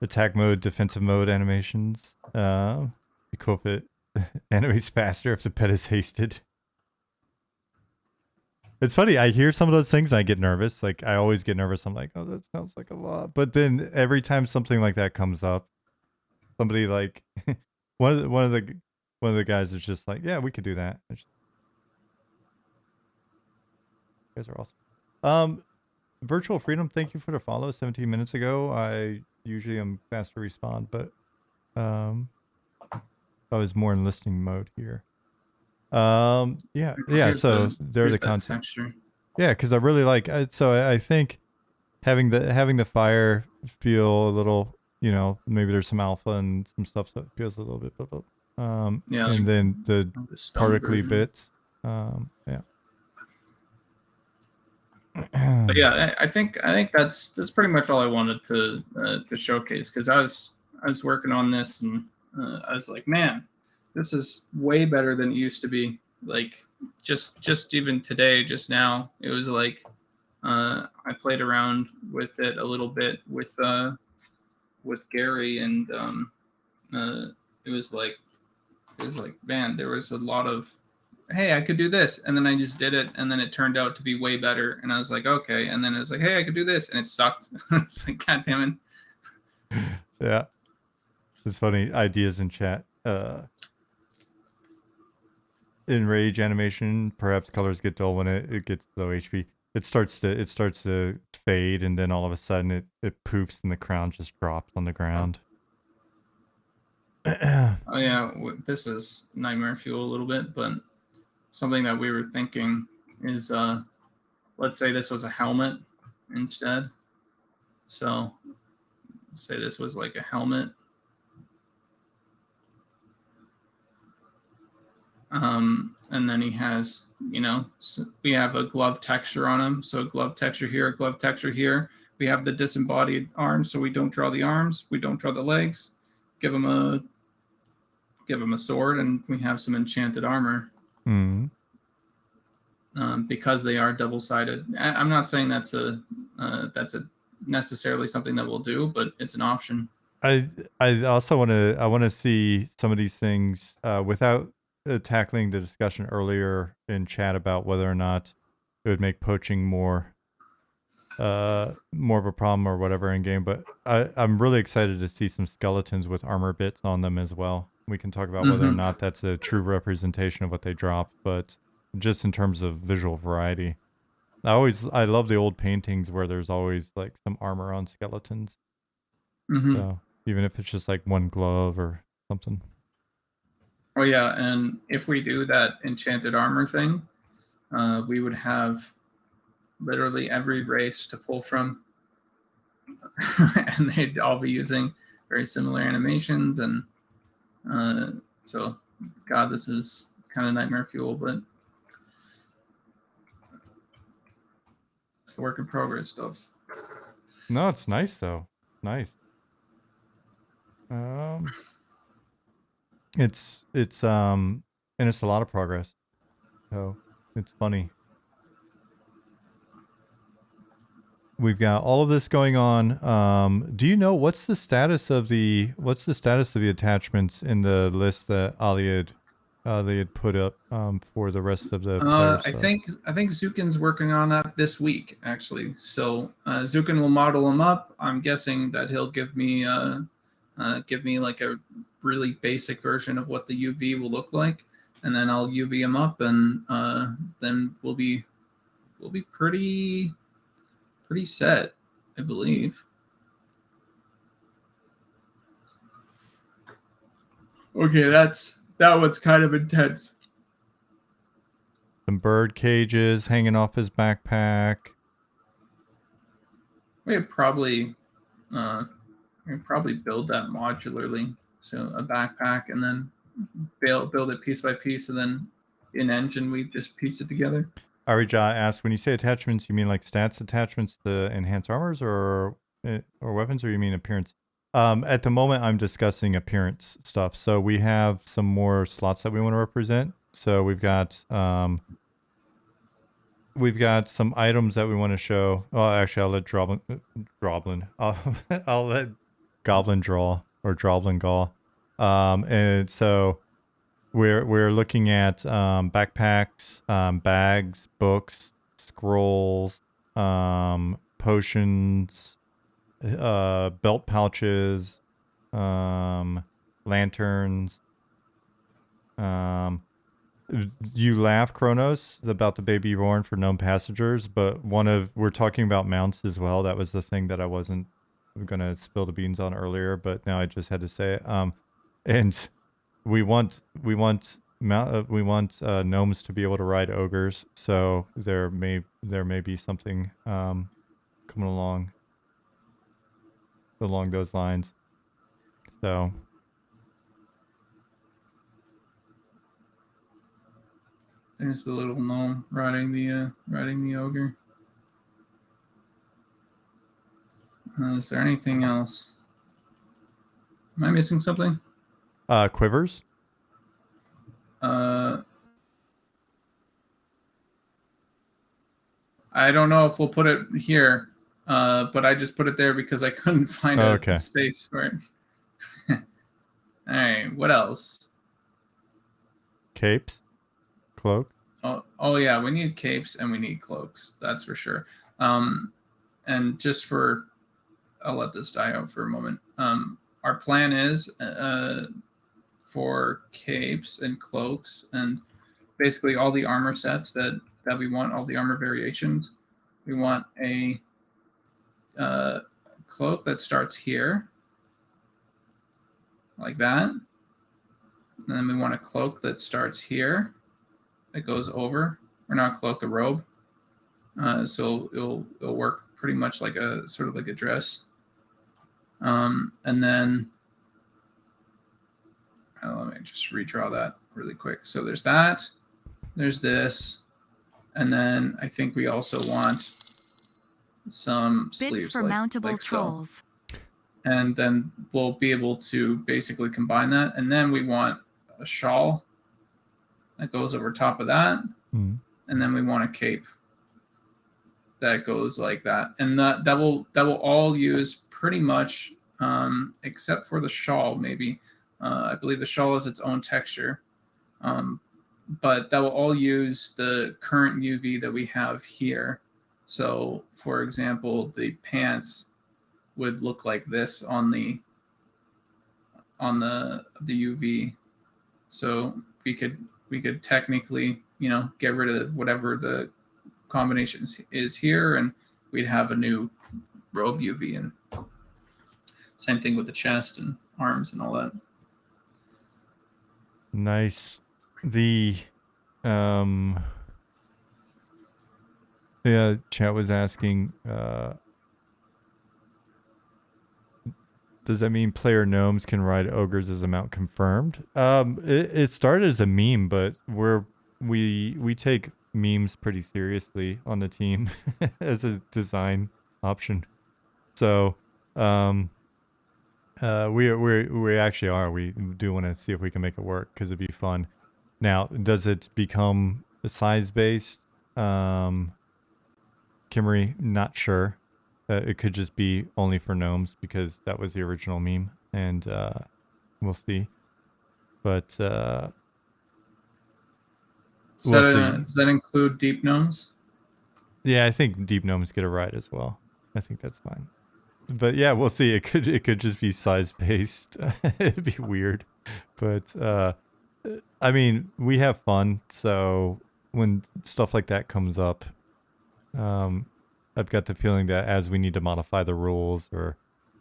attack mode, defensive mode animations. Be cool if it animates faster if the pet is hasted. It's funny, I hear some of those things and I get nervous. Like, I always get nervous. I'm like, oh, that sounds like a lot. But then every time something like that comes up, somebody like one of the guys is just like, yeah, we could do that. You guys are awesome. Virtual Freedom, thank you for the follow 17 minutes ago. I usually am fast to respond, but I was more in listening mode here. Yeah. So they're the concept. Yeah, because I really like. So I think having the fire feel a little, you know, maybe there's some alpha and some stuff that feels a little bit, and like then the particly bits. Yeah. But yeah, I think that's pretty much all I wanted to showcase, because I was working on this, and I was like, man, this is way better than it used to be. Like just even today, just now, it was like I played around with it a little bit with Gary, and it was like man, there was a lot of, hey, I could do this, and then I just did it, and then it turned out to be way better, and I was like, okay, and then it was like, hey, I could do this, and it sucked. It's like, god damn it. Yeah, it's funny, ideas in chat. In rage animation, perhaps colors get dull when it gets low HP. It starts to fade, and then all of a sudden it poofs and the crown just drops on the ground. Oh yeah, this is nightmare fuel a little bit, but something that we were thinking is, let's say this was a helmet instead. So say this was like a helmet. And then he has, you know, so we have a glove texture on him. So glove texture here, glove texture here. We have the disembodied arms, so we don't draw the arms, we don't draw the legs. Give him a sword, and we have some enchanted armor. Because they are double-sided. I'm not saying that's a necessarily something that we'll do, but it's an option. I also want to see some of these things without tackling the discussion earlier in chat about whether or not it would make poaching more of a problem or whatever in game. But I'm really excited to see some skeletons with armor bits on them as well. We can talk about whether or not that's a true representation of what they drop, but just in terms of visual variety. I love the old paintings where there's always like some armor on skeletons. So even if it's just like one glove or something. Oh yeah, and if we do that enchanted armor thing, we would have literally every race to pull from, and they'd all be using very similar animations, and so God, this is kind of nightmare fuel, but it's the work in progress stuff. No, it's nice though. Nice. It's and it's a lot of progress. So it's funny. We've got all of this going on. Do you know what's the status of the attachments in the list that Ali had they had put up for the rest of the players. I think Zukin's working on that this week, actually. So Zukin will model him up. I'm guessing that he'll give me like a really basic version of what the UV will look like, and then I'll UV him up, and then we'll be pretty set, I believe. Okay, that one's kind of intense. Some bird cages hanging off his backpack. We could probably build that modularly. So a backpack, and then build it piece by piece, and then in engine we just piece it together. Arija asked, when you say attachments, you mean like stats attachments to enhance armors or weapons, or you mean appearance? At the moment, I'm discussing appearance stuff. So we have some more slots that we want to represent. So we've got some items that we want to show. Oh, actually, I'll let Droblin. I'll let Goblin draw, or Droblin Gaw. And so we're looking at backpacks, bags, books, scrolls, potions, belt pouches, lanterns. You laugh, Kronos, about the baby born for gnome passengers, but we're talking about mounts as well. That was the thing that I wasn't gonna spill the beans on earlier, but now I just had to say it. And we want gnomes to be able to ride ogres, so there may be something coming along those lines. So there's the little gnome riding the ogre. Is there anything else? Am I missing something? Quivers. I don't know if we'll put it here, but I just put it there because I couldn't find a space for it. All right, what else? Capes, cloak. Oh yeah, we need capes and we need cloaks. That's for sure. And just for, I'll let this die out for a moment. Our plan is for capes and cloaks and basically all the armor sets that we want, all the armor variations. We want a cloak that starts here, like that. And then we want a cloak that starts here, that goes over, or not a cloak, a robe. So it'll work pretty much like a sort of like a dress. And then let me just redraw that really quick. So there's that, there's this, and then I think we also want some sleeves Bits for mountable trolls. So. And then we'll be able to basically combine that. And then we want a shawl that goes over top of that. Mm. And then we want a cape that goes like that. And that will all use pretty much, except for the shawl, maybe. I believe the shawl has its own texture. But that will all use the current UV that we have here. So, for example, the pants would look like this on the UV. So we could technically, get rid of whatever the combination is here, and we'd have a new robe UV. And same thing with the chest and arms and all that. Nice. The yeah, chat was asking, does that mean player gnomes can ride ogres as a mount confirmed? It started as a meme, but we take memes pretty seriously on the team as a design option. So we actually are. We do want to see if we can make it work because it'd be fun. Now, does it become size based? Kimmery, not sure. It could just be only for gnomes because that was the original meme, and we'll see. But we'll see. Does that include deep gnomes? Yeah, I think deep gnomes get a ride as well. I think that's fine. But yeah, we'll see. It could just be size based. It'd be weird. But I mean, we have fun, so when stuff like that comes up, I've got the feeling that as we need to modify the rules or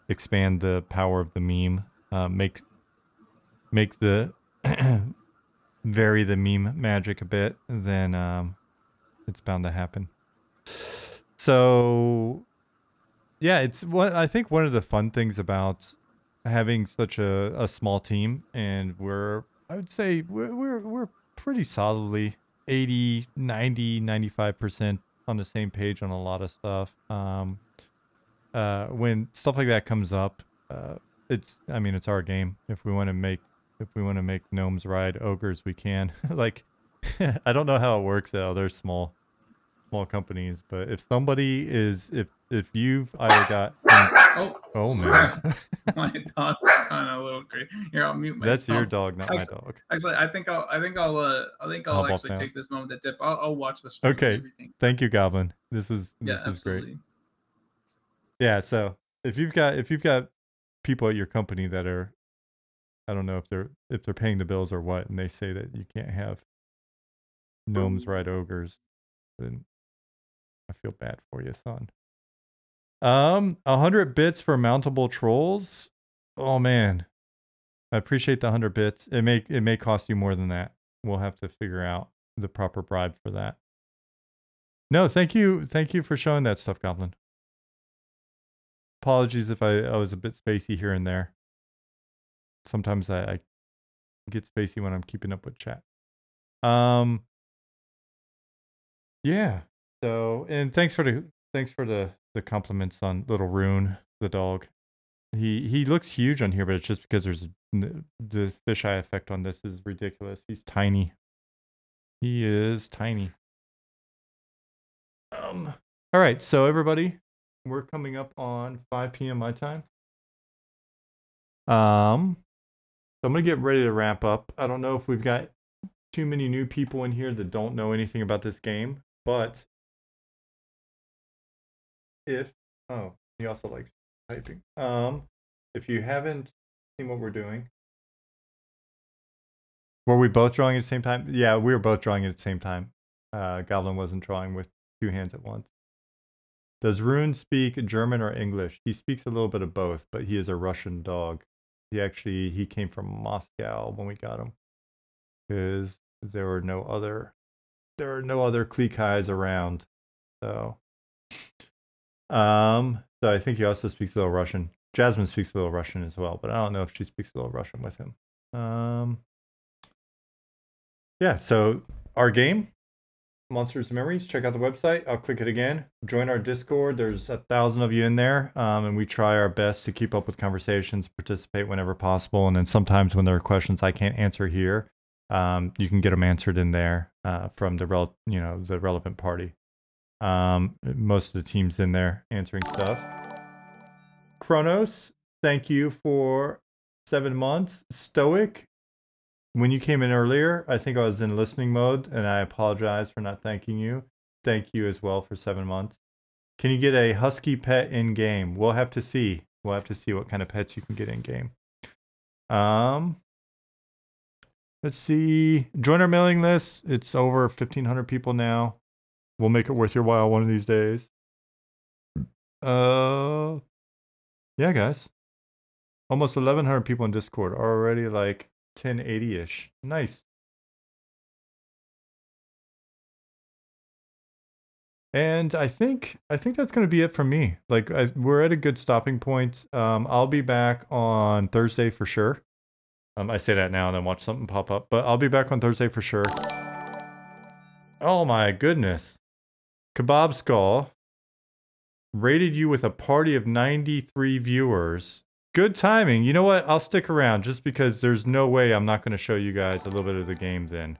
expand the power of the meme, make the vary the meme magic a bit, then it's bound to happen. So yeah, it's what I think one of the fun things about having such a small team, and I would say we're pretty solidly 80, 90, 95% on the same page on a lot of stuff. When stuff like that comes up, it's our game. If we want to make gnomes ride ogres, we can. Like I don't know how it works at other small companies, but if somebody is if you've either got oh man. My dog's kind of a little crazy. Here, I'll mute myself. That's your dog, not my dog. Actually, I think I'll actually take this moment to dip. I'll watch the stream. Okay. And everything. Thank you, Goblin. This is absolutely. great. Yeah, so if you've got people at your company that are, I don't know if they're paying the bills or what, and they say that you can't have gnomes ride ogres, then I feel bad for you, son. 100 bits for mountable trolls. Oh man, I appreciate the 100 bits. It may cost you more than that. We'll have to figure out the proper bribe for that. No, thank you for showing that stuff, Goblin. Apologies if I was a bit spacey here and there. Sometimes I get spacey when I'm keeping up with chat. Yeah. So, and thanks for the compliments on little Rune, the dog. He looks huge on here, but it's just because the fisheye effect on this is ridiculous. He's tiny. He is tiny. All right, so everybody, we're coming up on 5 p.m. my time. So I'm gonna get ready to wrap up. I don't know if we've got too many new people in here that don't know anything about this game, but he also likes typing. If you haven't seen what we're doing, were we both drawing at the same time? Yeah, we were both drawing at the same time. Goblin wasn't drawing with two hands at once. Does Rune speak German or English? He speaks a little bit of both, but he is a Russian dog. He came from Moscow when we got him, because there are no other Klikais around. So I think he also speaks a little Russian. Jasmine speaks a little Russian as well, but I don't know if she speaks a little Russian with him. Yeah, so our game, Monsters and Memories, check out the website. I'll click it again. Join our Discord. There's 1,000 of you in there, and we try our best to keep up with conversations, participate whenever possible, and then sometimes when there are questions I can't answer here, you can get them answered in there from the relevant party. Most of the team's in there answering stuff. Kronos, thank you for 7 months. Stoic, when you came in earlier, I think I was in listening mode, and I apologize for not thanking you. Thank you as well for 7 months. Can you get a husky pet in game? We'll have to see. We'll have to see what kind of pets you can get in game. Let's see. Join our mailing list. It's over 1,500 people now. We'll make it worth your while one of these days. Yeah, guys. Almost 1,100 people in Discord. Already like 1080-ish. Nice. And I think that's going to be it from me. Like, we're at a good stopping point. I'll be back on Thursday for sure. I say that now and then watch something pop up, but I'll be back on Thursday for sure. Oh my goodness. Kebab Skull rated you with a party of 93 viewers. Good timing. You know what? I'll stick around just because there's no way I'm not going to show you guys a little bit of the game then.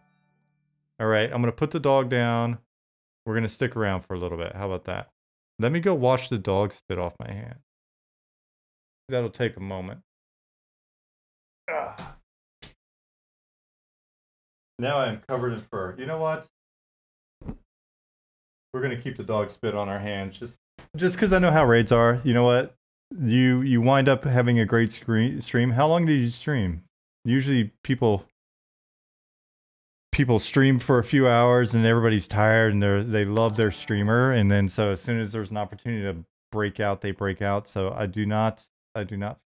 All right, I'm going to put the dog down. We're going to stick around for a little bit. How about that? Let me go watch the dog spit off my hand. That'll take a moment. Now I'm covered in fur. You know what? We're gonna keep the dog spit on our hands just because I know how raids are. You know what? You wind up having a great stream. How long did you stream? Usually people stream for a few hours and everybody's tired and they love their streamer, and then so as soon as there's an opportunity to break out, they break out. So I do not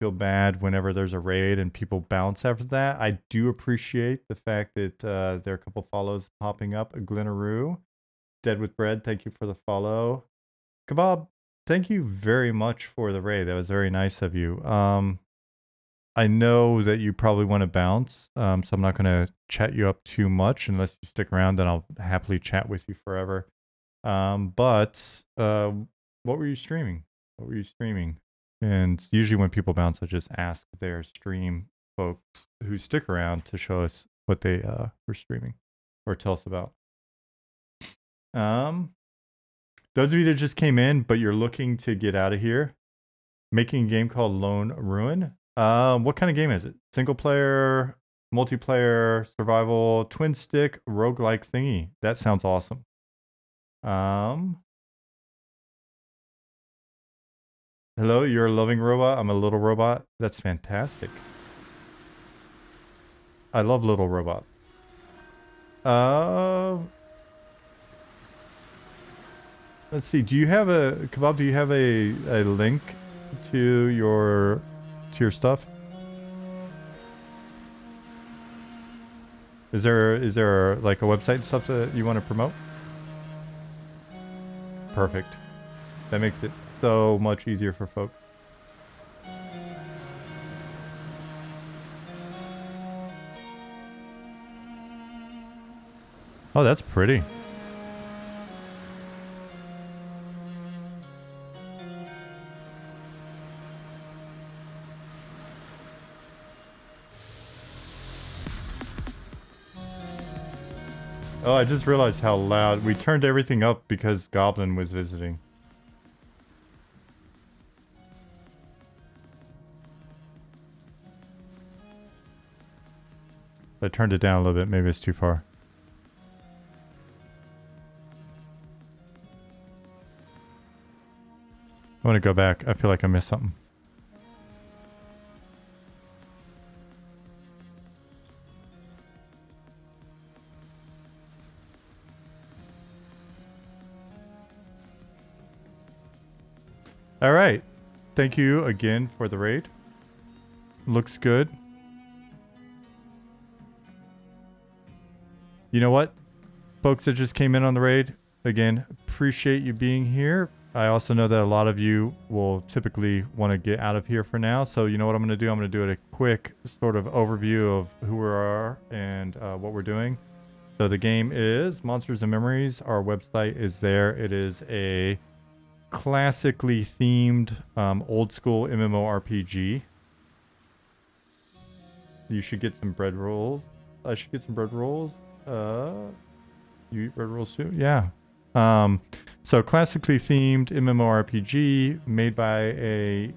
feel bad whenever there's a raid and people bounce after that. I do appreciate the fact that there are a couple follows popping up. Glenaroo, Dead with Bread, thank you for the follow. Kebab, thank you very much for the raid. That was very nice of you. I know that you probably want to bounce, so I'm not going to chat you up too much. Unless you stick around, then I'll happily chat with you forever. But what were you streaming? What were you streaming? And usually when people bounce, I just ask their stream folks who stick around to show us what they were streaming or tell us about. Those of you that just came in, but you're looking to get out of here, making a game called Lone Ruin. What kind of game is it? Single player, multiplayer, survival, twin stick, roguelike thingy. That sounds awesome. Hello, you're a loving robot. I'm a little robot. That's fantastic. I love little robots. Let's see. Do you have a Kebab? Do you have a link to your stuff? Is there like a website and stuff that you want to promote? Perfect. That makes it so much easier for folks. Oh, that's pretty. Oh, I just realized how loud. We turned everything up because Goblin was visiting. I turned it down a little bit. Maybe it's too far. I want to go back. I feel like I missed something. All right. Thank you again for the raid. Looks good. You know what? Folks that just came in on the raid, again, appreciate you being here. I also know that a lot of you will typically want to get out of here for now. So you know what I'm going to do? I'm going to do a quick sort of overview of who we are and what we're doing. So the game is Monsters and Memories. Our website is there. It is a classically themed old school MMORPG. You should get some bread rolls. I should get some bread rolls. You eat bread rolls too? Yeah. So classically themed MMORPG made by a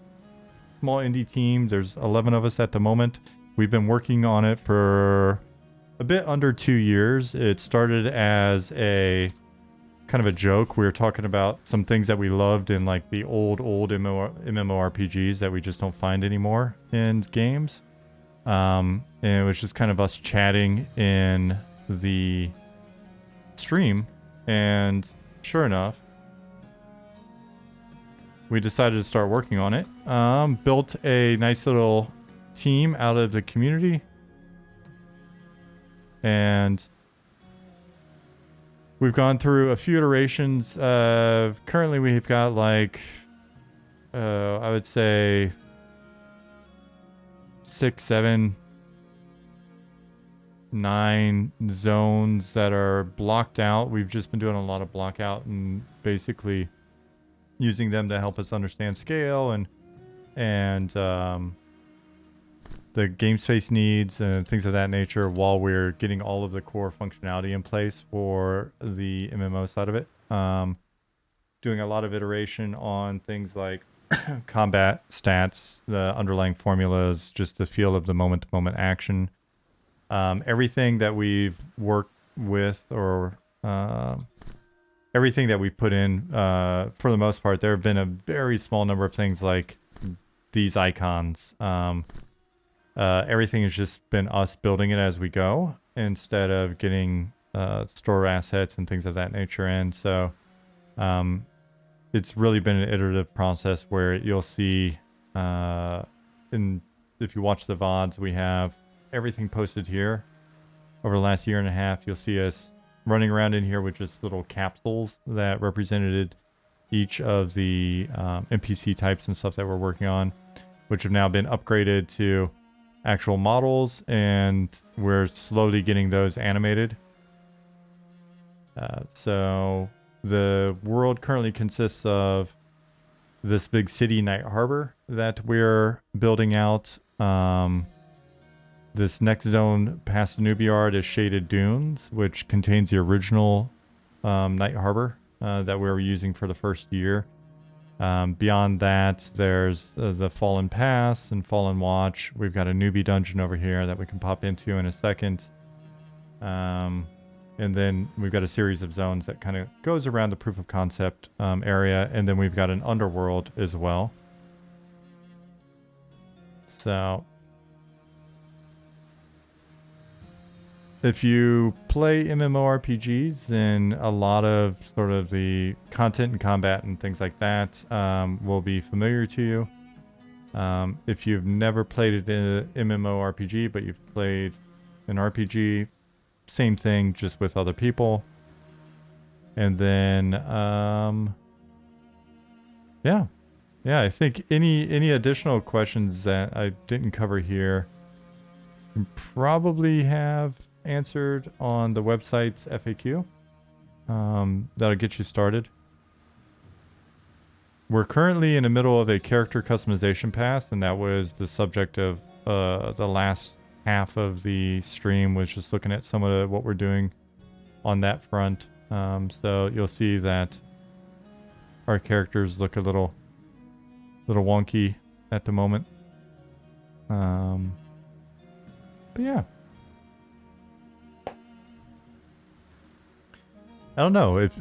small indie team. There's 11 of us at the moment. We've been working on it for a bit under 2 years. It started as a kind of a joke. We were talking about some things that we loved in like the old MMORPGs that we just don't find anymore in games. And it was just kind of us chatting in the stream, and sure enough, we decided to start working on it. Built a nice little team out of the community, and we've gone through a few iterations. Currently we've got like I would say 6, 7, 9 zones that are blocked out. We've just been doing a lot of block out and basically using them to help us understand scale and the game space needs and things of that nature, while we're getting all of the core functionality in place for the MMO side of it. Doing a lot of iteration on things like combat stats, the underlying formulas, just the feel of the moment-to-moment action. Everything that we've worked with or everything that we put in, for the most part, there have been a very small number of things like these icons. Everything has just been us building it as we go instead of getting store assets and things of that nature in. So it's really been an iterative process where you'll see, if you watch the VODs, we have everything posted here. Over the last year and a half, you'll see us running around in here with just little capsules that represented each of the NPC types and stuff that we're working on, which have now been upgraded to actual models, and we're slowly getting those animated. So the world currently consists of this big city, Night Harbor, that we're building out. This next zone past Nubiard is Shaded Dunes, which contains the original Night Harbor that we were using for the first year. Beyond that, there's the Fallen Pass and Fallen Watch. We've got a newbie dungeon over here that we can pop into in a second. And then we've got a series of zones that kind of goes around the proof of concept area. And then we've got an underworld as well. So if you play MMORPGs, then a lot of sort of the content and combat and things like that will be familiar to you. If you've never played an MMORPG, but you've played an RPG, same thing, just with other people. And then, yeah, I think any additional questions that I didn't cover here probably have answered on the website's FAQ. That'll get you started. We're currently in the middle of a character customization pass, and that was the subject of the last half of the stream, was just looking at some of what we're doing on that front. So you'll see that our characters look a little wonky at the moment. But yeah. I don't know if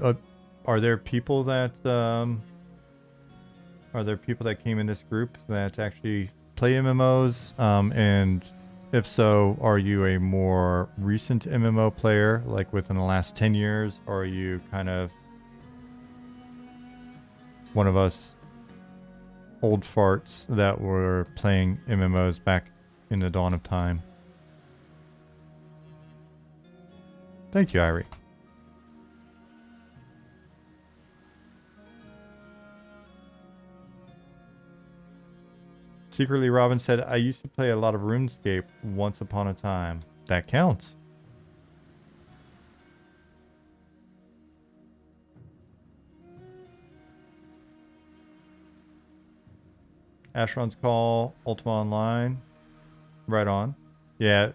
are there people that came in this group that actually play MMOs, and if so, are you a more recent MMO player, like within the last 10 years, or are you kind of one of us old farts that were playing MMOs back in the dawn of time? Thank you, Irie. Secretly, Robin said, I used to play a lot of RuneScape once upon a time. That counts. Asheron's Call, Ultima Online. Right on. Yeah.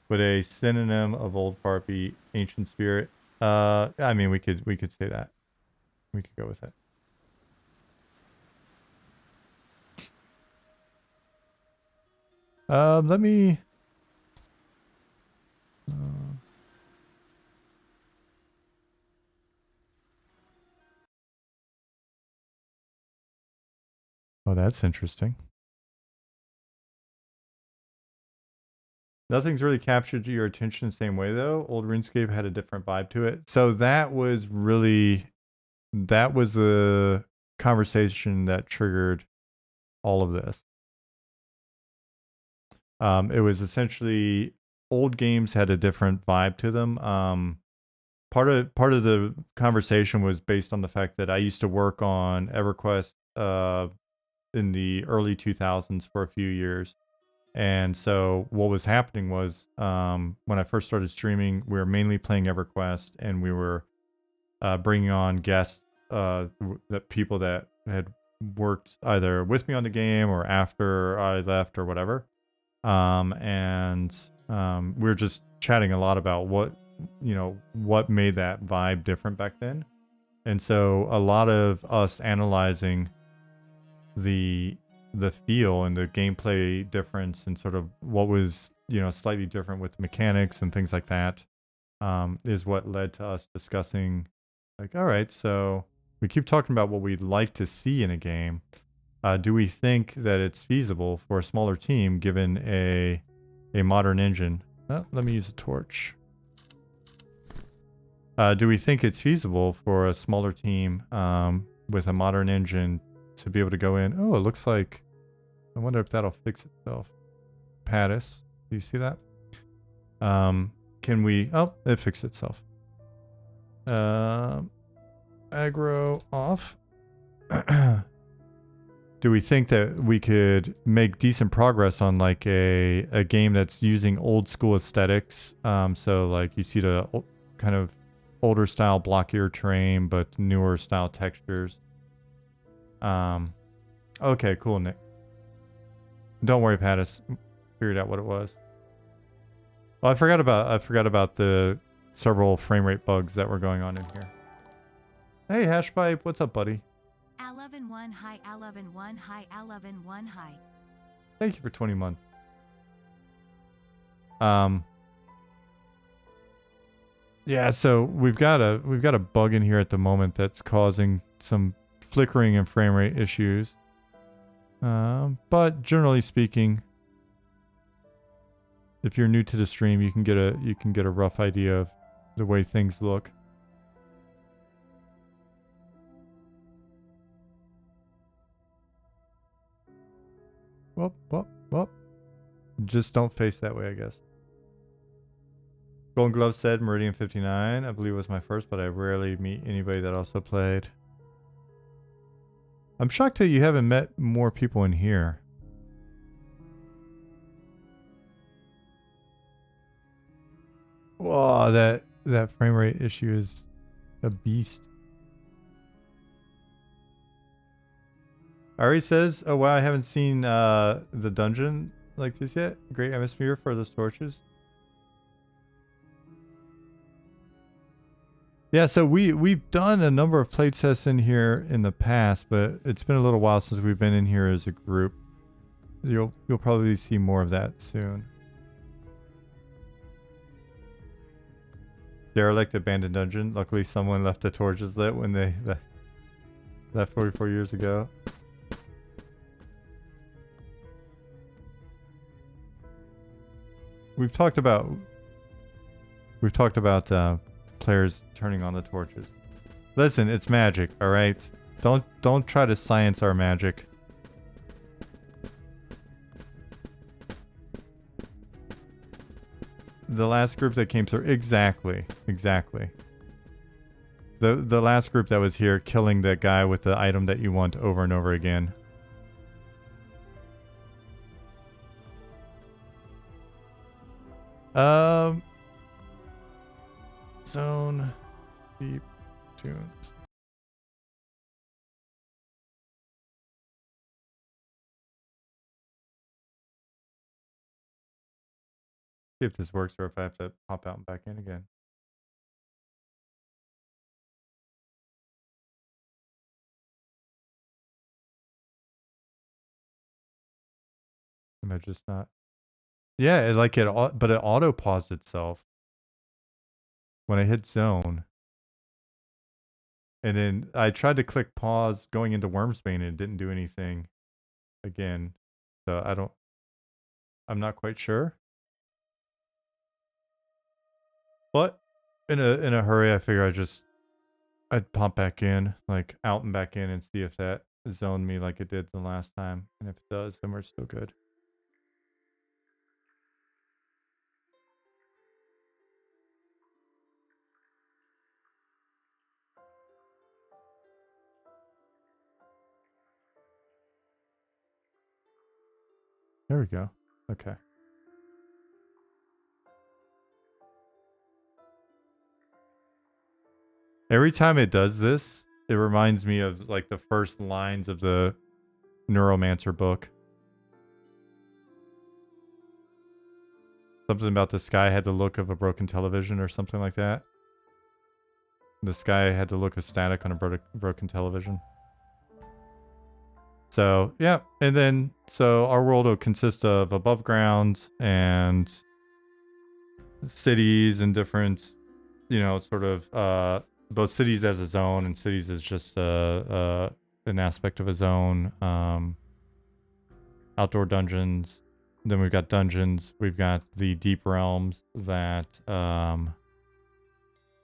Would a synonym of Old Fart be Ancient Spirit? I mean, we could say that. We could go with it. Let me... Oh, that's interesting. Nothing's really captured your attention the same way, though. Old RuneScape had a different vibe to it. So that was the conversation that triggered all of this. It was essentially old games had a different vibe to them. Part of the conversation was based on the fact that I used to work on EverQuest in the early 2000s for a few years. And so what was happening was when I first started streaming, we were mainly playing EverQuest, and we were bringing on guests, that people that had worked either with me on the game or after I left or whatever. And we were just chatting a lot about what made that vibe different back then. And so a lot of us analyzing the the feel and the gameplay difference and sort of what was, you know, slightly different with mechanics and things like that, is what led to us discussing, like, all right, so we keep talking about what we'd like to see in a game. Do we think that it's feasible for a smaller team given a modern engine? Oh, let me use a torch. Do we think it's feasible for a smaller team with a modern engine to be able to go in? Oh, it looks like, I wonder if that'll fix itself. Pattis, do you see that? Can we, oh, it fixed itself. Aggro off. Do we think that we could make decent progress on like a game that's using old school aesthetics? So like you see the kind of older style blockier terrain, but newer style textures. Okay, cool, Nick. Don't worry, Pattis. Figured out what it was. Well, I forgot about the several frame rate bugs that were going on in here. Hey, Hashpipe, what's up, buddy? 11-1 high, 11-1 high, 11-1 high. Thank you for 20 months. Yeah, so we've got a bug in here at the moment that's causing some flickering and frame rate issues. But generally speaking, if you're new to the stream, you can get a rough idea of the way things look. Well. Just don't face that way, I guess. Golden Glove said Meridian 59, I believe was my first, but I rarely meet anybody that also played. I'm shocked that you haven't met more people in here. Whoa, that frame rate issue is a beast. Ari says, oh wow, I haven't seen the dungeon like this yet. Great atmosphere for those torches. Yeah, so we've done a number of playtests in here in the past, but it's been a little while since we've been in here as a group. You'll probably see more of that soon. Derelict abandoned dungeon. Luckily someone left the torches lit when they left 44 years ago. We've talked about players turning on the torches. Listen, it's magic, all right? Don't try to science our magic. The last group that came through, exactly. The last group that was here killing the guy with the item that you want over and over again. Zone deep tunes. See if this works or if I have to pop out and back in again. Am I just not? Yeah, but it auto paused itself when I hit zone. And then I tried to click pause going into Wormsbane and it didn't do anything again. So I'm not quite sure. But in a hurry, I figure I'd pop back in, like out and back in and see if that zoned me like it did the last time. And if it does, then we're still good. There we go. Okay. Every time it does this, it reminds me of like the first lines of the Neuromancer book. Something about the sky had the look of a broken television or something like that. The sky had the look of static on a broken television. So yeah, and then so our world will consist of above ground and cities and different, you know, sort of both cities as a zone and cities as just an aspect of a zone. Outdoor dungeons. Then we've got dungeons. We've got the deep realms that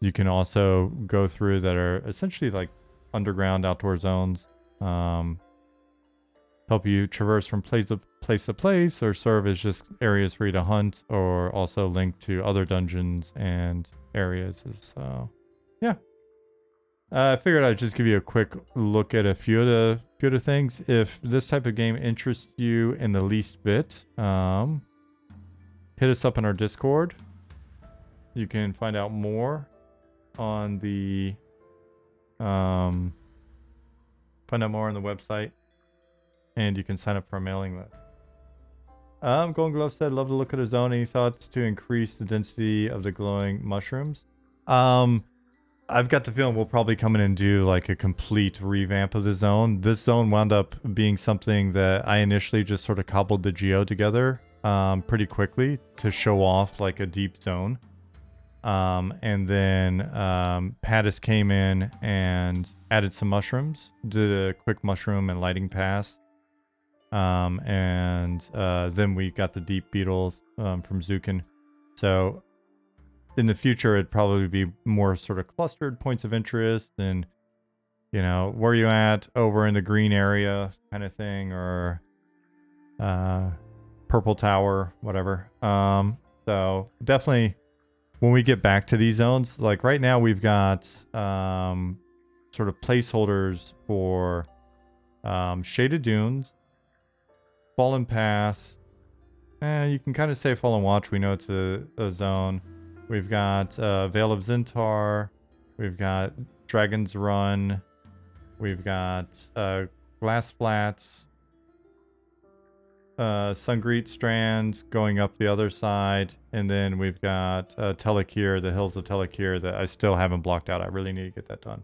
you can also go through that are essentially like underground outdoor zones. Help you traverse from place to place or serve as just areas for you to hunt or also link to other dungeons and areas. So yeah. I figured I'd just give you a quick look at a few of the things. If this type of game interests you in the least bit, hit us up in our Discord. You can find out more on the website, and you can sign up for a mailing list. Golden Glove said, "Love to look at a zone. Any thoughts to increase the density of the glowing mushrooms?" I've got the feeling we'll probably come in and do like a complete revamp of the zone. This zone wound up being something that I initially just sort of cobbled the geo together pretty quickly to show off like a deep zone. And then Pattis came in and added some mushrooms, did a quick mushroom and lighting pass. And then we got the deep beetles from Zukin. So in the future, it'd probably be more sort of clustered points of interest and, you know, where you at over in the green area kind of thing, or purple tower, whatever. So definitely when we get back to these zones, like right now we've got sort of placeholders for Shaded Dunes, Fallen Pass. You can kind of say Fallen Watch. We know it's a zone. We've got Vale of Zintar. We've got Dragon's Run. We've got Glass Flats. Sungreet Strands going up the other side. And then we've got Telekir, the Hills of Telekir that I still haven't blocked out. I really need to get that done.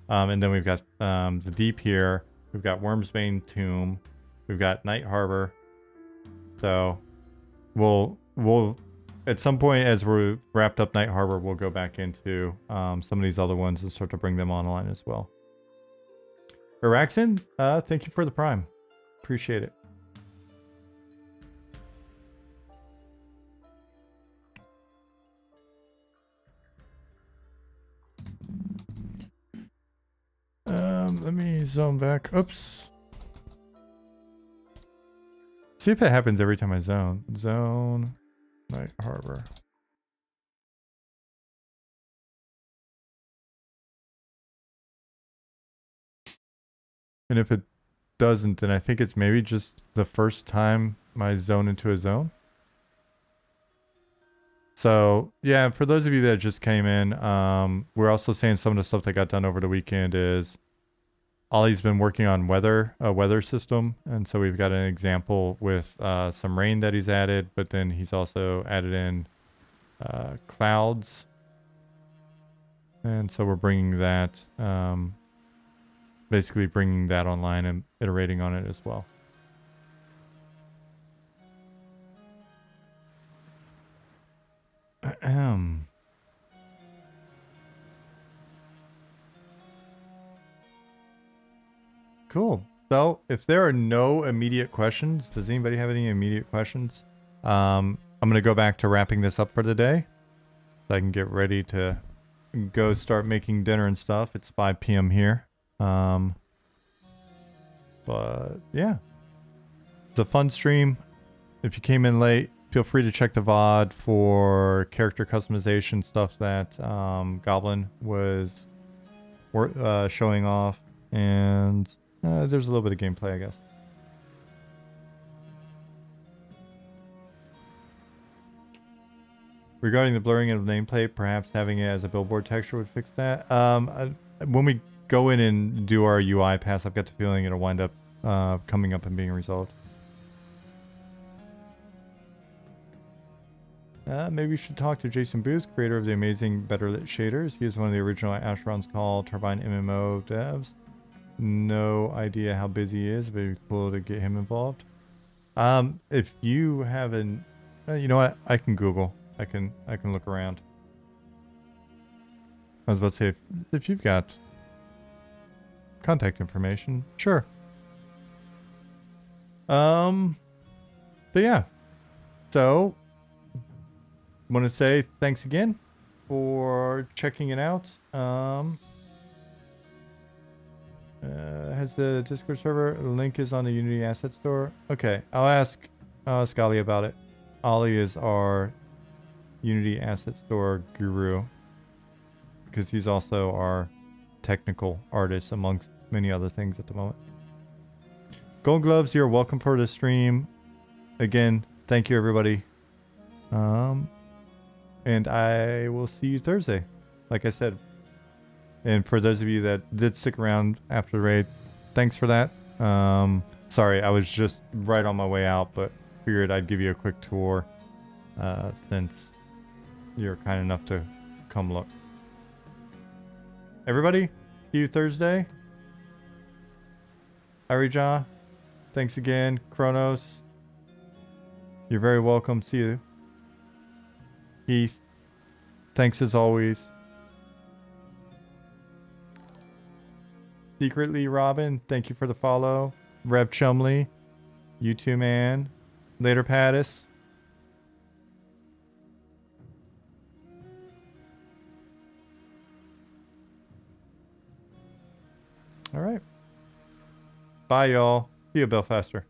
And then we've got the deep here. We've got Wormsbane Tomb. We've got Night Harbor. So we'll at some point as we're wrapped up Night Harbor, we'll go back into some of these other ones and start to bring them online as well. Araxin, thank you for the Prime. Appreciate it. Let me zone back. Oops. See if it happens every time I zone. Zone. Night Harbor. And if it doesn't, then I think it's maybe just the first time I zone into a zone. So yeah, for those of you that just came in, we're also saying some of the stuff that got done over the weekend is Ollie's been working on a weather system, and so we've got an example with some rain that he's added, but then he's also added in clouds, and so we're bringing that, basically bringing that online and iterating on it as well. Cool. So if there are no immediate questions, does anybody have any immediate questions? I'm going to go back to wrapping this up for the day so I can get ready to go start making dinner and stuff. It's 5 p.m. here. But yeah, it's a fun stream. If you came in late, feel free to check the VOD for character customization stuff that Goblin was showing off. And there's a little bit of gameplay, I guess. Regarding the blurring of nameplate, perhaps having it as a billboard texture would fix that. When we go in and do our UI pass, I've got the feeling it'll wind up coming up and being resolved. Maybe you should talk to Jason Booth, creator of the amazing Better Lit shaders. He is one of the original Asheron's Call Turbine MMO devs. no idea how busy he is, but it'd be cool to get him involved. If you haven't, you know what? I can Google. I can look around. I was about to say, if you've got contact information, sure. But yeah. So, want to say thanks again for checking it out. Has the Discord server link is on the Unity Asset Store? Okay, I'll ask Ollie about it. Ollie is our Unity Asset Store guru because he's also our technical artist amongst many other things at the moment. Gold Gloves, you're welcome for the stream. Again, thank you everybody. And I will see you Thursday, like I said. And for those of you that did stick around after the raid, thanks for that. Sorry, I was just right on my way out, but figured I'd give you a quick tour since you're kind enough to come look. Everybody, see you Thursday. Arija, thanks again. Kronos, you're very welcome. See you. Heath, thanks as always. Secretly Robin, thank you for the follow. Rev Chumley, you too, man. Later, Pattis. All right. Bye, y'all. See you, Belfaster.